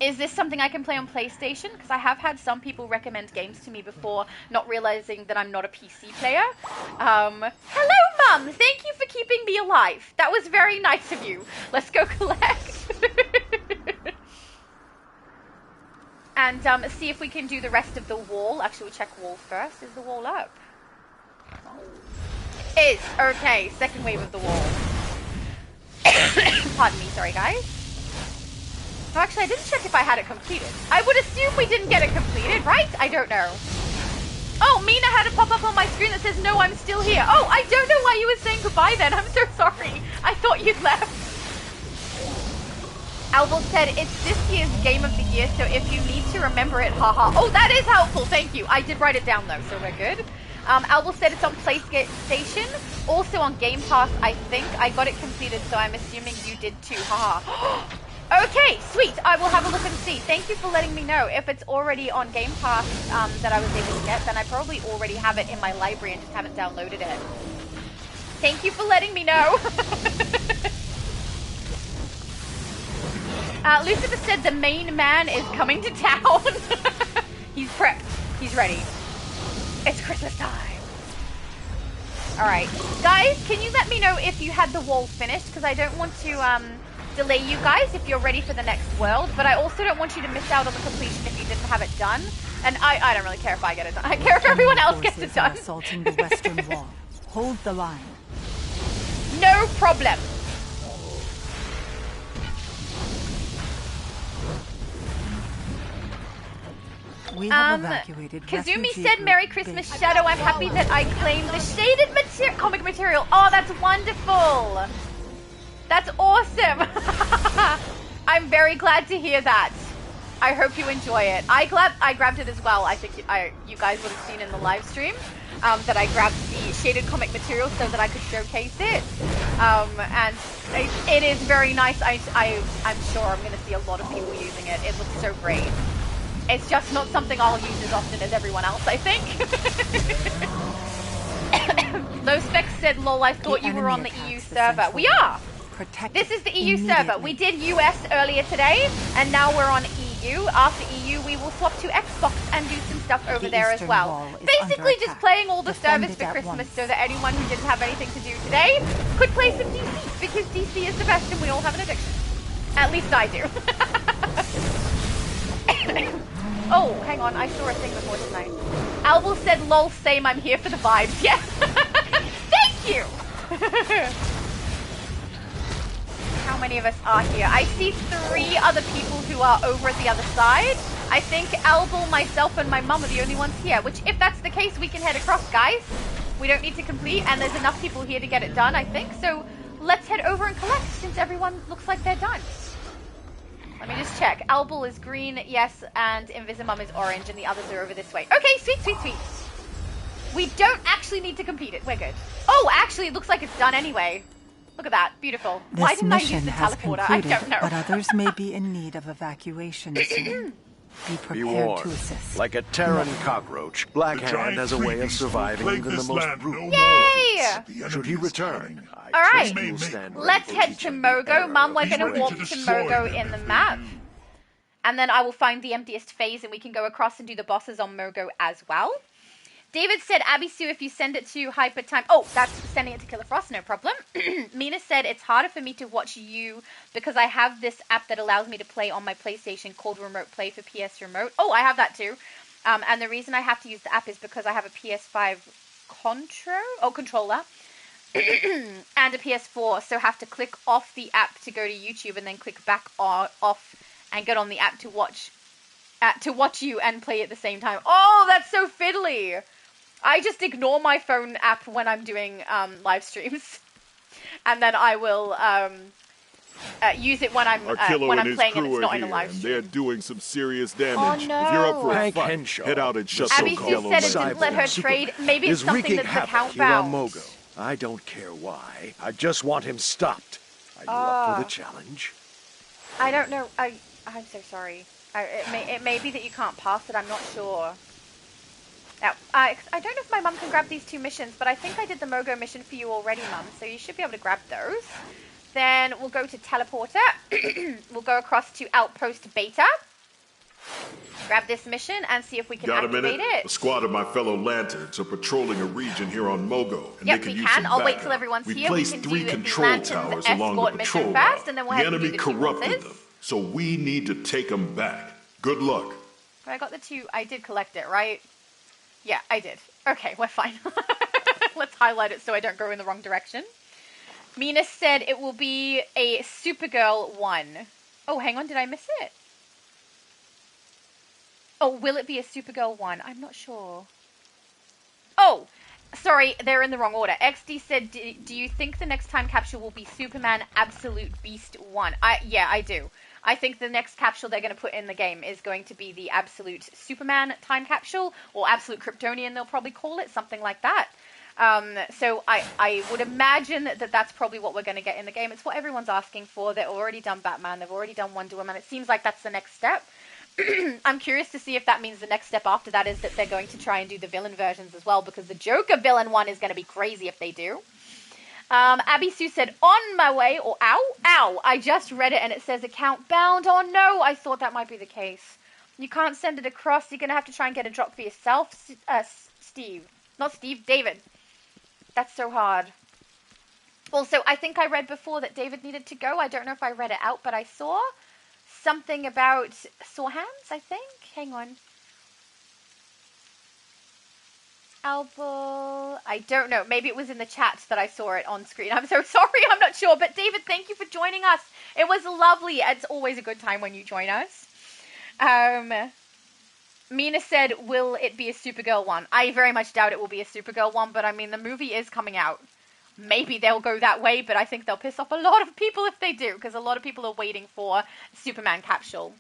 Is this something I can play on PlayStation? Because I have had some people recommend games to me before, not realizing that I'm not a PC player. Hello, Mum! Thank you for keeping me alive. That was very nice of you. Let's go collect. And see if we can do the rest of the wall. Actually, we'll check wall first. Is the wall up? Is. Okay, second wave of the wall. Pardon me, sorry guys. Oh, actually, I didn't check if I had it completed. I would assume we didn't get it completed, right? I don't know. Oh, Mina had a pop-up on my screen that says, no, I'm still here. Oh, I don't know why you were saying goodbye then. I'm so sorry. I thought you'd left. Albus said, it's this year's Game of the Year, so if you need to remember it, haha. Oh, that is helpful, thank you. I did write it down, though, so we're good. Albus said it's on PlayStation, also on Game Pass, I think. I got it completed, so I'm assuming you did too, haha. Okay, sweet. I will have a look and see. Thank you for letting me know. If it's already on Game Pass that I was able to get, then I probably already have it in my library and just haven't downloaded it. Thank you for letting me know. Lucifer said the main man is coming to town. He's prepped. He's ready. It's Christmas time. Alright. Guys, can you let me know if you had the wall finished? Because I don't want to delay you guys if you're ready for the next world. But I also don't want you to miss out on the completion if you didn't have it done. And I don't really care if I get it done. I care if everyone else gets it done. Assaulting the western wall. Hold the line. No problem. We have evacuated. Kazumi said, "Merry Christmas, Shadow. I'm happy that I claimed the shaded comic material." Oh, that's wonderful. That's awesome. I'm very glad to hear that. I hope you enjoy it. I grabbed it as well. I think you guys would have seen in the live stream that I grabbed the shaded comic material so that I could showcase it. And it is very nice. I'm sure I'm going to see a lot of people using it. It looks so great. It's just not something I'll use as often as everyone else, I think. Low Specs said, "Lol, I thought you were on the EU server." We are. This is the EU server. We did US earlier today, and now we're on EU. After EU, we will swap to Xbox and do some stuff over there as well. Basically, just playing all the servers for Christmas so that anyone who didn't have anything to do today could play some DC, because DC is the best and we all have an addiction. At least I do. Oh, hang on, I saw a thing before tonight. Albel said, "Lol, same, I'm here for the vibes." Yes. Thank you. How many of us are here? I see 3 other people who are over at the other side. I think Albel, myself, and my mum are the only ones here, which if that's the case, we can head across, guys. We don't need to complete, and there's enough people here to get it done, I think. So let's head over and collect, since everyone looks like they're done. Let me just check. Albel is green, yes, and Invisimum is orange, and the others are over this way. Okay, sweet, sweet, sweet. We don't actually need to complete it. We're good. Oh, actually, it looks like it's done anyway. Look at that. Beautiful. Why didn't I use the teleporter? I don't know. But others may be in need of evacuation soon. Be prepared to assist. Like a Terran cockroach, Blackhand has a way of surviving even the most brutal. Yay! Should he return? Alright, let's head to Mogo. Mum, we're going to walk to Mogo in the map. And then I will find the emptiest phase and we can go across and do the bosses on Mogo as well. David said, "Abby Sue, if you send it to Hyper Time..." Oh, that's sending it to Killer Frost, no problem. Mina said, "It's harder for me to watch you because I have this app that allows me to play on my PlayStation called Remote Play for PS Remote." Oh, I have that too. And the reason I have to use the app is because I have a PS5 controller and a PS4, so have to click off the app to go to YouTube and then click back off and get on the app to watch you and play at the same time. Oh, that's so fiddly. I just ignore my phone app when I'm doing live streams, and then I will use it when I'm playing and it's not in a live stream. They're doing some serious damage. Oh no! If you're up for a fight, head out and shut Abby said it didn't let her trade. Maybe it's something that's account bound. I don't care why. I just want him stopped. Are you up for the challenge? I don't know. I'm so sorry. It may be that you can't pass it. I'm not sure. Now, I don't know if my mum can grab these 2 missions, but I think I did the Mogo mission for you already, Mum, so you should be able to grab those. Then we'll go to Teleporter. We'll go across to Outpost Beta. Grab this mission and see if we can activate it. A squad of my fellow Lanterns are patrolling a region here on Mogo, and yep, they can we use can. some I'll wait till everyone's here. We can 3 do control the towers Lanterns along the escort patrol mission first, and then we'll the head to enemy do the 2 corrupted bosses. them, so we need to take them back. Good luck. I got the 2. I did collect it, right? Yeah, I did. Okay, we're fine. Let's highlight it so I don't go in the wrong direction. Mina said it will be a Supergirl 1. Oh, hang on, did I miss it? Oh, will it be a Supergirl 1? I'm not sure. Oh, sorry, they're in the wrong order. XD said, do you think the next time capsule will be Superman Absolute Beast 1? Yeah, I do. I think the next capsule they're going to put in the game is going to be the Absolute Superman time capsule, or Absolute Kryptonian, they'll probably call it, something like that. So I would imagine that that's probably what we're going to get in the game. It's what everyone's asking for. They've already done Batman. They've already done Wonder Woman. It seems like that's the next step. I'm curious to see if that means the next step after that is that they're going to try and do the villain versions as well, because the Joker villain one is going to be crazy if they do. Abby Sue said, "On my way," or ow, I just read it and it says account bound. Oh no, I thought that might be the case. You can't send it across. You're going to have to try and get a drop for yourself. David. That's so hard. Also, I think I read before that David needed to go. I don't know if I read it out, but I saw something about sore hands, I think. Hang on. Albal, I don't know. Maybe it was in the chat that I saw it on screen. I'm so sorry, I'm not sure. But David, thank you for joining us. It was lovely. It's always a good time when you join us. Mina said, will it be a Supergirl one? I very much doubt it will be a Supergirl one, but I mean, the movie is coming out. Maybe they'll go that way, but I think they'll piss off a lot of people if they do, because a lot of people are waiting for Superman capsule.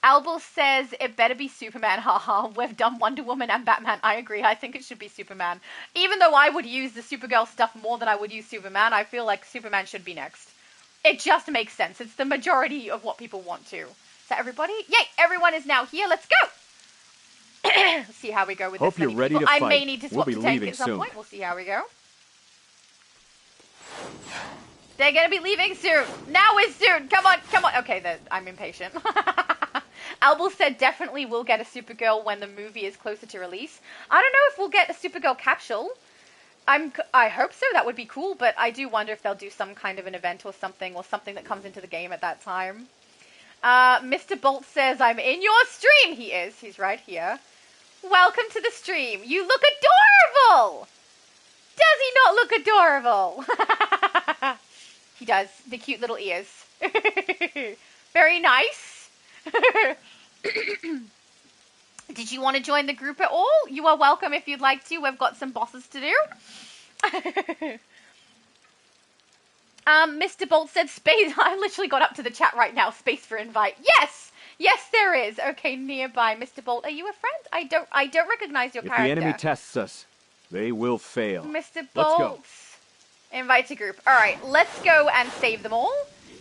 Albal says, it better be Superman, haha. We've done Wonder Woman and Batman. I agree. I think it should be Superman. Even though I would use the Supergirl stuff more than I would use Superman, I feel like Superman should be next. It just makes sense. It's the majority of what people want to. So everybody, yay, everyone is now here. Let's go. Let's see how we go with this. Hope you're ready to fight. I may need to swap to tank at some point. We'll see how we go. They're going to be leaving soon. Now is soon. Come on, come on. Okay, I'm impatient. Albal said definitely we'll get a Supergirl when the movie is closer to release. I don't know if we'll get a Supergirl capsule. I hope so. That would be cool, but I do wonder if they'll do some kind of an event or something that comes into the game at that time. Mr. Bolt says, I'm in your stream. He is. He's right here. Welcome to the stream. You look adorable. Does he not look adorable? He does. The cute little ears. Very nice. Did you want to join the group at all? You are welcome if you'd like to. We've got some bosses to do. Mr. Bolt said space. I literally got up to the chat right now. Space for invite. Yes! Yes, there is. Okay, nearby. Mr. Bolt, are you a friend? I don't recognize your character. If the enemy tests us, they will fail. Mr. Bolt. Let's go. Invite to group. All right, let's go and save them all.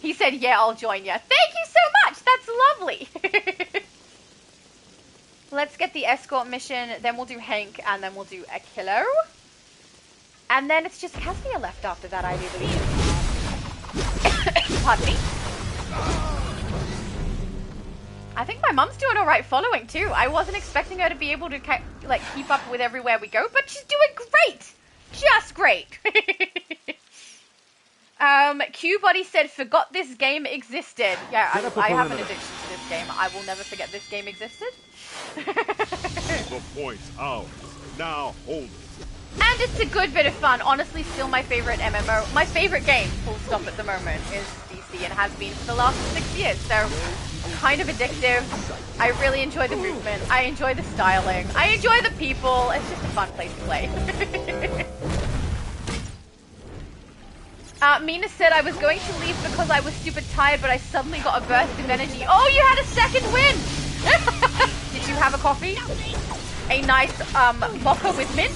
He said, yeah, I'll join you. Thank you so much. That's lovely. Let's get the escort mission. Then we'll do Hank, and then we'll do Akilo. And then it's just Casimir left after that, I believe. Pardon me. I think my mum's doing all right following, too. I wasn't expecting her to be able to, keep up with everywhere we go, but she's doing great. Just great. Q-Body said, forgot this game existed. Yeah, I have an addiction to this game. I will never forget this game existed. The point's ours. Now hold it. And it's a good bit of fun. Honestly, still my favorite MMO. My favorite game, full stop at the moment, is DC and has been for the last 6 years. So, kind of addictive. I really enjoy the movement. I enjoy the styling. I enjoy the people. It's just a fun place to play. Mina said I was going to leave because I was super tired, but I suddenly got a burst of energy. Oh, you had a second win! Did you have a coffee? A nice mocha with mint?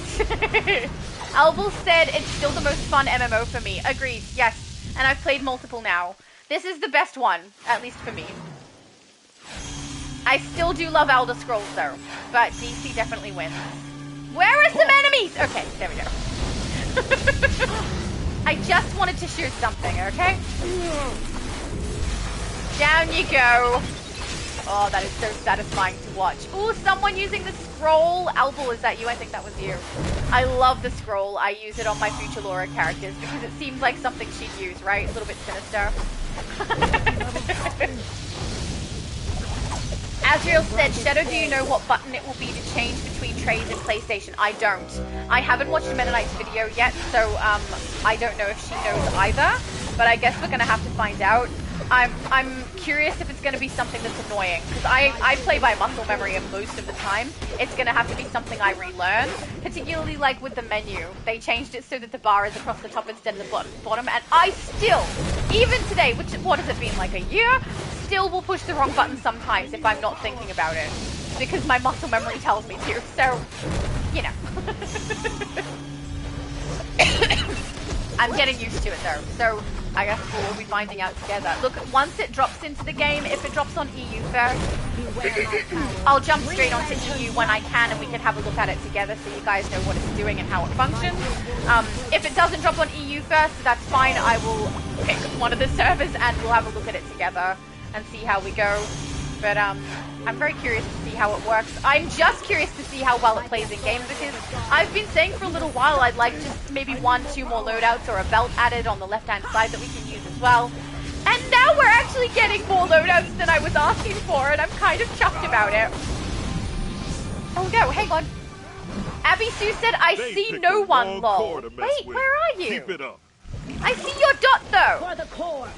Albal said it's still the most fun MMO for me. Agreed, yes. And I've played multiple now. This is the best one, at least for me. I still do love Elder Scrolls though, but DC definitely wins. Where are some enemies? Okay, there we go. I just wanted to shoot something, okay? Down you go. Oh, that is so satisfying to watch. Ooh, someone using the scroll. Albal, is that you? I think that was you. I love the scroll. I use it on my future Laura characters because it seems like something she'd use, right? A little bit sinister. Azriel said, Shadow, do you know what button it will be to change between trays and PlayStation? I don't. I haven't watched Meta Knight's video yet, so I don't know if she knows either. But I guess we're going to have to find out. I'm curious if it's going to be something that's annoying, because I play by muscle memory most of the time. It's going to have to be something I relearn, particularly like with the menu. They changed it so that the bar is across the top instead of the bottom, and I still, even today, which, what has it been, like a year, still will push the wrong button sometimes if I'm not thinking about it, because my muscle memory tells me to, so, you know. I'm getting used to it though, so I guess we'll be finding out together. Look, once it drops into the game, if it drops on EU first, I'll jump straight onto EU when I can and we can have a look at it together so you guys know what it's doing and how it functions. If it doesn't drop on EU first, that's fine. I will pick one of the servers and we'll have a look at it together and see how we go. But I'm very curious to see how it works. I'm just curious to see how well it plays in game, because I've been saying for a little while I'd like just maybe 1-2 more loadouts or a belt added on the left-hand side that we can use as well. And now we're actually getting more loadouts than I was asking for, and I'm kind of chuffed about it. Oh no, hang on. Abby Sue said, I see no one, lol. Wait, where are you? Keep it up. I see your dot, though. For the core.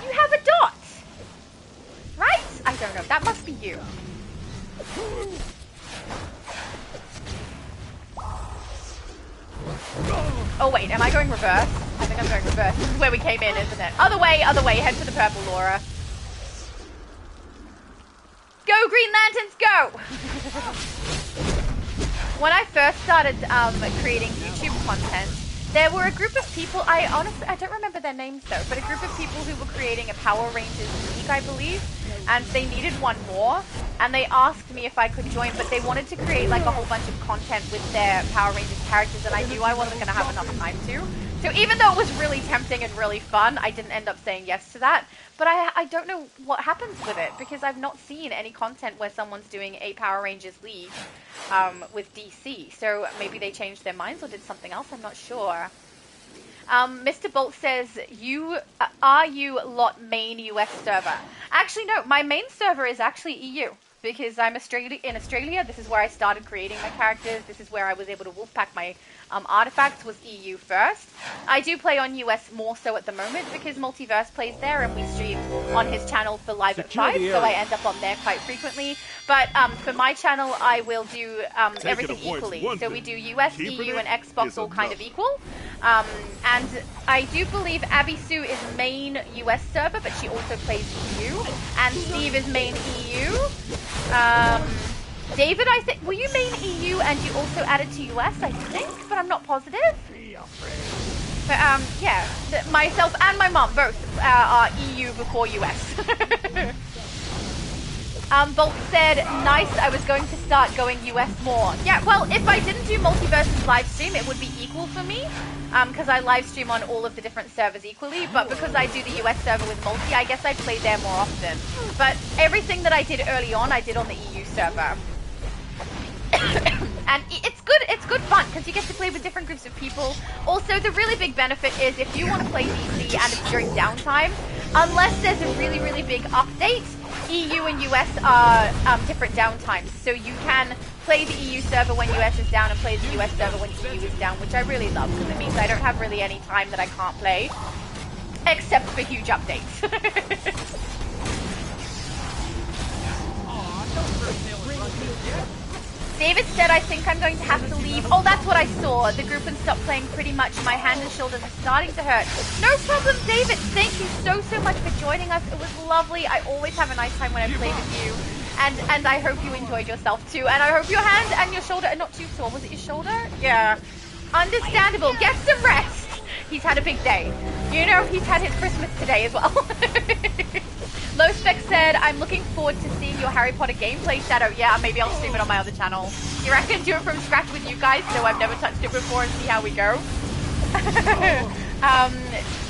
You have a dot. Right? I don't know. That must be you. Oh, wait. Am I going reverse? I think I'm going reverse. This is where we came in, isn't it? Other way, other way. Head for the purple, Laura. Go, Green Lanterns, go! When I first started creating YouTube content, there were a group of people, I don't remember their names though, but a group of people who were creating a Power Rangers League, I believe, and they needed one more, and they asked me if I could join, but they wanted to create like a whole bunch of content with their Power Rangers characters, and I knew I wasn't going to have enough time to. So even though it was really tempting and really fun, I didn't end up saying yes to that. But I don't know what happens with it, because I've not seen any content where someone's doing a Power Rangers League with DC. So maybe they changed their minds or did something else, I'm not sure. Mr. Bolt says, are you lot main US server? Actually, no, my main server is actually EU. Because I'm in Australia, this is where I started creating my characters, this is where I was able to wolfpack my artifacts, was EU first. I do play on US more so at the moment because Multiverse plays there and we stream on his channel for Live at 5, so I end up on there quite frequently. But for my channel, I will do everything equally. So we do US, EU, and Xbox all kind of equal. And I do believe Abby Sue is main US server, but she also plays EU. And Steve is main EU. David, I think, were you main EU and you also added to US, I think, but I'm not positive. But, yeah, myself and my mom both are EU before US. Bolt said, nice, I was going to start going US more. Yeah, well, if I didn't do Multiverse's live stream, it would be equal for me, because I live stream on all of the different servers equally, but because I do the US server with Multi, I guess I play there more often. But everything that I did early on, I did on the EU server. And it's good fun, because you get to play with different groups of people. Also, the really big benefit is if you want to play DC and it's during downtime, unless there's a really, really big update, EU and US are different downtimes. So you can play the EU server when US is down and play the US server when EU is down, which I really love, because it means I don't have really any time that I can't play, except for huge updates. David said, I think I'm going to have to leave. Oh, that's what I saw. The group and stopped playing pretty much. My hand and shoulders are starting to hurt. No problem, David. Thank you so much for joining us. It was lovely. I always have a nice time when I play with you. And I hope you enjoyed yourself too. And I hope your hand and your shoulder are not too sore. Was it your shoulder? Yeah. Understandable. Get some rest. He's had a big day. You know, he's had his Christmas today as well. Low Spec said, I'm looking forward to seeing your Harry Potter gameplay, Shadow. Yeah, maybe I'll stream it on my other channel. You reckon do it from scratch with you guys? No, I've never touched it before and see how we go.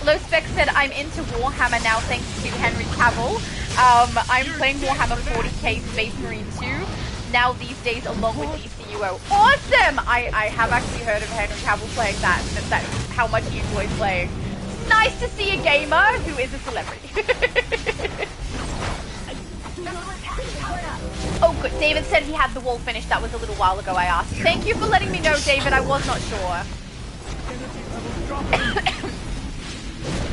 Low Spec said, I'm into Warhammer now thanks to Henry Cavill. I'm playing Warhammer 40k Space Marine 2 now these days along with DCUO. Awesome! I have actually heard of Henry Cavill playing that, and that's how much he enjoys playing. Nice to see a gamer who is a celebrity. Oh, good. David said he had the wall finished. That was a little while ago, I asked. Thank you for letting me know, David. I was not sure.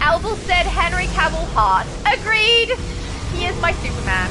Albel said Henry Cavill heart. Agreed. He is my Superman.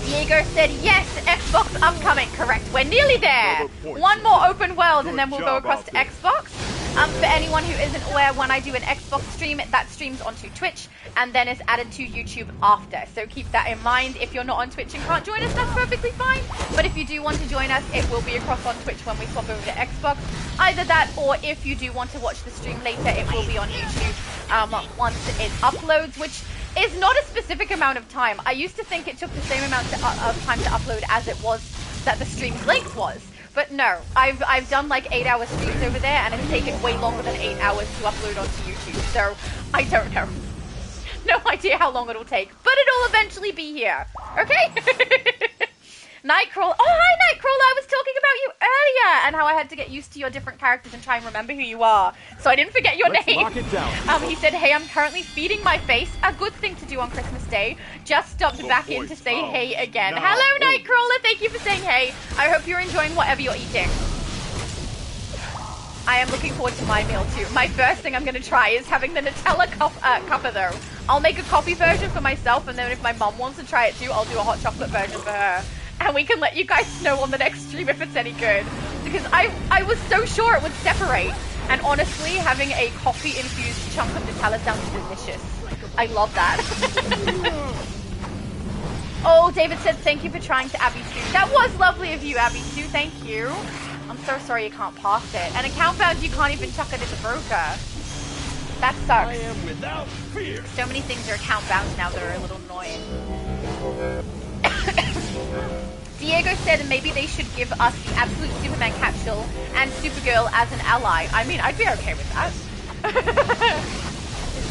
Diego said, yes, Xbox upcoming. Correct. We're nearly there. One more open world and then we'll go across to Xbox. For anyone who isn't aware, when I do an Xbox stream, that streams onto Twitch and then is added to YouTube after. So keep that in mind. If you're not on Twitch and can't join us, that's perfectly fine. But if you do want to join us, it will be across on Twitch when we swap over to Xbox. Either that, or if you do want to watch the stream later, it will be on YouTube once it uploads, which is not a specific amount of time. I used to think it took the same amount of time to upload as it was that the stream's length was. But no, I've done like 8-hour streams over there and it's taken way longer than 8 hours to upload onto YouTube. So I don't know. No idea how long it'll take, but it'll eventually be here. Okay? Nightcrawler. Oh, hi, Nightcrawler. I was talking about you earlier and how I had to get used to your different characters and try and remember who you are. So I didn't forget your name. Lock it down. He said, hey, I'm currently feeding my face. A good thing to do on Christmas Day. Just stopped back in to say hey again. Hello, Nightcrawler. Thank you for saying hey. I hope you're enjoying whatever you're eating. I am looking forward to my meal too. My first thing I'm going to try is having the Nutella cuppa though. I'll make a coffee version for myself, and then if my mum wants to try it too, I'll do a hot chocolate version for her. And we can let you guys know on the next stream if it's any good. Because I was so sure it would separate. And honestly, having a coffee-infused chunk of Nutella sounds delicious. I love that. Oh, David said thank you for trying to Abby Sue. That was lovely of you, Abby Sue. Thank you. I'm so sorry you can't pass it. And account bound, you can't even chuck it in the broker. That sucks. I am without fear. So many things are account bound now that are a little annoying. Diego said maybe they should give us the absolute Superman capsule and Supergirl as an ally. I mean, I'd be okay with that.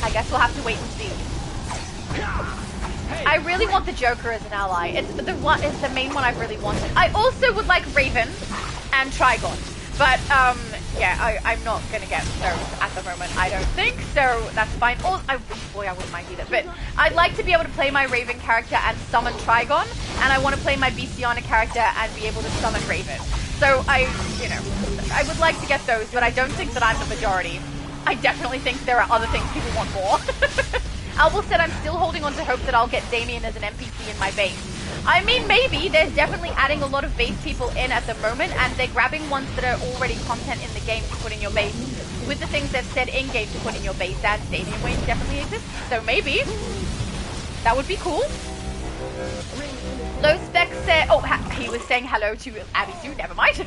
I guess we'll have to wait and see. I really want the Joker as an ally. It's the main one I've really wanted. I also would like Raven and Trigon. But, yeah, I'm not going to get those at the moment, I don't think, so that's fine. Oh, boy, I wouldn't mind either. But I'd like to be able to play my Raven character and summon Trigon, and I want to play my Bestiana character and be able to summon Raven. So I would like to get those, but I don't think that I'm the majority. I definitely think there are other things people want more. Albel said I'm still holding on to hope that I'll get Damien as an NPC in my base. I mean, maybe. They're definitely adding a lot of base people in at the moment, and they're grabbing ones that are already content in the game to put in your base with the things they've said in-game to put in your base, and Stadium Wage definitely exists, so maybe. That would be cool. Low Spec said... Oh, he was saying hello to Abby Sue, never mind.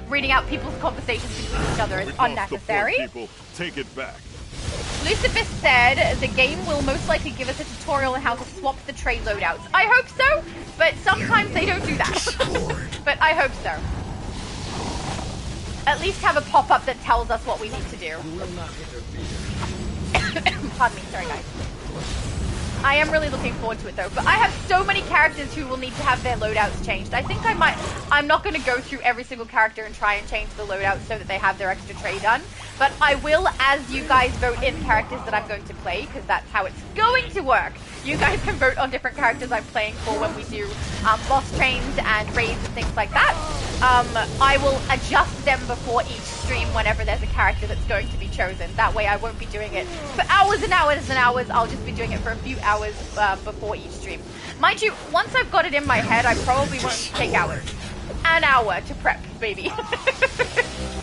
Reading out people's conversations between each other is unnecessary. People, take it back. Lucifus said the game will most likely give us a tutorial on how to swap the tray loadouts. I hope so, but sometimes they don't do that. But I hope so. At least have a pop-up that tells us what we need to do. Pardon me, sorry guys. I am really looking forward to it though, but I have so many characters who will need to have their loadouts changed. I think I'm not going to go through every single character and try and change the loadouts so that they have their extra tray done, but I will as you guys vote in characters that I'm going to play, because that's how it's going to work. You guys can vote on different characters I'm playing for when we do boss trains and raids and things like that. I will adjust them before each stream whenever there's a character that's going to be chosen. That way I won't be doing it for hours and hours and hours. I'll just be doing it for a few hours before each stream. Mind you, once I've got it in my head, I probably won't take hours. An hour to prep, baby.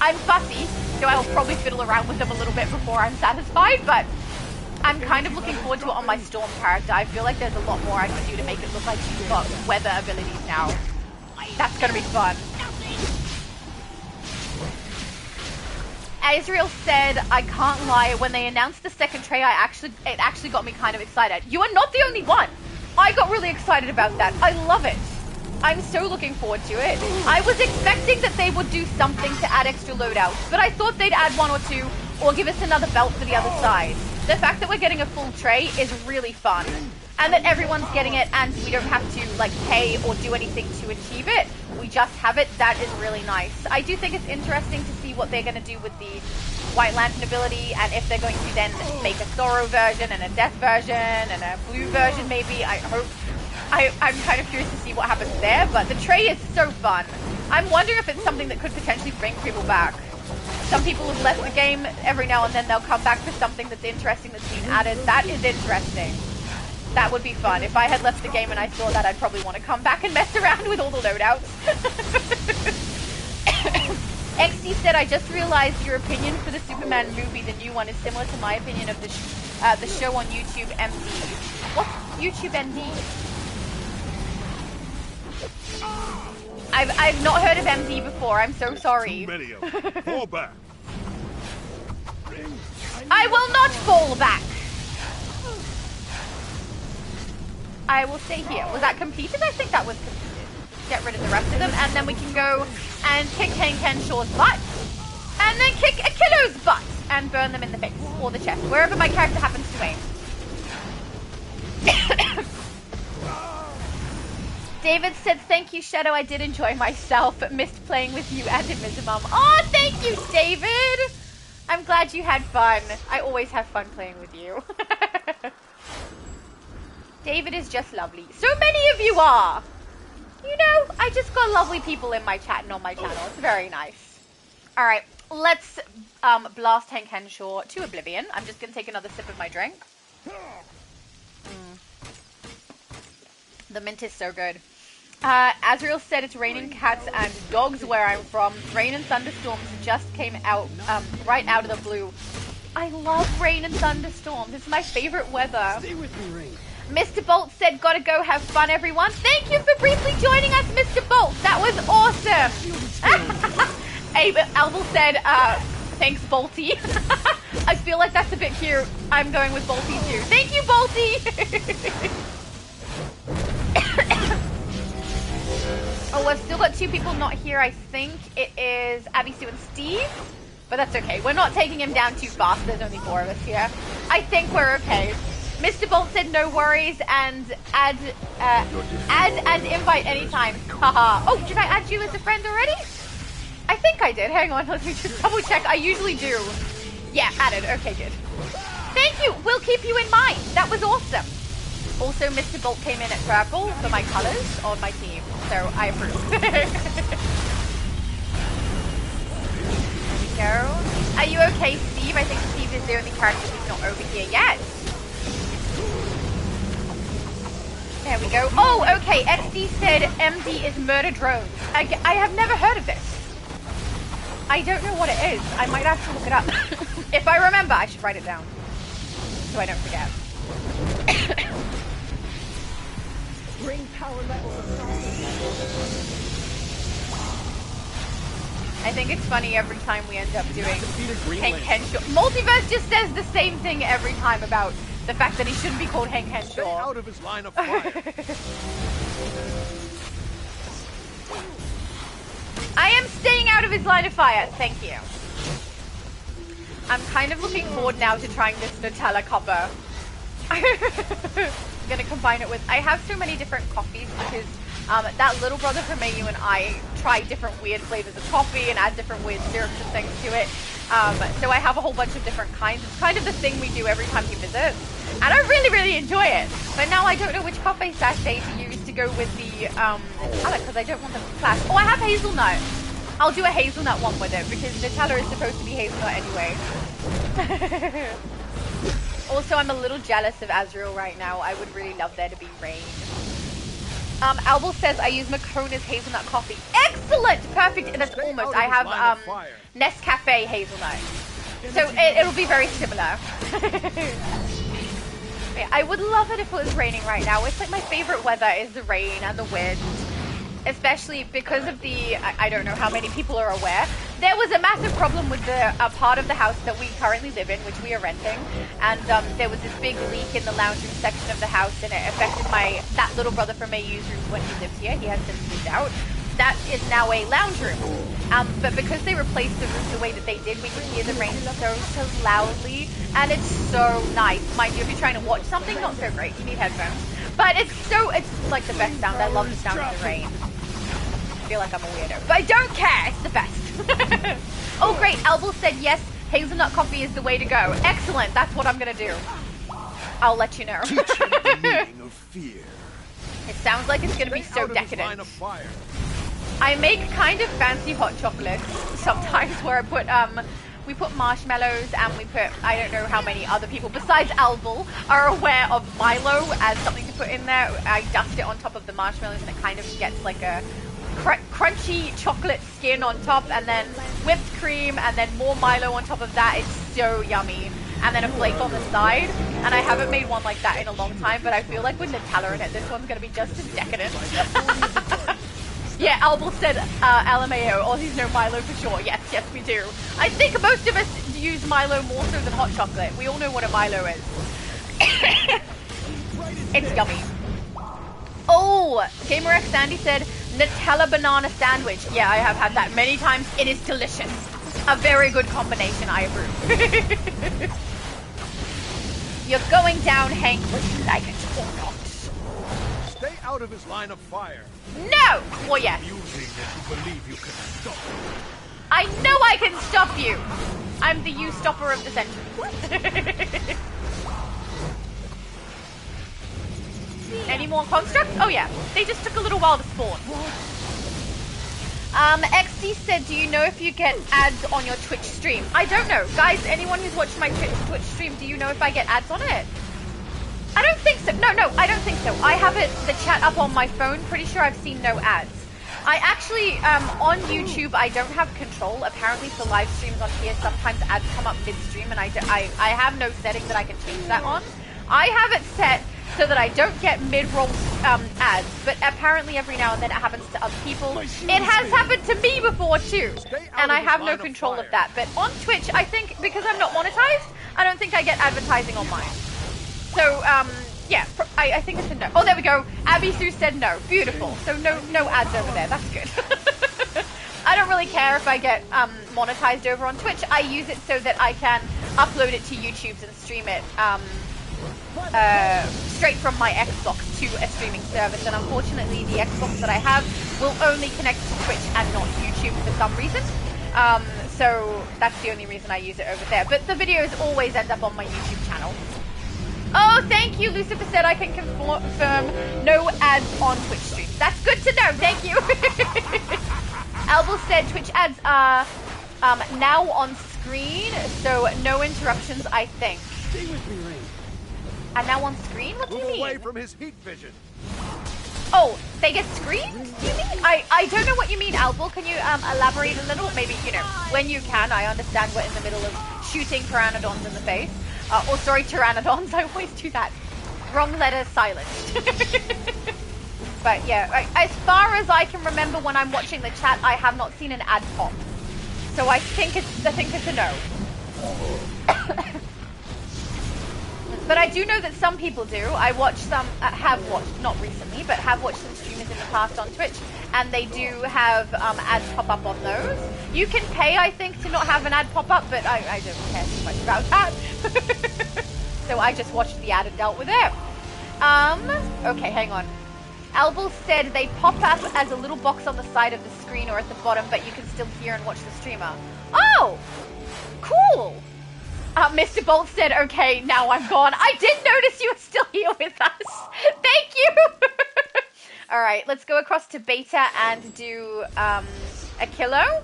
I'm fussy, so I'll probably fiddle around with them a little bit before I'm satisfied, but I'm kind of looking forward to it on my Storm character. I feel like there's a lot more I can do to make it look like she's got weather abilities now. That's gonna be fun. Azrael said, I can't lie, when they announced the second tray, it actually got me kind of excited. You are not the only one. I got really excited about that. I love it. I'm so looking forward to it. I was expecting that they would do something to add extra loadouts, but I thought they'd add one or two, or give us another belt for the other side. The fact that we're getting a full tray is really fun. And that everyone's getting it and we don't have to like pay or do anything to achieve it. We just have it. That is really nice. I do think it's interesting to see what they're going to do with the White Lantern ability, and if they're going to then make a Zorro version and a Death version and a Blue version maybe. I hope. I'm kind of curious to see what happens there, but the tray is so fun. I'm wondering if it's something that could potentially bring people back. Some people have left the game. Every now and then they'll come back for something that's interesting that's been added. That is interesting. That would be fun. If I had left the game and I saw that, I'd probably want to come back and mess around with all the loadouts. XD said, I just realized your opinion for the Superman movie, the new one, is similar to my opinion of the show on YouTube, MD. What's YouTube MD? I've not heard of MD before. I'm so sorry. Too many of them. Fall back. I will not fall back. I will stay here. Was that completed? I think that was completed. Get rid of the rest of them, and then we can go and kick Ken Shaw's butt, and then kick Achilles' butt, and burn them in the face or the chest, wherever my character happens to aim. David said, thank you, Shadow. I did enjoy myself. Missed playing with you and Invisimun. Oh, thank you, David. I'm glad you had fun. I always have fun playing with you. David is just lovely. So many of you are. You know, I just got lovely people in my chat and on my channel. It's very nice. All right, let's blast Hank Henshaw to oblivion. I'm just going to take another sip of my drink. The mint is so good. Azrael said it's raining cats and dogs where I'm from. Rain and thunderstorms just came out right out of the blue. I love rain and thunderstorms. It's my favorite weather. Stay with me, Rain. Mr. Bolt said, gotta go have fun, everyone. Thank you for briefly joining us, Mr. Bolt. That was awesome. Abe Albel said, thanks, Bolty. I feel like that's a bit cute. I'm going with Bolty too. Thank you, Bolty. Oh, I've still got 2 people not here. I think it is Abby, Sue, and Steve. But that's okay. We're not taking him down too fast. There's only 4 of us here. I think we're okay. Mr. Bolt said no worries and add and invite anytime. Haha. Oh, did I add you as a friend already? I think I did. Hang on, let me just double check. I usually do. Yeah, added. Okay, good. Thank you. We'll keep you in mind. That was awesome. Also, Mr. Bolt came in at purple for my colors on my team, so I approve. There we go. Are you okay, Steve? I think Steve is the only character who's not over here yet. There we go. Oh, okay. XD said MD is murder drones. I have never heard of this. I don't know what it is. I might have to look it up. If I remember, I should write it down so I don't forget. Bring power levels. I think it's funny every time we end up doing Hank Henshaw. Multiverse just says the same thing every time about the fact that he shouldn't be called Hank Henshaw. Stay out of his line of fire. I am staying out of his line of fire. Thank you. I'm kind of looking forward now to trying this Nutella copper. I'm gonna combine it with. I have so many different coffees because that little brother from AU and I try different weird flavors of coffee and add different weird syrups and things to it. So I have a whole bunch of different kinds. It's kind of the thing we do every time he visits. And I really, really enjoy it. But now I don't know which coffee sachet to use to go with the Nutella because I don't want them to clash. Oh, I have hazelnut. I'll do a hazelnut one with it because Nutella is supposed to be hazelnut anyway. Also, I'm a little jealous of Azrael right now. I would really love there to be rain. Albel says I use Mokona's hazelnut coffee. Excellent! Perfect. That's almost. I have Nescafe hazelnut. So it'll be very similar. Yeah, I would love it if it was raining right now. It's like my favorite weather is the rain and the wind. Especially because of the, I don't know how many people are aware, there was a massive problem with the part of the house that we currently live in, which we are renting, and there was this big leak in the lounge room section of the house, and it affected that little brother from AU's room when he lived here. He has since moved out. That is now a lounge room. But because they replaced the room the way that they did, we could hear the rain so loudly, and it's so nice. Mind you, if you're trying to watch something, not so great. You need headphones. But it's like the best sound. I love the sound of the rain. I feel like I'm a weirdo, but I don't care. It's the best. Oh, great. Albel said yes. Hazelnut coffee is the way to go. Excellent. That's what I'm gonna do. I'll let you know. Teach him the meaning of fear. It sounds like it's gonna be so decadent. I make kind of fancy hot chocolates sometimes where I put we put marshmallows and we put, I don't know how many other people besides Albel are aware of Milo as something to put in there. I dust it on top of the marshmallows and it kind of gets like a crunchy chocolate skin on top, and then whipped cream, and then more Milo on top of that. It's so yummy. And then a flake on the side. And I haven't made one like that in a long time, but I feel like with Nutella in it, this one's going to be just as decadent. Yeah, Albel said LMAO. Aussies know Milo for sure. Yes, we do. I think most of us use Milo more so than hot chocolate. We all know what a Milo is. It's yummy. Oh, GamerX Sandy said Nutella banana sandwich. Yeah, I have had that many times. It is delicious. A very good combination, I approve. You're going down, Hank, whether you like it or not. Stay out of his line of fire. No! Well, yes. Amusing that you believe you can stop me. I know I can stop you. I'm the you stopper of the century. Any more constructs? Oh yeah, they just took a little while to spawn. XD said, do you know if you get ads on your Twitch stream? I don't know. Guys, anyone who's watched my Twitch stream, do you know if I get ads on it? I don't think so. No, I don't think so. I have the chat up on my phone. Pretty sure I've seen no ads. I actually, on YouTube, I don't have control. Apparently for live streams on here, sometimes ads come up mid-stream, and I have no setting that I can change that on. I have it set so that I don't get mid-roll ads, but apparently every now and then it happens to other people. It has happened to me before too, and I have no control of that. But on Twitch, I think, because I'm not monetized, I don't think I get advertising on mine. So, yeah, I think it's a no. Oh, there we go. Abby Sue said no. Beautiful. So no ads over there. That's good. I don't really care if I get monetized over on Twitch. I use it so that I can upload it to YouTube and stream it straight from my Xbox to a streaming service. And unfortunately, the Xbox that I have will only connect to Twitch and not YouTube for some reason. So that's the only reason I use it over there. But the videos always end up on my YouTube channel. Oh, thank you. Lucifer said I can confirm no ads on Twitch streams. That's good to know. Thank you. Albel said Twitch ads are now on screen, so no interruptions, I think. Stay with me, Rain. And now on screen? What do you mean? Move away from his heat vision. Oh, they get screened? Do you mean? I don't know what you mean, Albel. Can you elaborate a little? Maybe, you know, when you can. I understand we're in the middle of shooting pteranodons in the face. Or sorry, pteranodons. I always do that. Wrong letter silenced. But yeah, as far as I can remember when I'm watching the chat, I have not seen an ad pop. So I think it's a no. But I do know that some people do. I watch some, have watched, not recently, but have watched some streamers in the past on Twitch, and they do have ads pop up on those. You can pay, I think, to not have an ad pop up, but I don't care too much about that. So I just watched the ad and dealt with it. Okay, hang on. Albel said they pop up as a little box on the side of the screen or at the bottom, but you can still hear and watch the streamer. Oh! Cool! Mr. Bolt said, okay, now I'm gone. I did notice you were still here with us. Thank you! Alright, let's go across to beta and do a kilo.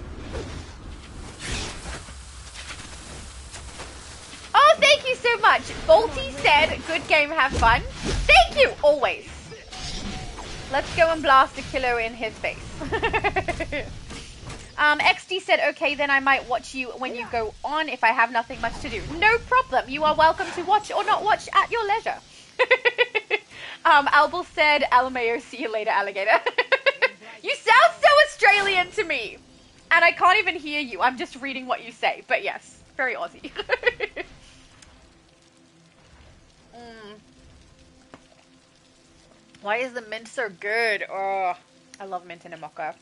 Oh, thank you so much. Bolty said, good game, have fun. Thank you, always. Let's go and blast a kilo in his face. XD said, okay, then I might watch you when you go on if I have nothing much to do. No problem. You are welcome to watch or not watch at your leisure. Albel said, LMAO, see you later, alligator. You sound so Australian to me. And I can't even hear you. I'm just reading what you say. But yes, very Aussie. Why is the mint so good? Oh, I love mint in a mocha.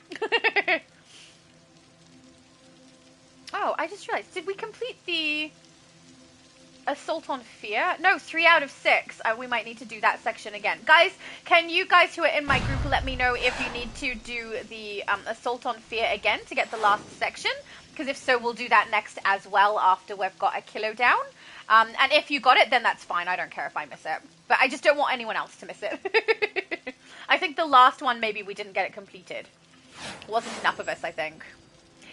Oh, I just realized, did we complete the Assault on Fear? No, 3 out of 6. We might need to do that section again. Guys, can you guys who are in my group let me know if you need to do the Assault on Fear again to get the last section? Because if so, we'll do that next as well after we've got a kilo down. And if you got it, then that's fine. I don't care if I miss it. But I just don't want anyone else to miss it. I think the last one, maybe we didn't get it completed. Wasn't enough of us, I think.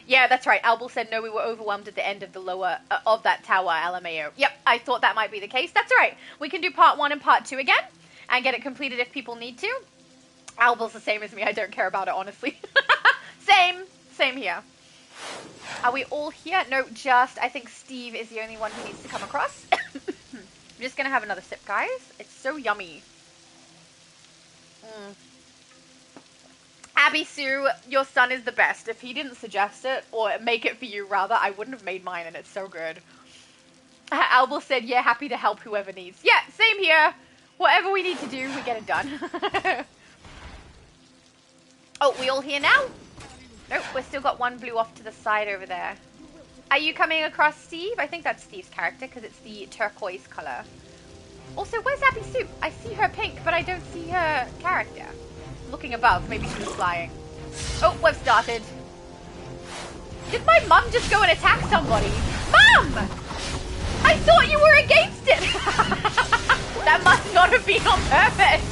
Yeah, that's right. Albel said, no, we were overwhelmed at the end of the lower, of that tower, LMAO. Yep, I thought that might be the case. That's all right. We can do part 1 and part 2 again and get it completed if people need to. Albel's the same as me. I don't care about it, honestly. Same here. Are we all here? No, just, I think Steve is the only one who needs to come across. I'm just going to have another sip, guys. It's so yummy. Abby Sue, your son is the best. If he didn't suggest it, or make it for you rather, I wouldn't have made mine, and it's so good. Albel said, yeah, happy to help whoever needs. Yeah, same here. Whatever we need to do, we get it done. Oh, we all here now? Nope, we've still got one blue off to the side over there. Are you coming across, Steve? I think that's Steve's character, because it's the turquoise color. Also, where's Abby Sue? suit. I see her pink, but I don't see her character. Looking above, maybe she was flying. Oh, we've started. Did my mum just go and attack somebody? Mum! I thought you were against it! That must not have been on purpose.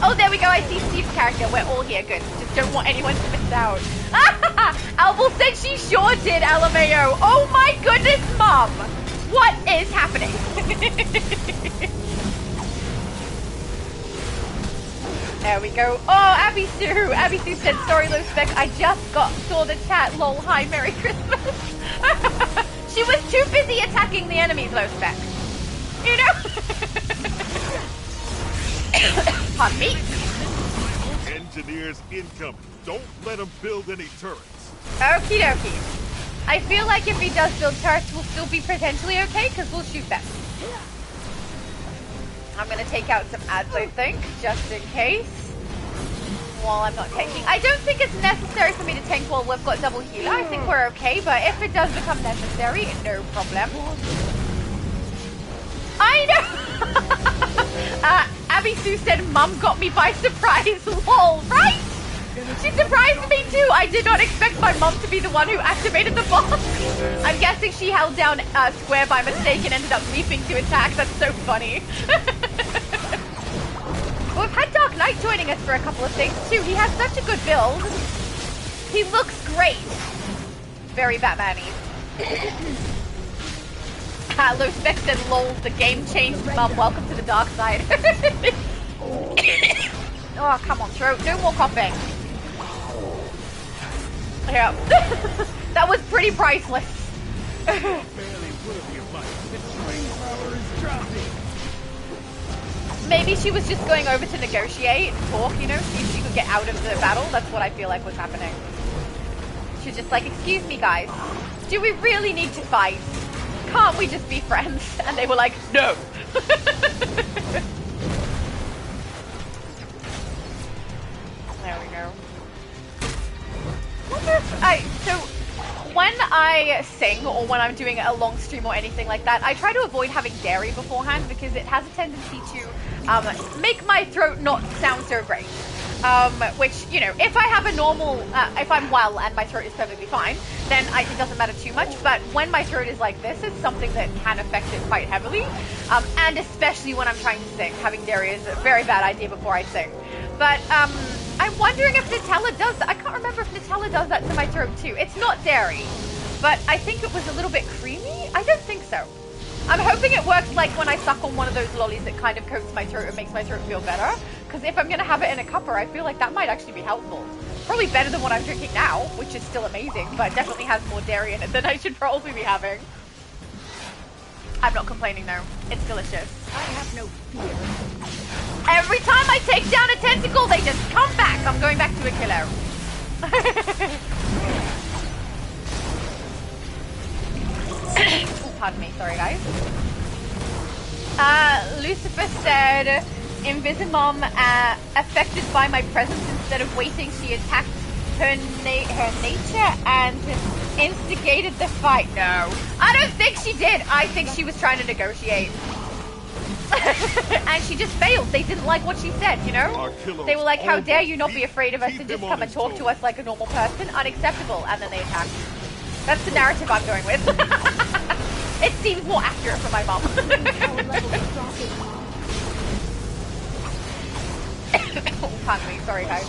Oh, there we go. I see Steve's character. We're all here. Good. Just don't want anyone to miss out. Albel said she sure did, LMAO. Oh my goodness, Mum! What is happening? There we go. Oh, Abby Sue. Abby Sue said, sorry, low spec. I just saw the chat. Lol. Hi, Merry Christmas. She was too busy attacking the enemies, low spec. You know? Pardon me. Engineers incoming. Don't let him build any turrets. Okie dokie. I feel like if he does build turrets, we'll still be potentially okay, because we'll shoot them. I'm going to take out some ads, I think, just in case. While I'm not tanking. I don't think it's necessary for me to tank while we've got double healer. I think we're okay, but if it does become necessary, no problem. I know! Abby Sue said, Mum got me by surprise, lol, right? She surprised me too. I did not expect my mum to be the one who activated the boss. I'm guessing she held down square by mistake and ended up leaping to attack. That's so funny. Well, we've had Dark Knight joining us for a couple of things too. He has such a good build. He looks great. Very Batman-y. Low Spec said, lol, the game changed, Mum. Welcome to the dark side. Oh, come on, throat. No more coughing. Yeah. That was pretty priceless. Maybe she was just going over to negotiate and talk, you know, see if she could get out of the battle. That's what I feel like was happening. She was just like, excuse me, guys. Do we really need to fight? Can't we just be friends? And they were like, no. There we go. Wonder if so when I sing or when I'm doing a long stream or anything like that, I try to avoid having dairy beforehand because it has a tendency to make my throat not sound so great. Which, you know, if I have a normal, if I'm well and my throat is perfectly fine, then it doesn't matter too much. But when my throat is like this, it's something that can affect it quite heavily. And especially when I'm trying to sing, having dairy is a very bad idea before I sing. But I'm wondering if Nutella does that. I can't remember if Nutella does that to my throat too. It's not dairy, but I think it was a little bit creamy. I don't think so. I'm hoping it works like when I suck on one of those lollies that kind of coats my throat and makes my throat feel better. Because if I'm going to have it in a cuppa, I feel like that might actually be helpful. Probably better than what I'm drinking now, which is still amazing, but definitely has more dairy in it than I should probably be having. I'm not complaining though. It's delicious. I have no fear. Every time I take down a tentacle, they just come back. I'm going back to a killer. Oh, pardon me. Sorry, guys. Lucifer said, Invisimom affected by my presence. Instead of waiting, she attacked her nature and instigated the fight. No, I don't think she did. I think she was trying to negotiate. And she just failed. They didn't like what she said, you know? They were like, how dare you not be afraid of us and just come and talk to us like a normal person? Unacceptable. And then they attacked. That's the narrative I'm going with. It seems more accurate for my mom. Oh, pardon me. Sorry, guys.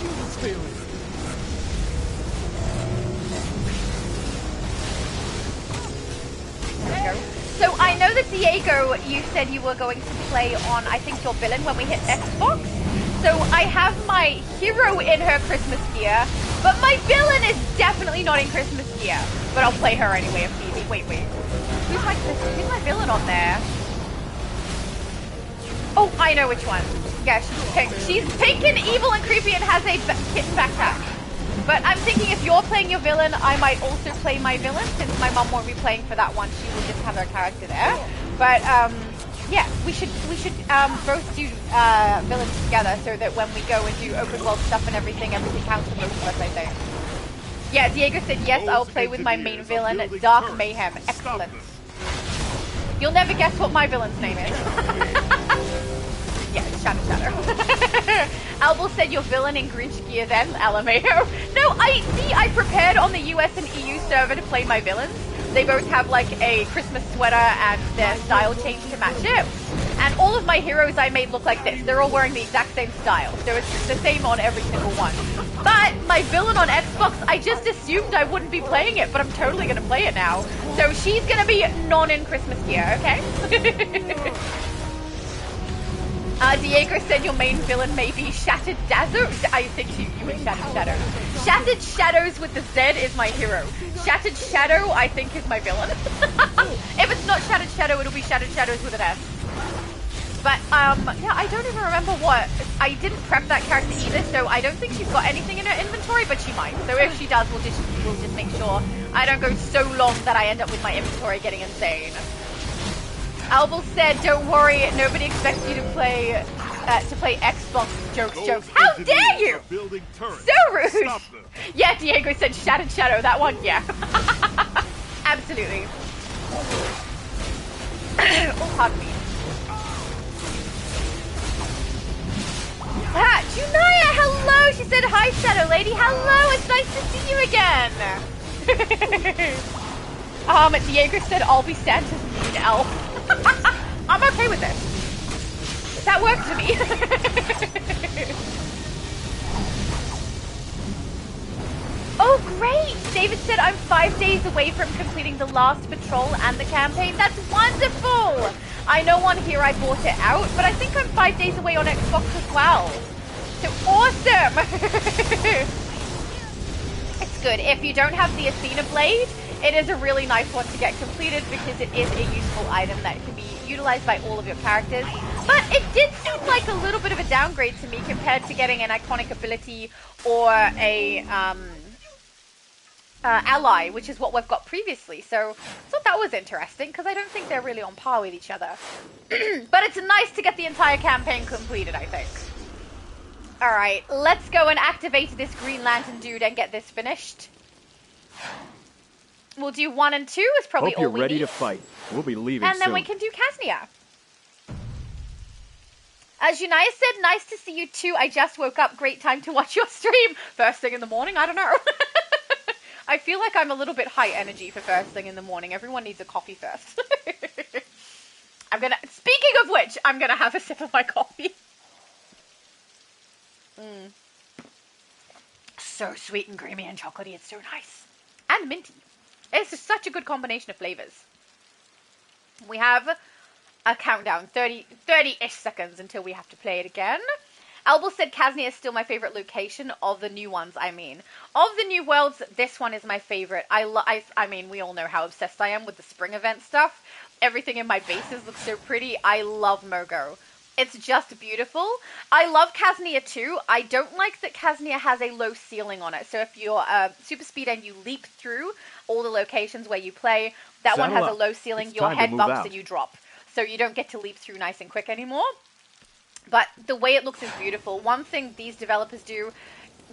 There we go. So I know that Diego, you said you were going to play on, I think, your villain when we hit Xbox. So I have my hero in her Christmas gear, but my villain is definitely not in Christmas gear. But I'll play her anyway if need be. Wait. Who's my villain on there? Oh, I know which one. Yeah, she's pink. She's pink and evil and creepy and has a kitten backpack. But I'm thinking if you're playing your villain, I might also play my villain, since my mom won't be playing for that one. She will just have her character there. But yeah, we should both do villains together so that when we go and do open world stuff and everything counts for both of us, I think. Yeah, Diego said yes, I'll play with my main villain, Dark Mayhem. Excellent. You'll never guess what my villain's name is. Yeah, it's Shadow. Albal said your villain in Grinch gear then, LMAO. No, I prepared on the US and EU server to play my villains. They both have like a Christmas sweater and their style changed to match it. And all of my heroes I made look like this. They're all wearing the exact same style. So it's the same on every single one. But my villain on Xbox, I just assumed I wouldn't be playing it, but I'm totally going to play it now. So she's going to be in Christmas gear, okay? Diego said your main villain may be Shattered Dazzle. I think you mean Shattered Shadow. Shattered Shadows with the Z is my hero. Shattered Shadow, I think, is my villain. If it's not Shattered Shadow, it'll be Shattered Shadows with an S. But, yeah, I don't even remember what. I didn't prep that character either, so I don't think she's got anything in her inventory, but she might. So if she does, we'll just make sure I don't go so long that I end up with my inventory getting insane. Albal said, don't worry, nobody expects you to play Xbox jokes. How dare you! So rude! Yeah, Diego said Shattered Shadow, that one, yeah. Absolutely. Oh, pardon me. Junaya, hello! She said, hi, Shadow Lady. Hello, it's nice to see you again. Diego said, I'll be Santa's mean elf. I'm okay with this. That works for me. Oh, great! David said, I'm 5 days away from completing the last patrol and the campaign. That's wonderful! I know on here I bought it out, but I think I'm 5 days away on Xbox as well. So awesome! It's good. If you don't have the Athena Blade, it is a really nice one to get completed because it is a useful item that can be utilized by all of your characters. But it did seem like a little bit of a downgrade to me compared to getting an iconic ability or a ally, which is what we've got previously. So I thought that was interesting because I don't think they're really on par with each other. But it's nice to get the entire campaign completed, I think. Alright, let's go and activate this Green Lantern dude and get this finished. We'll do 1 and 2 is probably all we need. Hope you're ready to fight. We'll be leaving soon. And then soon. we can do Kasnia. As Junaya said, nice to see you too. I just woke up. Great time to watch your stream. First thing in the morning? I don't know. I feel like I'm a little bit high energy for first thing in the morning. Everyone needs a coffee first. Speaking of which, I'm gonna have a sip of my coffee. So sweet and creamy and chocolatey. It's so nice. And minty. It's just such a good combination of flavors. We have a countdown, 30-ish seconds until we have to play it again. Albal said Kasnia is still my favorite location of the new ones, I mean. Of the new worlds, this one is my favorite. I mean, we all know how obsessed I am with the spring event stuff. Everything in my bases looks so pretty. I love Mogo. It's just beautiful. I love Kasnia too. I don't like that Kasnia has a low ceiling on it. So if you're super speed and you leap through all the locations where you play, that one has a low ceiling. Your head bumps and you drop. So you don't get to leap through nice and quick anymore. But the way it looks is beautiful. One thing these developers do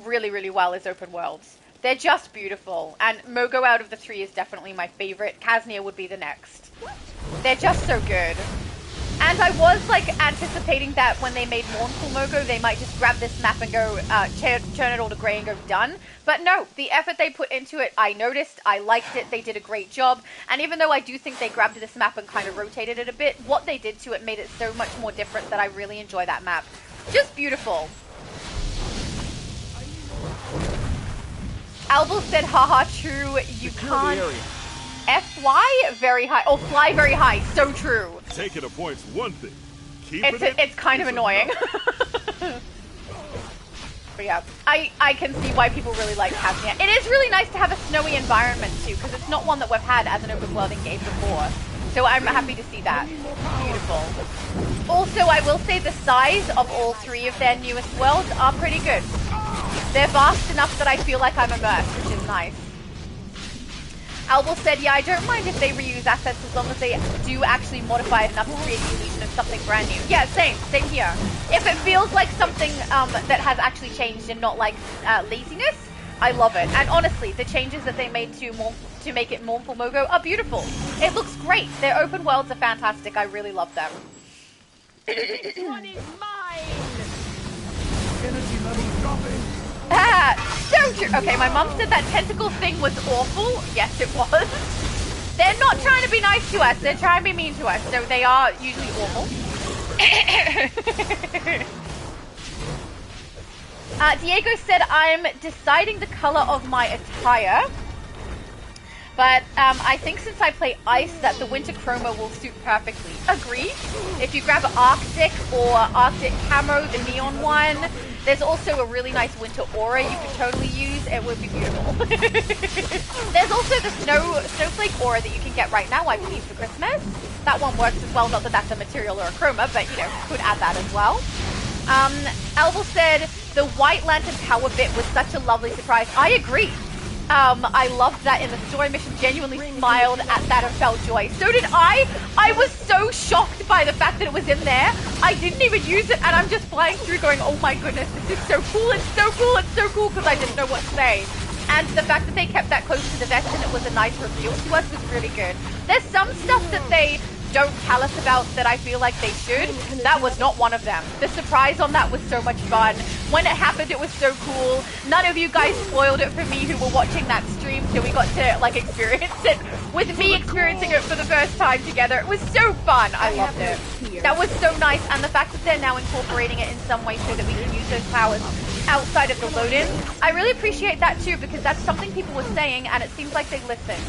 really, really well is open worlds. They're just beautiful. And Mogo out of the 3 is definitely my favorite. Kasnia would be the next. They're just so good. And I was, like, anticipating that when they made Mournful Mogo, they might just grab this map and go, turn it all to grey and go done. But no, the effort they put into it, I noticed, I liked it, they did a great job. And even though I do think they grabbed this map and kind of rotated it a bit, what they did to it made it so much more different that I really enjoy that map. Just beautiful. Albal said, haha, true, you can't... FY very high. Oh, fly very high. So true. Taking a point's one thing. It's kind of annoying. But yeah, I can see why people really like Kasnia. It is really nice to have a snowy environment too, because it's not one that we've had as an open world in game before. So I'm happy to see that. Beautiful. Also, I will say the size of all 3 of their newest worlds are pretty good. They're vast enough that I feel like I'm immersed, which is nice. Albal said, yeah, I don't mind if they reuse assets as long as they do actually modify it enough to create the illusion of something brand new. Yeah, same here. If it feels like something that has actually changed and not like laziness, I love it. And honestly, the changes that they made to make it Mournful Mogo are beautiful. It looks great. Their open worlds are fantastic. I really love them. This one is mine! Energy levels dropping. So true. Okay, my mum said that tentacle thing was awful. Yes, it was. They're not trying to be nice to us. They're trying to be mean to us. So they are usually awful. Diego said, I'm deciding the color of my attire. But I think since I play Ice, that the winter chroma will suit perfectly. Agreed. If you grab Arctic or Arctic Camo, the neon one, there's also a really nice winter aura you could totally use. It would be beautiful. There's also the snowflake aura that you can get right now, I believe, for Christmas. That one works as well. Not that that's a material or a chroma, but, you know, could add that as well. Elval said, the White Lantern power bit was such a lovely surprise. I agree. I loved that in the story mission, genuinely smiled at that and felt joy. So did I. I was so shocked by the fact that it was in there. I didn't even use it, and I'm just flying through going, oh my goodness, this is so cool, it's so cool, it's so cool, because I didn't know what to say. And the fact that they kept that close to the vest and it was a nice reveal to us was really good. There's some stuff that they don't tell us about that I feel like they should. That was not one of them. The surprise on that was so much fun. When it happened, it was so cool. None of you guys spoiled it for me who were watching that stream, so we got to like experience it with me experiencing it for the first time together. It was so fun. I loved it. That was so nice, and the fact that they're now incorporating it in some way so that we can use those powers outside of the load-in, I really appreciate that too, because that's something people were saying, and it seems like they listened.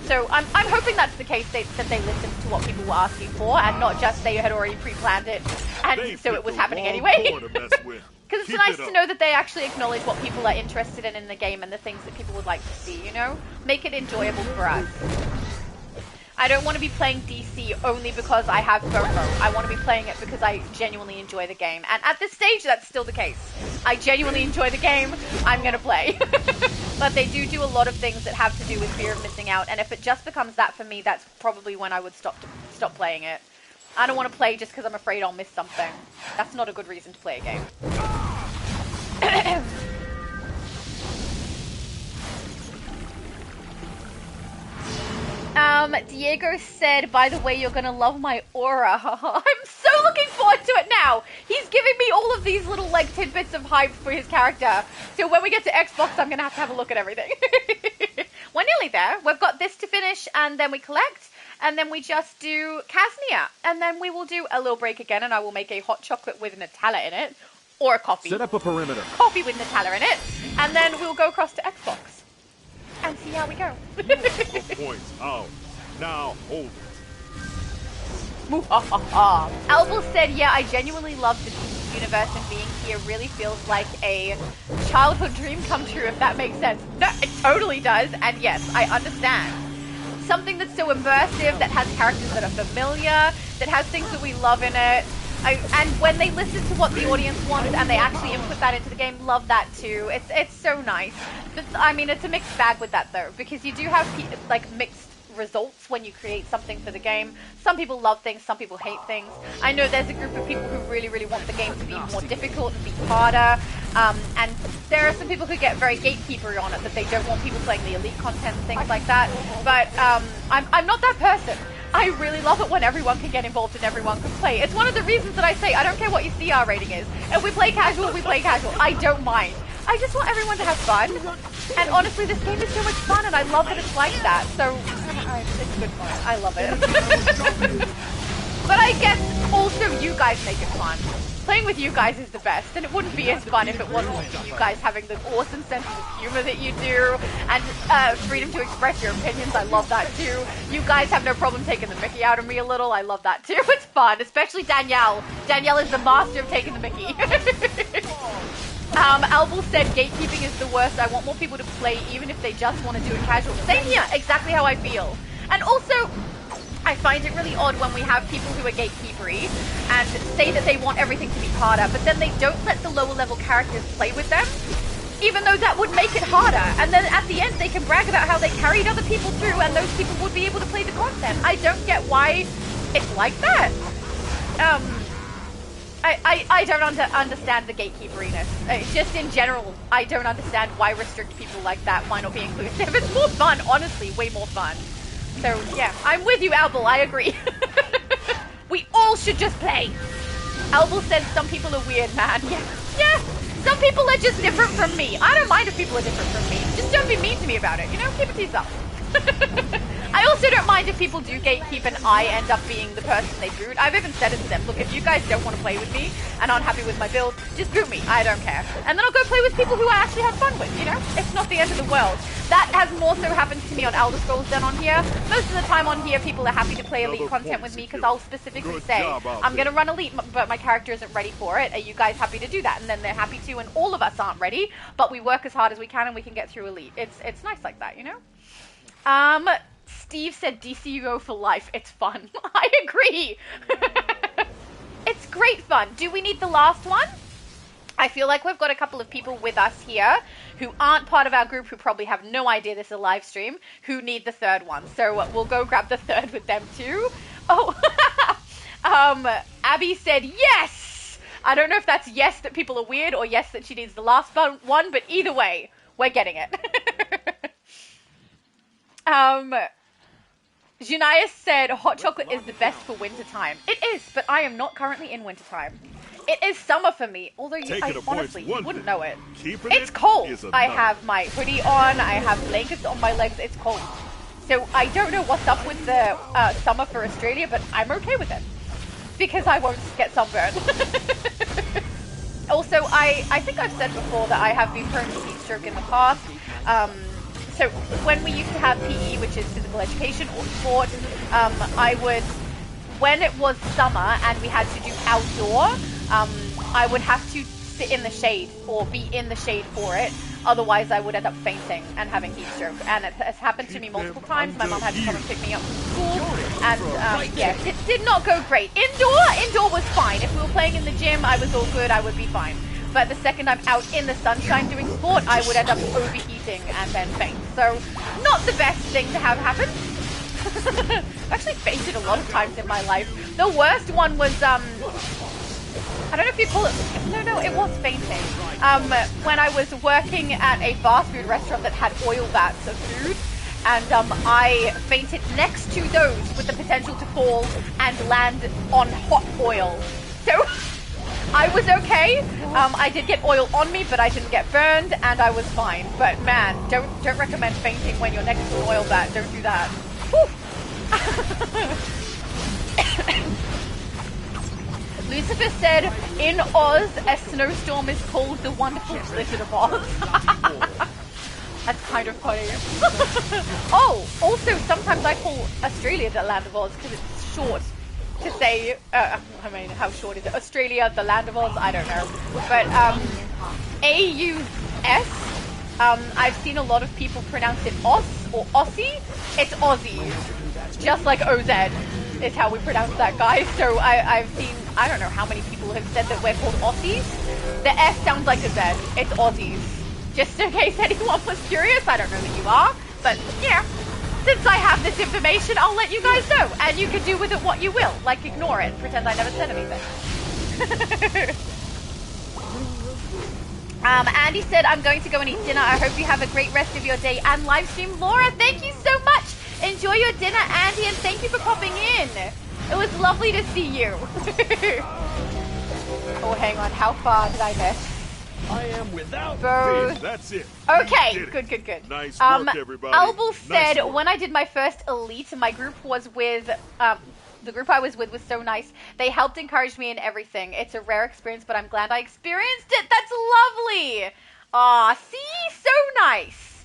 So I'm hoping that's the case, that they listened to what people were asking for, and not just they had already pre-planned it, and so it was happening anyway. Because it's nice to know that they actually acknowledge what people are interested in the game and the things that people would like to see, you know? Make it enjoyable for us. I don't want to be playing DC only because I have FOMO. I want to be playing it because I genuinely enjoy the game. And at this stage, that's still the case. I genuinely enjoy the game. I'm going to play. But they do a lot of things that have to do with fear of missing out. And if it just becomes that for me, that's probably when I would stop playing it. I don't want to play just because I'm afraid I'll miss something. That's not a good reason to play a game. Diego said, by the way, you're gonna love my aura. I'm so looking forward to it now. He's giving me all of these little like tidbits of hype for his character. So when we get to Xbox, I'm gonna have a look at everything. We're nearly there. We've got this to finish, and then we collect, and then we just do Casnia, and then we will do a little break again, and I will make a hot chocolate with Nutella in it, or a coffee. Set up a perimeter. Coffee with Nutella in it, and then we'll go across to Xbox and see how we go. Points out. Now hold it. Elval said, yeah, I genuinely love the DC universe, and being here really feels like a childhood dream come true, if that makes sense. No, it totally does, and yes, I understand. Something that's so immersive, that has characters that are familiar, that has things that we love in it. And when they listen to what the audience wants and they actually input that into the game, love that too. It's so nice. But, I mean, it's a mixed bag with that though, because you do have like mixed results when you create something for the game. Some people love things, some people hate things. I know there's a group of people who really, really want the game to be more difficult and be harder. And there are some people who get very gatekeepery on it, that they don't want people playing the elite content and things like that. But I'm not that person. I really love it when everyone can get involved and everyone can play. It's one of the reasons that I say, I don't care what your CR rating is. If we play casual, we play casual. I don't mind. I just want everyone to have fun. And honestly, this game is so much fun, and I love that it's like that. So, it's good fun. I love it. But I guess also you guys make it fun. Playing with you guys is the best, and it wouldn't be as fun if it wasn't for you guys having the awesome sense of humor that you do, and freedom to express your opinions. I love that too. You guys have no problem taking the mickey out of me a little. I love that too. It's fun, especially Danielle. Danielle is the master of taking the mickey. Elval said gatekeeping is the worst. I want more people to play even if they just want to do it casual. Same here, exactly how I feel. And also, I find it really odd when we have people who are gatekeepery and say that they want everything to be harder, but then they don't let the lower level characters play with them, even though that would make it harder. And then at the end, they can brag about how they carried other people through and those people would be able to play the content. I don't get why it's like that. I don't understand the gatekeeperiness. Just in general, I don't understand why restrict people like that. Why not be inclusive? It's more fun, honestly, way more fun. So yeah, I'm with you, Albel. I agree. We all should just play. Albel says some people are weird, man. Yeah. Some people are just different from me. I don't mind if people are different from me. Just don't be mean to me about it. You know, keep it to yourself. I also don't mind if people do gatekeep and I end up being the person they boot. I've even said it to them, look, if you guys don't want to play with me and aren't happy with my build, just boot me. I don't care. And then I'll go play with people who I actually have fun with, you know? It's not the end of the world. That has more so happened to me on Elder Scrolls than on here. Most of the time on here, people are happy to play Elite content with me because I'll specifically say, I'm going to run Elite, but my character isn't ready for it. Are you guys happy to do that? And then they're happy to, and all of us aren't ready, but we work as hard as we can and we can get through Elite. It's nice like that, you know? Steve said DCUO for life. It's fun. I agree. It's great fun. Do we need the last one? I feel like we've got a couple of people with us here who aren't part of our group, who probably have no idea this is a live stream, who need the third one. So we'll go grab the third with them too. Oh, Abby said yes. I don't know if that's yes that people are weird or yes that she needs the last one, but either way, we're getting it. Junias said hot chocolate is the best for wintertime. It is, but I am not currently in wintertime. It is summer for me, although honestly, you wouldn't know it. It's cold. I have my hoodie on, I have blankets on my legs, it's cold. So I don't know what's up with the summer for Australia, but I'm okay with it. Because I won't get sunburned. Also, I think I've said before that I have been prone to heat stroke in the past. So when we used to have PE, which is physical education or sport, I would, when it was summer and we had to do outdoor, I would have to sit in the shade or be in the shade for it. Otherwise, I would end up fainting and having heat stroke. And it has happened to me multiple times. My mom had to come and pick me up from school. And yeah, it did not go great. Indoor was fine. If we were playing in the gym, I was all good. I would be fine. But the second I'm out in the sunshine doing sport, I would end up overheating and then faint. So, not the best thing to have happen. I've actually fainted a lot of times in my life. The worst one was, I don't know if you call it, no, it was fainting. When I was working at a fast food restaurant that had oil vats of food, and I fainted next to those with the potential to fall and land on hot oil. So... I was okay. I did get oil on me, but I didn't get burned, and I was fine. But man, don't recommend fainting when you're next to an oil vat. Don't do that. Lucifer said, in Oz, a snowstorm is called the wonderful blizzard of Oz. That's kind of funny. Oh, also, sometimes I call Australia the land of Oz because it's short. To say, I mean, how short is it? Australia, the land of Oz? I don't know. But, A-U-S, I've seen a lot of people pronounce it Oz or Aussie. It's Aussie. Just like O-Z is how we pronounce that, guys. So I've seen, I don't know how many people have said that we're called Aussies. The S sounds like a Z. It's Aussies. Just in case anyone was curious, I don't know that you are. But, yeah. Since I have this information, I'll let you guys know, and you can do with it what you will, like ignore it, pretend I never said anything. Andy said, I'm going to go and eat dinner. I hope you have a great rest of your day and live stream. Laura, thank you so much. Enjoy your dinner, Andy, and thank you for popping in. It was lovely to see you. Oh, hang on, how far did I miss? I am without faith. That's it. Okay, good. Nice work, everybody. Albel said, when I did my first Elite, my group was with, the group I was with was so nice. They helped encourage me in everything. It's a rare experience, but I'm glad I experienced it. That's lovely. Aw, see? So nice.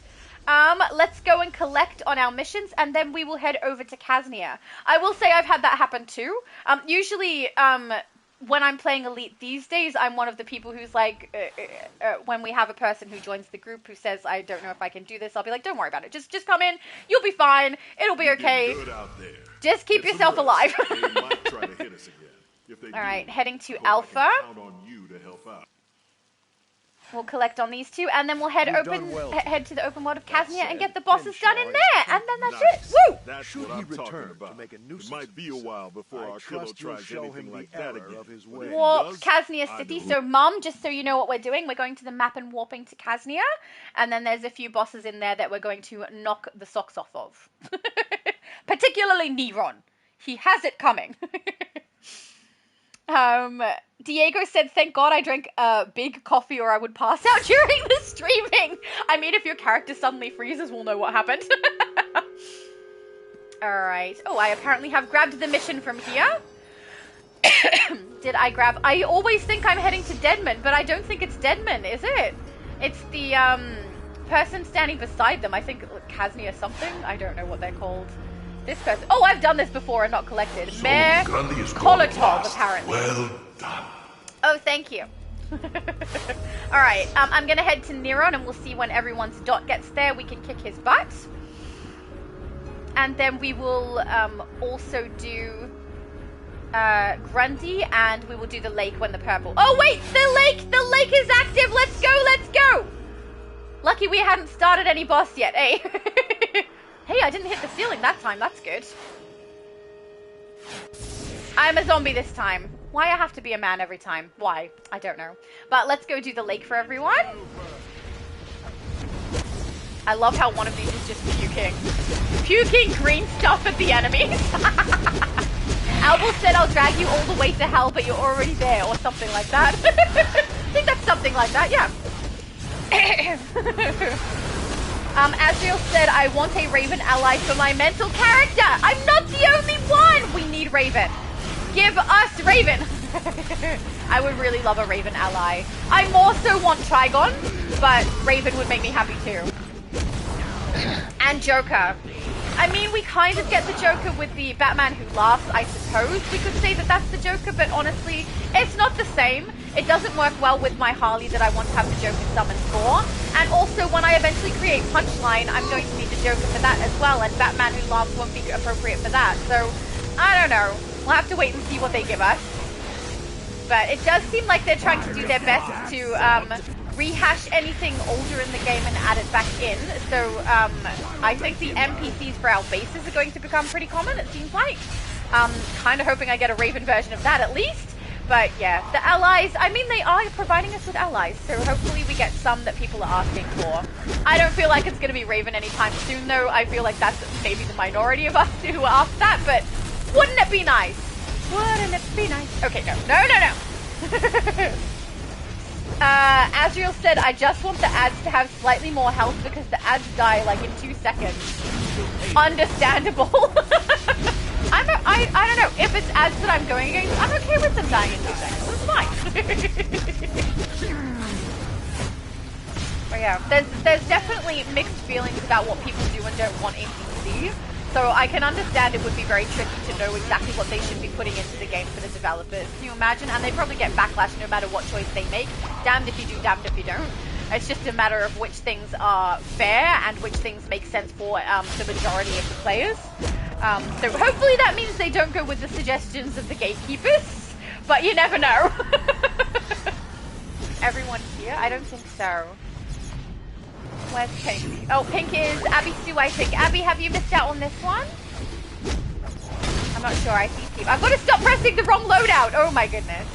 Let's go and collect on our missions, and then we will head over to Kaznia. I will say I've had that happen too. Usually, when I'm playing Elite these days, I'm one of the people who's like, when we have a person who joins the group who says, I don't know if I can do this, I'll be like, don't worry about it. Just come in. You'll be fine. It'll be okay. Just keep yourself alive. All right, heading to Alpha. We'll collect on these two, and then we'll head to the open world of Kaznia and get the bosses done in there, and then that's it. Woo! That's what I'm talking about. It might be a while before our killer tries anything like that again. Warp Kaznia City. So, Mum, just so you know what we're doing, we're going to the map and warping to Kaznia, and then there's a few bosses in there that we're going to knock the socks off of. Particularly Neron. He has it coming. Diego said, thank God I drank a big coffee or I would pass out during the streaming. I mean, if your character suddenly freezes, we'll know what happened. Alright. Oh, I apparently have grabbed the mission from here. Did I grab... I always think I'm heading to Deadman, but I don't think it's Deadman, is it? It's the, person standing beside them. I think Kaznia something. I don't know what they're called. This person. Oh, I've done this before and not collected. So Mayor Kolotov, apparently. Well done. Oh, thank you. Alright, I'm gonna head to Neron and we'll see when everyone's dot gets there. We can kick his butt. And then we will also do Grundy, and we will do the lake when the purple... Oh, wait! The lake is active! Let's go! Lucky we hadn't started any boss yet, eh? Hey, I didn't hit the ceiling that time. That's good. I'm a zombie this time. Why I have to be a man every time? Why? I don't know. But let's go do the lake for everyone. I love how one of these is just puking. Puking green stuff at the enemies. Albus said, I'll drag you all the way to hell, but you're already there, or something like that. I think that's something like that, yeah. Azriel said, I want a Raven ally for my mental character. I'm not the only one. We need Raven. Give us Raven. I would really love a Raven ally. I more so want Trigon, but Raven would make me happy too. And Joker. I mean, we kind of get the Joker with the Batman Who Laughs, I suppose. We could say that that's the Joker, but honestly, it's not the same. It doesn't work well with my Harley that I want to have the Joker summoned for. And also, when I eventually create Punchline, I'm going to need the Joker for that as well, and Batman Who Laughs won't be appropriate for that. So, I don't know. We'll have to wait and see what they give us. But it does seem like they're trying to do their best to rehash anything older in the game and add it back in. So, I think the NPCs for our bases are going to become pretty common, it seems like. Kind of hoping I get a Raven version of that at least. But yeah, the allies, I mean, they are providing us with allies, so hopefully we get some that people are asking for. I don't feel like it's going to be Raven anytime soon, though. I feel like that's maybe the minority of us who are after that, but wouldn't it be nice? Wouldn't it be nice? Okay, no. Azriel said, I just want the ads to have slightly more health because the ads die like in 2 seconds. Understandable. I don't know. If it's ads that I'm going against, I'm okay with them dying in 2 seconds. It's fine. But yeah, there's definitely mixed feelings about what people do and don't want in DC. So I can understand it would be very tricky to know exactly what they should be putting into the game for the developers. Can you imagine? And they probably get backlash no matter what choice they make. Damned if you do, damned if you don't. It's just a matter of which things are fair and which things make sense for the majority of the players. So hopefully that means they don't go with the suggestions of the gatekeepers, but you never know. Everyone here? I don't think so. Where's Pink? Oh, Pink is Abby Sue, I think. Abby, have you missed out on this one? I'm not sure. I see Steve. I've got to stop pressing the wrong loadout. Oh my goodness.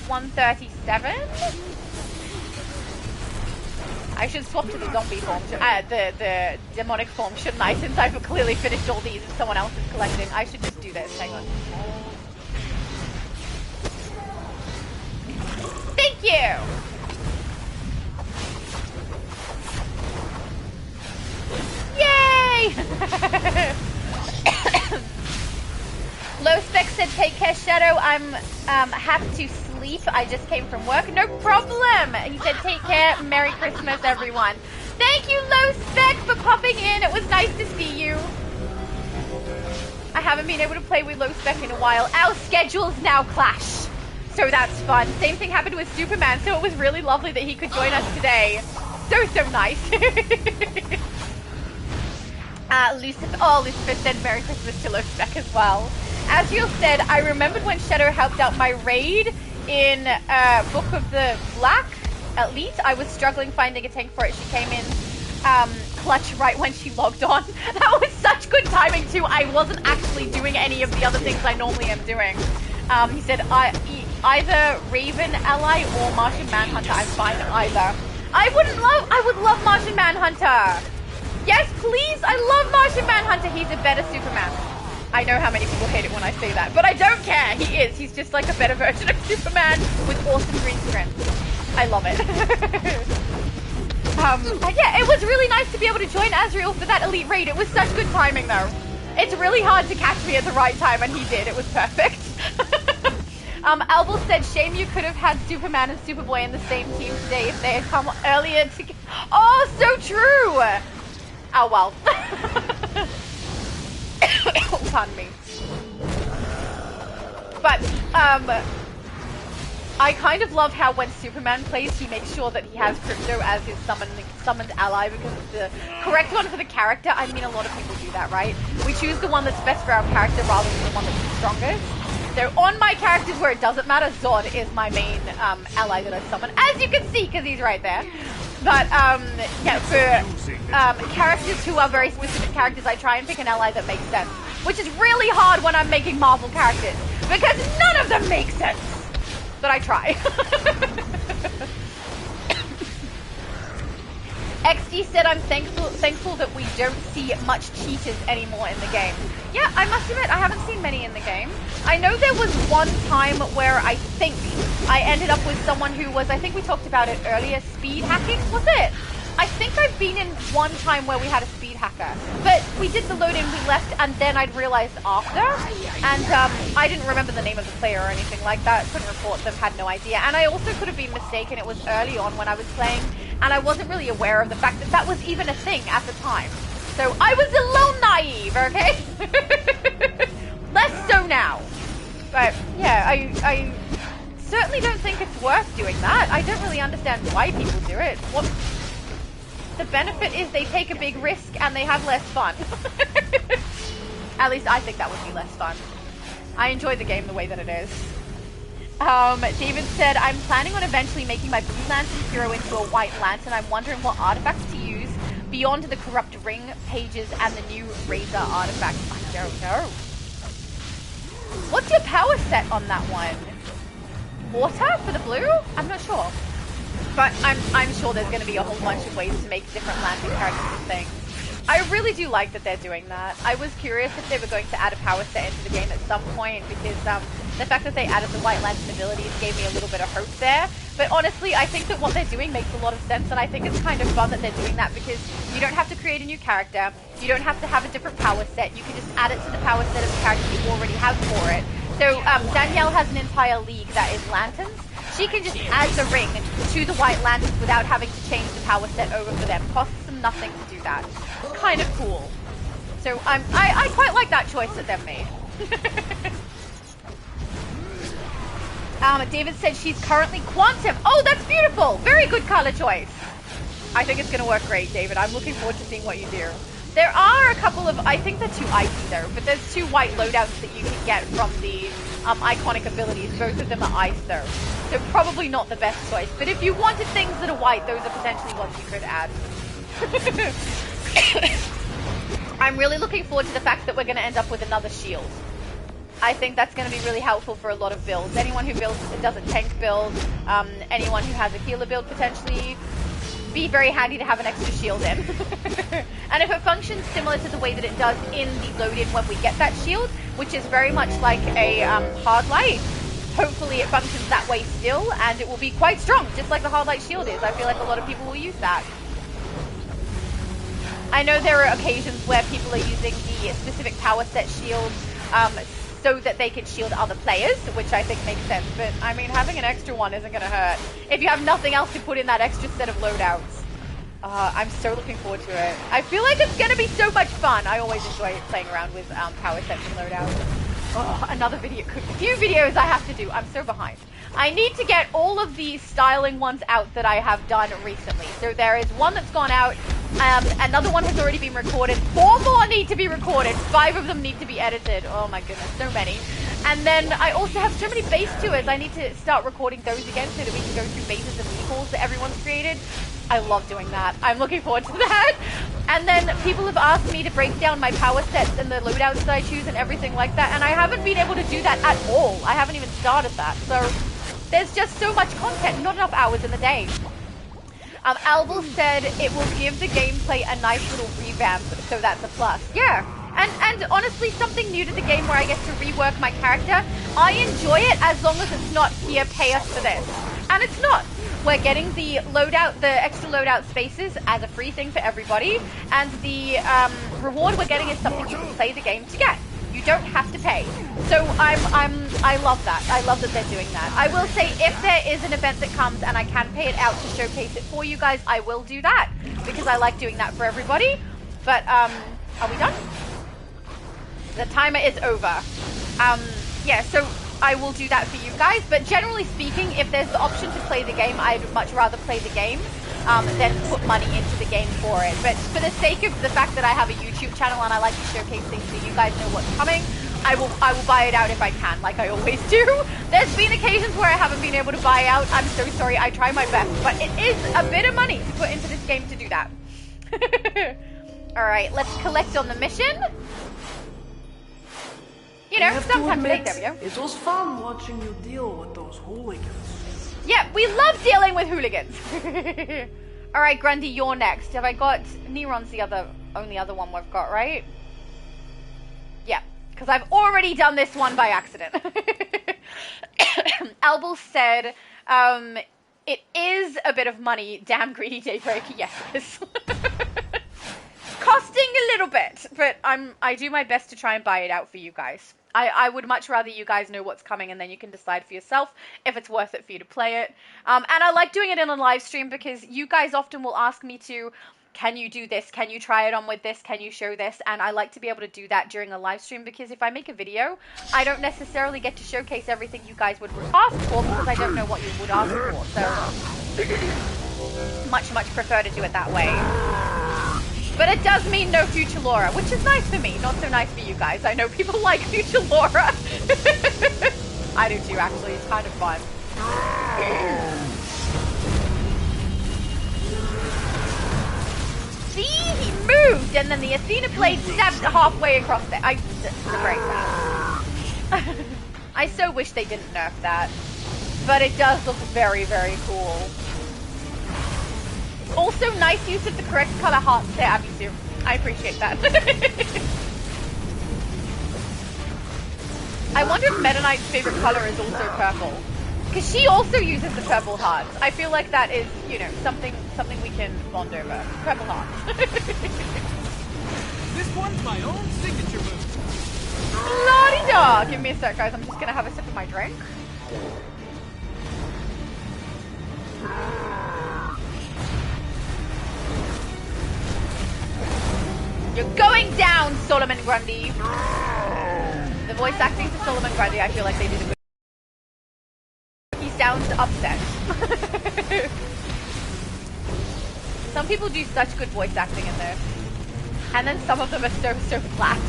137. I should swap to the zombie form, the demonic form, shouldn't I? Since I've clearly finished all these and someone else is collecting. I should just do this. Hang on. Thank you! Yay! Low Spec said, take care, Shadow. I'm happy to sleep. I just came from work. No problem. He said, take care. Merry Christmas, everyone. Thank you, Low Spec, for popping in. It was nice to see you. I haven't been able to play with Low Spec in a while. Our schedules now clash. So that's fun. Same thing happened with Superman, so it was really lovely that he could join us today. So nice. Lucifer said Merry Christmas to Lopec as well. Azriel said, I remembered when Shadow helped out my raid in Book of the Black Elite. I was struggling finding a tank for it. She came in clutch right when she logged on. That was such good timing too. I wasn't actually doing any of the other things I normally am doing. He said, either Raven Ally or Martian Manhunter. I'm fine either. I would love Martian Manhunter. Yes, please. I love Martian Manhunter. He's a better Superman. I know how many people hate it when I say that, but I don't care. He is. He's just like a better version of Superman with awesome green screen. I love it. Yeah, it was really nice to be able to join Azriel for that elite raid. It was such good timing, though. It's really hard to catch me at the right time, and he did. It was perfect. Albel said, shame you could have had Superman and Superboy in the same team today if they had come earlier to... Oh, so true! Oh, well. Pardon me. But, I kind of love how when Superman plays, he makes sure that he has Crypto as his summoned ally because it's the correct one for the character. I mean, a lot of people do that, right? We choose the one that's best for our character rather than the one that's the strongest. So on my characters where it doesn't matter, Zod is my main ally that I summon, as you can see, because he's right there. But, yeah, for characters who are very specific characters, I try and pick an ally that makes sense. Which is really hard when I'm making Marvel characters, because none of them make sense. But I try. XD said, I'm thankful that we don't see much cheaters anymore in the game. Yeah, I must admit, I haven't seen many in the game. I know there was one time where I think I ended up with someone who was, I think we talked about it earlier, speed hacking, was it? I think I've been in one time where we had a speed hacker, but we did the load-in, we left, and then I'd realized after, and I didn't remember the name of the player or anything like that, couldn't report them, had no idea, and I also could have been mistaken, it was early on when I was playing, and I wasn't really aware of the fact that that was even a thing at the time. So I was a little naive, okay? Less so now. But yeah, I certainly don't think it's worth doing that. I don't really understand why people do it. What the benefit is they take a big risk and they have less fun. At least I think that would be less fun. I enjoy the game the way that it is. David said, I'm planning on eventually making my Blue Lantern hero into a White Lantern. I'm wondering what artifacts to use beyond the Corrupt Ring pages and the new Razor artifact. I don't know. What's your power set on that one? Water for the blue? I'm not sure. But I'm sure there's going to be a whole bunch of ways to make different Lantern characters and things. I really do like that they're doing that. I was curious if they were going to add a power set into the game at some point because the fact that they added the White Lantern abilities gave me a little bit of hope there. But honestly, I think that what they're doing makes a lot of sense, and I think it's kind of fun that they're doing that because you don't have to create a new character, you don't have to have a different power set, you can just add it to the power set of the character you already have for it. So Danielle has an entire league that is Lanterns. She can just add the ring to the White Lanterns without having to change the power set over for them. Costs them nothing to do that. It's kind of cool. So I quite like that choice that they've made. David said she's currently Quantum. Oh, that's beautiful. Very good color choice. I think it's going to work great, David. I'm looking forward to seeing what you do. There are a couple of, I think they're too icy though, but there's 2 white loadouts that you can get from the iconic abilities. Both of them are ice though. So probably not the best choice. But if you wanted things that are white, those are potentially ones you could add. I'm really looking forward to the fact that we're going to end up with another shield. I think that's going to be really helpful for a lot of builds. Anyone who does a tank build, anyone who has a healer build potentially, be very handy to have an extra shield in. And if it functions similar to the way that it does in the load-in when we get that shield, which is very much like a hard light, hopefully it functions that way still, and it will be quite strong, just like the hard light shield is. I feel like a lot of people will use that. I know there are occasions where people are using the specific power set shields so that they can shield other players, which I think makes sense, but I mean, having an extra one isn't going to hurt. If you have nothing else to put in that extra set of loadouts. I'm so looking forward to it. I feel like it's going to be so much fun. I always enjoy playing around with power sets and loadouts. Oh, another video, a few videos I have to do. I'm so behind. I need to get all of the styling ones out that I have done recently. So there is one that's gone out Another one has already been recorded. 4 more need to be recorded. 5 of them need to be edited. Oh my goodness, so many. And then I also have so many base tours. I need to start recording those again so that we can go through bases and vehicles that everyone's created. I love doing that. I'm looking forward to that. And then people have asked me to break down my power sets and the loadouts that I choose and everything like that. And I haven't been able to do that at all. I haven't even started that. So there's just so much content, not enough hours in the day. Albel said it will give the gameplay a nice little revamp, so that's a plus. Yeah, and honestly, something new to the game where I get to rework my character. I enjoy it as long as it's not here, pay us for this. And it's not. We're getting the loadout, the extra loadout spaces as a free thing for everybody, and the reward we're getting is something you can play the game to get. You don't have to pay. So I love that. I love that they're doing that. I will say if there is an event that comes and I can pay it out to showcase it for you guys, I will do that because I like doing that for everybody. But are we done? The timer is over. Yeah, so I will do that for you guys. But generally speaking, if there's the option to play the game, I'd much rather play the game than put money into the game for it. But for the sake of the fact that I have a YouTube channel and I like to showcase things so you guys know what's coming, I will buy it out if I can, like I always do. There's been occasions where I haven't been able to buy out. I'm so sorry. I try my best, but it is a bit of money to put into this game to do that. All right, let's collect on the mission. You know, sometimes there we go. It was fun watching you deal with those hooligans. Yeah, we love dealing with hooligans. All right, Grundy, you're next. Have I got Neron's the only other one we've got, right? Yeah, because I've already done this one by accident. Albel said, it is a bit of money. Damn greedy Daybreak. Yes, it is. Costing a little bit, but I do my best to try and buy it out for you guys. I would much rather you guys know what's coming and then you can decide for yourself if it's worth it for you to play it. And I like doing it in a live stream because you guys often will ask me to, can you do this? Can you try it on with this? Can you show this? And I like to be able to do that during a live stream because if I make a video, I don't necessarily get to showcase everything you guys would ask for because I don't know what you would ask for. So much prefer to do it that way. But it does mean no future Laura, which is nice for me, not so nice for you guys. I know people like future Laura. I do too, actually. It's kind of fun. See, he moved, and then the Athena blade stabbed halfway across there. I break that. I so wish they didn't nerf that, but it does look very, very cool. Also, nice use of the correct color hearts there, Abisu. I appreciate that. I wonder if Meta Knight's favorite color is also purple. Because she also uses the purple hearts. I feel like that is, you know, something we can bond over. Purple hearts. This one's my own signature move. La-di-da! Give me a sec, guys. I'm just gonna have a sip of my drink. You're going down, Solomon Grundy. The voice acting for Solomon Grundy, I feel like they did a good. He sounds upset. Some people do such good voice acting in this. And then some of them are so flat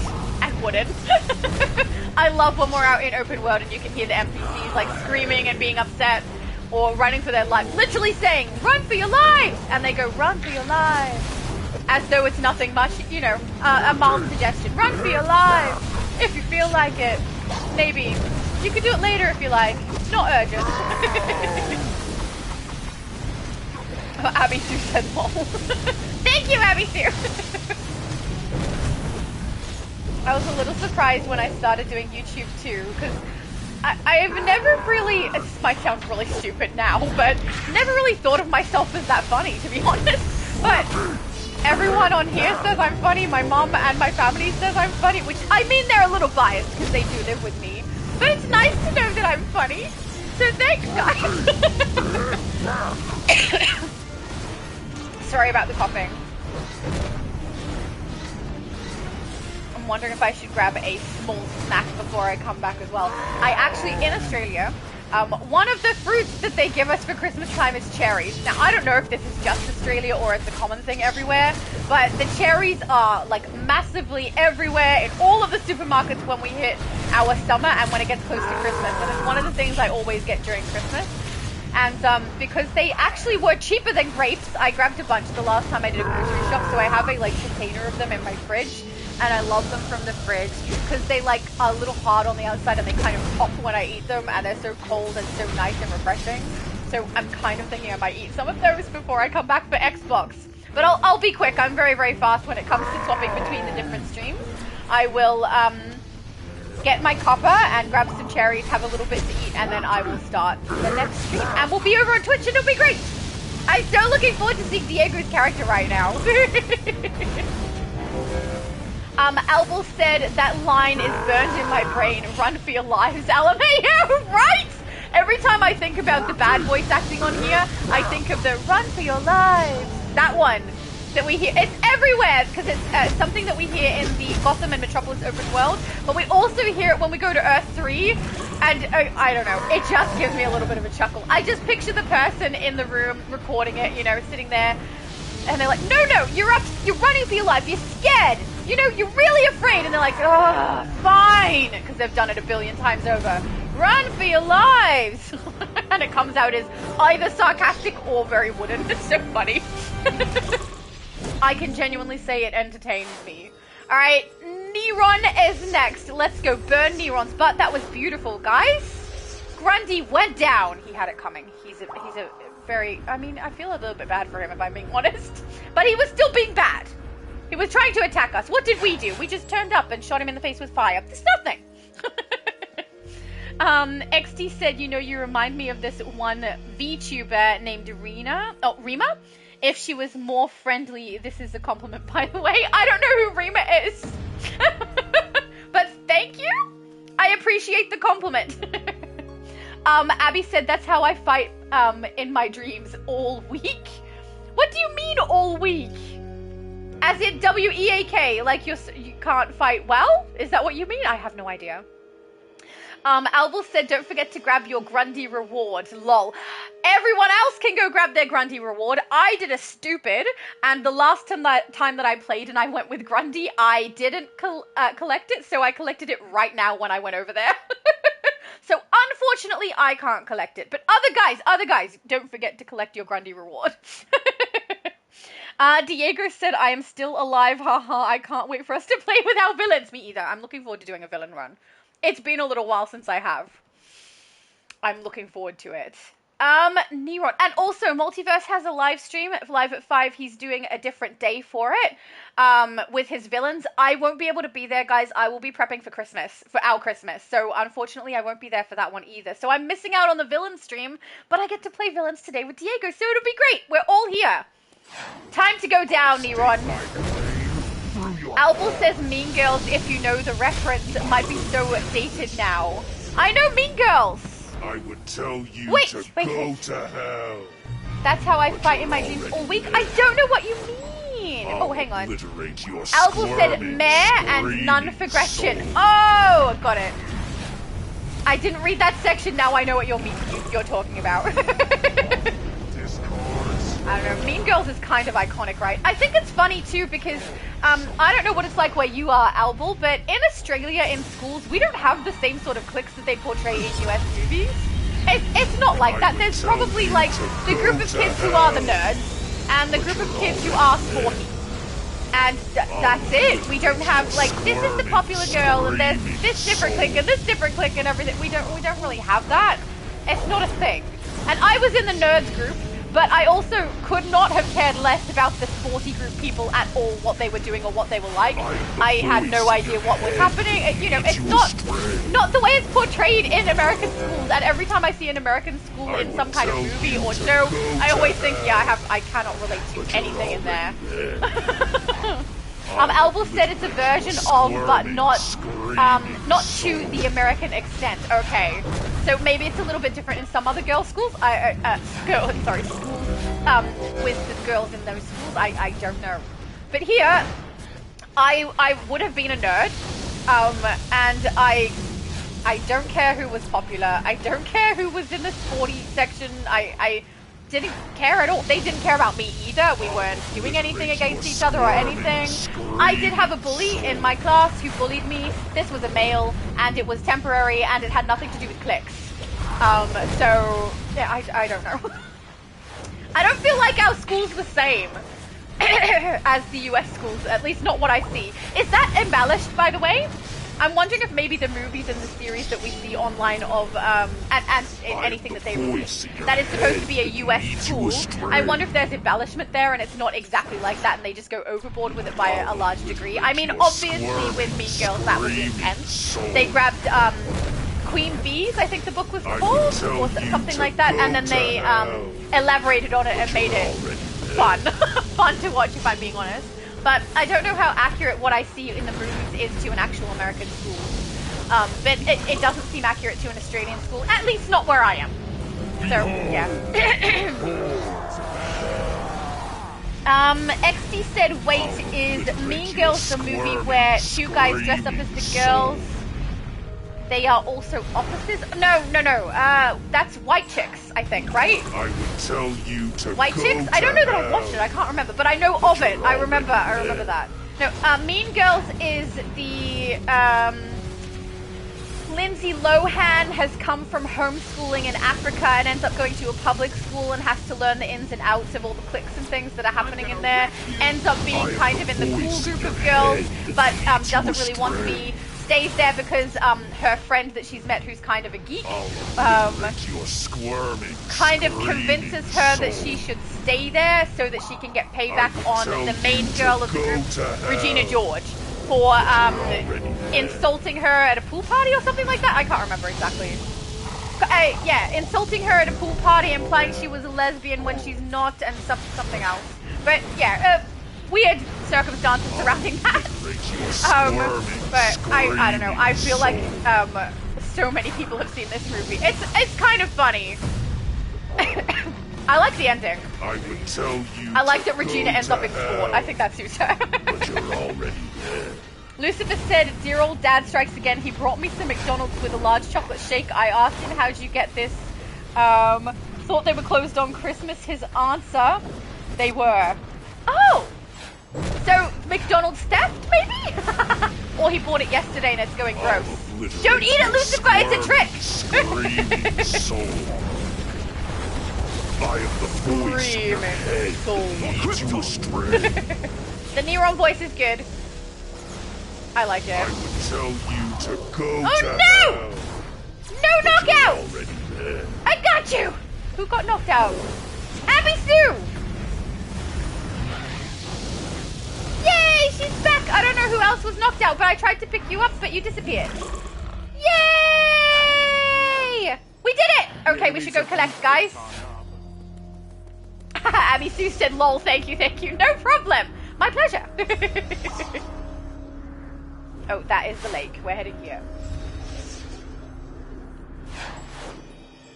and wooden. I love when we're out in open world and you can hear the NPCs like screaming and being upset or running for their lives. Literally saying, run for your lives! And they go, run for your lives. As though it's nothing much, you know, a mild suggestion. Run for your lives! If you feel like it. Maybe. You can do it later if you like. Not urgent. Abby Sue said lol. Thank you, Abby Sue! I was a little surprised when I started doing YouTube too, because I've never really, this might sound really stupid now, but never really thought of myself as that funny, to be honest. But everyone on here says I'm funny, my mom and my family says I'm funny, which, I mean, they're a little biased because they do live with me. But it's nice to know that I'm funny, so thanks, guys. Sorry about the coughing. I'm wondering if I should grab a small snack before I come back as well. I actually, in Australia, One of the fruits that they give us for Christmas time is cherries. Now, I don't know if this is just Australia or it's a common thing everywhere, but the cherries are like massively everywhere in all of the supermarkets when we hit our summer and when it gets close to Christmas. And it's one of the things I always get during Christmas. And because they actually were cheaper than grapes, I grabbed a bunch the last time I did a grocery shop, so I have a like container of them in my fridge. And I love them from the fridge because they like are a little hard on the outside and they kind of pop when I eat them, and they're so cold and so nice and refreshing. So I'm kind of thinking I might eat some of those before I come back for Xbox. But I'll be quick. I'm very, very fast when it comes to swapping between the different streams. I will get my copper and grab some cherries, have a little bit to eat, and then I will start the next stream. And we'll be over on Twitch and it'll be great. I'm so looking forward to seeing Diego's character right now. Albel said that line is burned in my brain. Run for your lives, LMAO, right? Every time I think about the bad voice acting on here, I think of the run for your lives. That one that we hear. It's everywhere because it's something that we hear in the Gotham and Metropolis open world, but we also hear it when we go to Earth 3, and I don't know, it just gives me a little bit of a chuckle. I just picture the person in the room recording it, you know, sitting there, and they're like, no, you're running for your life, you're scared. You know, you're really afraid, and they're like, oh, fine, because they've done it a billion times over. Run for your lives! And it comes out as either sarcastic or very wooden. It's so funny. I can genuinely say it entertains me. Alright, Neron is next. Let's go burn Neron's butt. That was beautiful, guys. Grundy went down. He had it coming. He's a very, I mean, I feel a little bit bad for him if I'm being honest. But he was still being bad. He was trying to attack us. What did we do? We just turned up and shot him in the face with fire. There's nothing. XD said, you know, you remind me of this one VTuber named Rima. If she was more friendly, this is a compliment, by the way. I don't know who Rima is. But thank you. I appreciate the compliment. Abby said, that's how I fight in my dreams all week. What do you mean all week? As in W-E-A-K, like you can't fight well? Is that what you mean? I have no idea. Albel said, don't forget to grab your Grundy reward. Lol. Everyone else can go grab their Grundy reward. I did a stupid, and the last time that I played and I went with Grundy, I didn't collect it, so I collected it right now when I went over there. So unfortunately, I can't collect it. But other guys, don't forget to collect your Grundy reward. Diego said, I am still alive, haha, I can't wait for us to play with our villains. Me either. I'm looking forward to doing a villain run. It's been a little while since I have. I'm looking forward to it. Neron. And also, Multiverse has a live stream, live at 5. He's doing a different day for it, with his villains. I won't be able to be there, guys. I will be prepping for Christmas, for our Christmas. So, unfortunately, I won't be there for that one either. So, I'm missing out on the villain stream, but I get to play villains today with Diego, so it'll be great. We're all here. Time to go down, Neron. Albel says Mean Girls, if you know the reference, might be so dated now. I know Mean Girls. I would tell you to go to hell. That's how I fight in my dreams all week. I don't know what you mean. Oh, hang on. Albel said meh and none for Gretchen. Oh, got it. I didn't read that section. Now I know what you're talking about. I don't know, Mean Girls is kind of iconic, right? I think it's funny too because I don't know what it's like where you are, Albel, but in Australia, in schools, we don't have the same sort of cliques that they portray in US movies. It's not like that. There's probably like the group of kids who are the nerds and the group of kids who are sporty. And that's it. We don't have like, this is the popular girl and there's this different clique and this different clique and everything. We don't really have that. It's not a thing. And I was in the nerds group, but I also could not have cared less about the sporty group people at all, what they were doing or what they were like. I had no idea what was happening. You know, it's not the way it's portrayed in American schools. And every time I see an American school in some kind of movie or show, I always think, yeah, I cannot relate to anything in there. Albel said it's a version of, but not to the American extent. Okay, so maybe it's a little bit different in some other girls' schools. Schools with the girls in those schools. I don't know, but here, I would have been a nerd, and I I don't care who was popular. I don't care who was in the sporty section. I didn't care at all. They didn't care about me either. We weren't doing anything against each other or anything. I did have a bully in my class who bullied me. This was a male, and it was temporary, and it had nothing to do with clicks. So, yeah, I don't know. I don't feel like our school's the same as the US schools, at least not what I see. Is that embellished, by the way? I'm wondering if maybe the movies and the series that we see online of, and in anything that they release, that is supposed to be a US school, I wonder if there's embellishment there and it's not exactly like that and they just go overboard with it by a large degree. I mean, obviously with Mean Girls that was intense. They grabbed, Queen Bees, I think the book was called, or something like that, and then they elaborated on it and made it fun. Fun to watch, if I'm being honest. But I don't know how accurate what I see in the movies is to an actual American school. But it doesn't seem accurate to an Australian school, at least not where I am. So, yeah. XD said, wait, is Mean Girls the movie where two guys dress up as the girls? They are also opposites? No. That's White Chicks, I think, right? I would tell you to White Chicks? I don't know that I've watched it. I can't remember, but I know of it. I remember that. No, Mean Girls is the Lindsay Lohan has come from homeschooling in Africa and ends up going to a public school and has to learn the ins and outs of all the cliques and things that are happening in there. Ends up being kind of in the cool group of girls, but doesn't really want to be. Stays there because her friend that she's met, who's kind of a geek, kind of convinces her that she should stay there so that she can get payback on the main girl of the group, Regina George, for insulting her at a pool party or something like that. I can't remember exactly. Yeah, insulting her at a pool party, implying she was a lesbian when she's not, and something else. But yeah, weird circumstances surrounding that. But I don't know. I feel like so many people have seen this movie. It's kind of funny. I like the ending. I would tell you. I like that Regina ends up in sport. I think that suits her. But you're already dead. Lucifer said, "Dear old dad strikes again. He brought me some McDonald's with a large chocolate shake. I asked him, how'd you get this? Thought they were closed on Christmas. His answer, they were. Oh! So, McDonald's theft, maybe? Or he bought it yesterday and it's going gross. Don't eat it, Lucifer! It's a trick! Screaming soul. I am the voice in your head. Lead you astray. The Neron voice is good. I like it. I would tell you to go to hell. No knockout! I got you! Who got knocked out? Abby Sue! Yay! She's back! I don't know who else was knocked out, but I tried to pick you up, but you disappeared. Yay! We did it! Okay, we should go collect, guys. Abby Sue said, lol, thank you. No problem. My pleasure. Oh, that is the lake. We're heading here.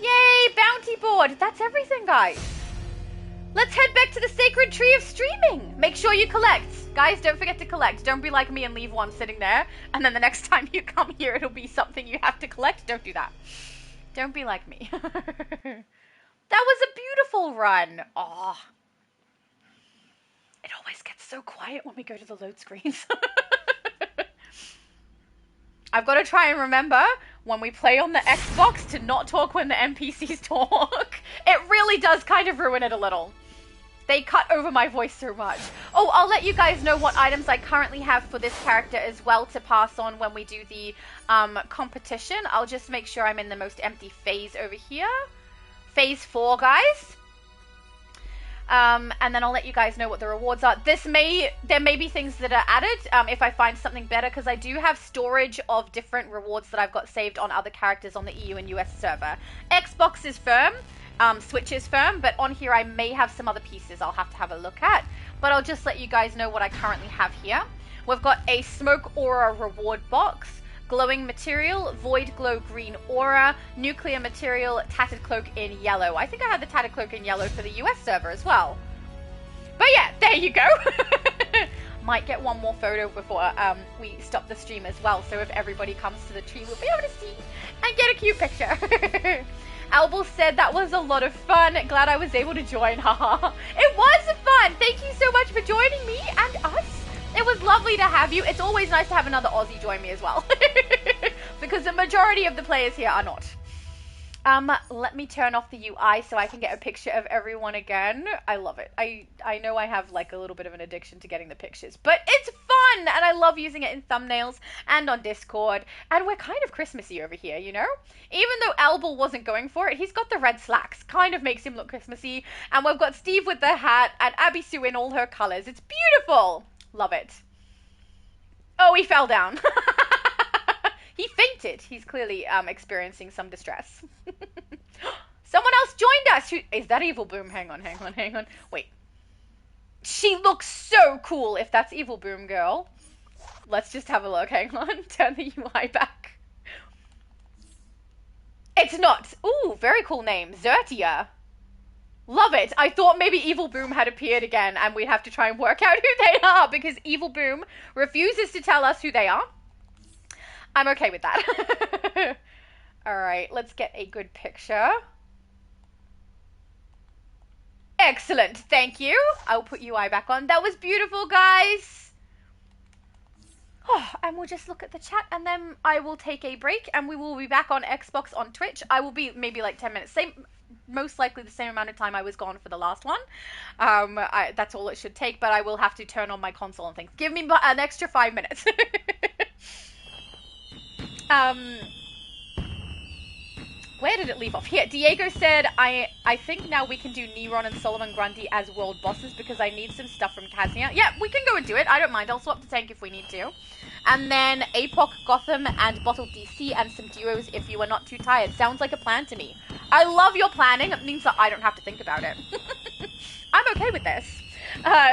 Yay! Bounty board! That's everything, guys. Let's head back to the sacred tree of streaming. Make sure you collect. Guys, don't forget to collect. Don't be like me and leave one sitting there, and then the next time you come here, it'll be something you have to collect. Don't do that. Don't be like me. That was a beautiful run. Aw. It always gets so quiet when we go to the load screens. I've got to try and remember when we play on the Xbox to not talk when the NPCs talk. It really does kind of ruin it a little. They cut over my voice so much. Oh, I'll let you guys know what items I currently have for this character as well to pass on when we do the competition. I'll just make sure I'm in the most empty phase over here. Phase 4, guys. And then I'll let you guys know what the rewards are. There may be things that are added if I find something better, because I do have storage of different rewards that I've got saved on other characters on the EU and US server. Xbox is firm. Switch is firm, but on here I may have some other pieces I'll have to have a look at. But I'll just let you guys know what I currently have here. We've got a Smoke Aura reward box, Glowing Material, Void Glow Green Aura, Nuclear Material, Tattered Cloak in yellow. I think I had the Tattered Cloak in yellow for the US server as well. But yeah, there you go. might get one more photo before we stop the stream as well. So if everybody comes to the tree, we'll be able to see and get a cute picture. Albel said that was a lot of fun. Glad I was able to join. Haha. It was fun. Thank you so much for joining me and us. It was lovely to have you. It's always nice to have another Aussie join me as well. Because the majority of the players here are not. Let me turn off the UI so I can get a picture of everyone again. I love it. I know I have like a little bit of an addiction to getting the pictures, but it's fun and I love using it in thumbnails and on Discord. And we're kind of Christmassy over here, you know? Even though Albel wasn't going for it, he's got the red slacks. Kind of makes him look Christmassy. And we've got Steve with the hat and Abby Sue in all her colors. It's beautiful. Love it. Oh, he fell down. He fainted. He's clearly experiencing some distress. Someone else joined us. Who is that? Evil Boom. Hang on. Wait. She looks so cool if that's Evil Boom girl. Let's just have a look. Hang on. Turn the UI back. It's not. Ooh, very cool name. Zertia. Love it. I thought maybe Evil Boom had appeared again and we'd have to try and work out who they are because Evil Boom refuses to tell us who they are. I'm okay with that. Alright, let's get a good picture. Excellent, thank you. I'll put UI back on. That was beautiful, guys. Oh, and we'll just look at the chat and then I will take a break and we will be back on Xbox on Twitch. I will be maybe like 10 minutes. Most likely the same amount of time I was gone for the last one. That's all it should take, but I will have to turn on my console and things. Give me an extra 5 minutes. Where did it leave off? Here, Diego said, I think now we can do Neron and Solomon Grundy as world bosses because I need some stuff from Kaznia. Yeah, we can go and do it. I don't mind. I'll swap the tank if we need to. And then APOC, Gotham, and Bottled DC, and some duos if you are not too tired. Sounds like a plan to me. I love your planning. It means that I don't have to think about it. I'm okay with this.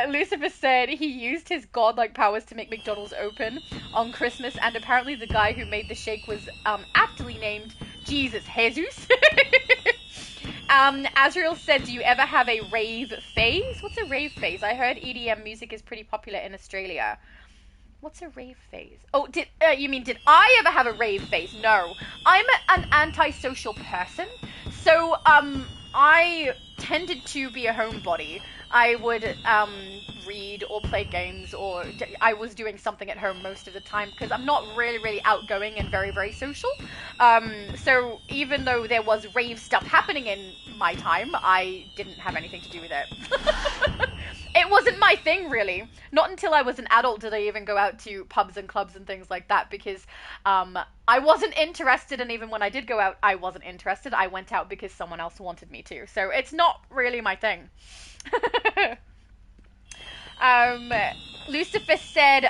Lucifer said he used his godlike powers to make McDonald's open on Christmas, and apparently the guy who made the shake was aptly named Jesus. Azrael said, do you ever have a rave phase? What's a rave phase? I heard EDM music is pretty popular in Australia. What's a rave phase? Oh, you mean did I ever have a rave phase? No. I'm an antisocial person, so I tended to be a homebody. I would read or play games, or I was doing something at home most of the time because I'm not really outgoing and very social. So even though there was rave stuff happening in my time, I didn't have anything to do with it. It wasn't my thing, really. Not until I was an adult did I even go out to pubs and clubs and things like that because I wasn't interested, and even when I did go out, I wasn't interested. I went out because someone else wanted me to. So it's not really my thing. Lucifer said,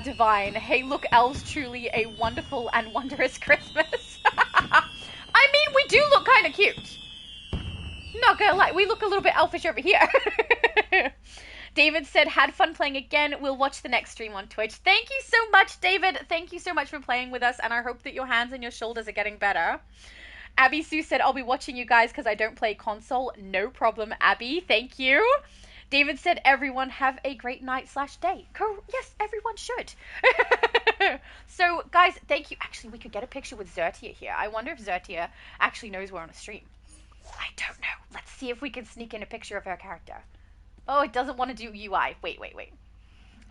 Divine, hey look, elves, truly a wonderful and wondrous Christmas. I mean, we do look kind of cute. Not gonna lie, we look a little bit elfish over here. David said, had fun playing again. We'll watch the next stream on Twitch. Thank you so much, David. Thank you so much for playing with us, and I hope that your hands and your shoulders are getting better. Abby Sue said, I'll be watching you guys because I don't play console. No problem, Abby. Thank you. David said, everyone have a great night/day. Yes, everyone should. So, guys, thank you. Actually, we could get a picture with Zertia here. I wonder if Zertia actually knows we're on a stream. I don't know. Let's see if we can sneak in a picture of her character. Oh, it doesn't want to do UI. Wait.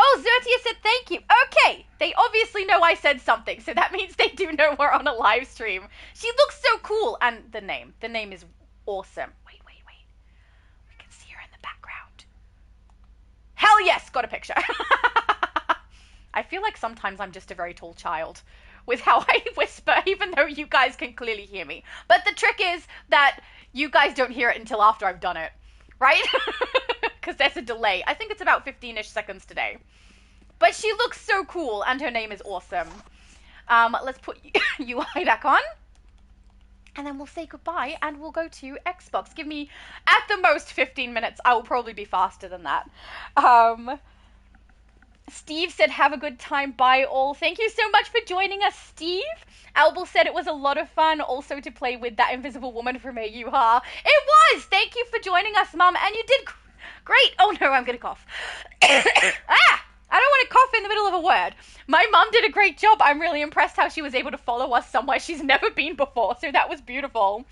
Oh, Zertia said thank you. Okay. They obviously know I said something, so that means they do know we're on a live stream. She looks so cool. And the name. The name is awesome. Wait. We can see her in the background. Hell yes! Got a picture. I feel like sometimes I'm just a very tall child with how I whisper, even though you guys can clearly hear me. But the trick is that you guys don't hear it until after I've done it. Right? Because there's a delay. I think it's about 15-ish seconds today. But she looks so cool, and her name is awesome. Let's put UI back on. And then we'll say goodbye, and we'll go to Xbox. Give me, at the most, 15 minutes. I will probably be faster than that. Steve said, have a good time. Bye, all. Thank you so much for joining us, Steve. Albel said it was a lot of fun also to play with that invisible woman from AUHA. It was! Thank you for joining us, Mum, and you did great. Oh, no, I'm going to cough. I don't want to cough in the middle of a word. My mum did a great job. I'm really impressed how she was able to follow us somewhere she's never been before. So that was beautiful.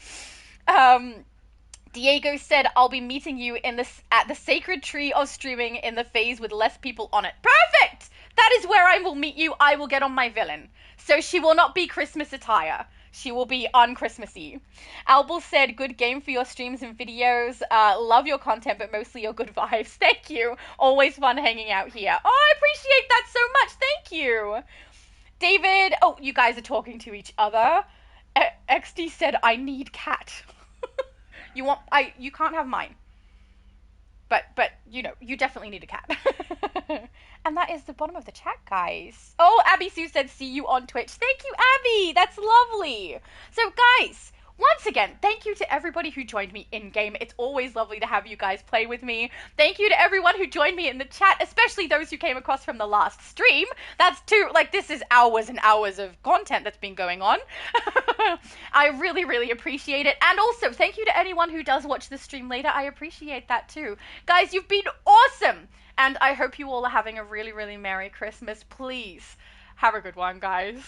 Diego said, I'll be meeting you at the sacred tree of streaming in the phase with less people on it. Perfect! That is where I will meet you. I will get on my villain. So she will not be Christmas attire. She will be on Christmassy. Albel said, good game for your streams and videos. Love your content, but mostly your good vibes. Thank you. Always fun hanging out here. Oh, I appreciate that so much. Thank you. David, oh, you guys are talking to each other. XD said, I need cat. You can't have mine. But, you know, you definitely need a cat. And that is the bottom of the chat, guys. Oh, Abby Sue said, see you on Twitch. Thank you, Abby. That's lovely. So, guys, once again, thank you to everybody who joined me in-game. It's always lovely to have you guys play with me. Thank you to everyone who joined me in the chat, especially those who came across from the last stream. That's this is hours and hours of content that's been going on. I really, really appreciate it. And also, thank you to anyone who does watch the stream later. I appreciate that too. Guys, you've been awesome. And I hope you all are having a really, really Merry Christmas. Please have a good one, guys.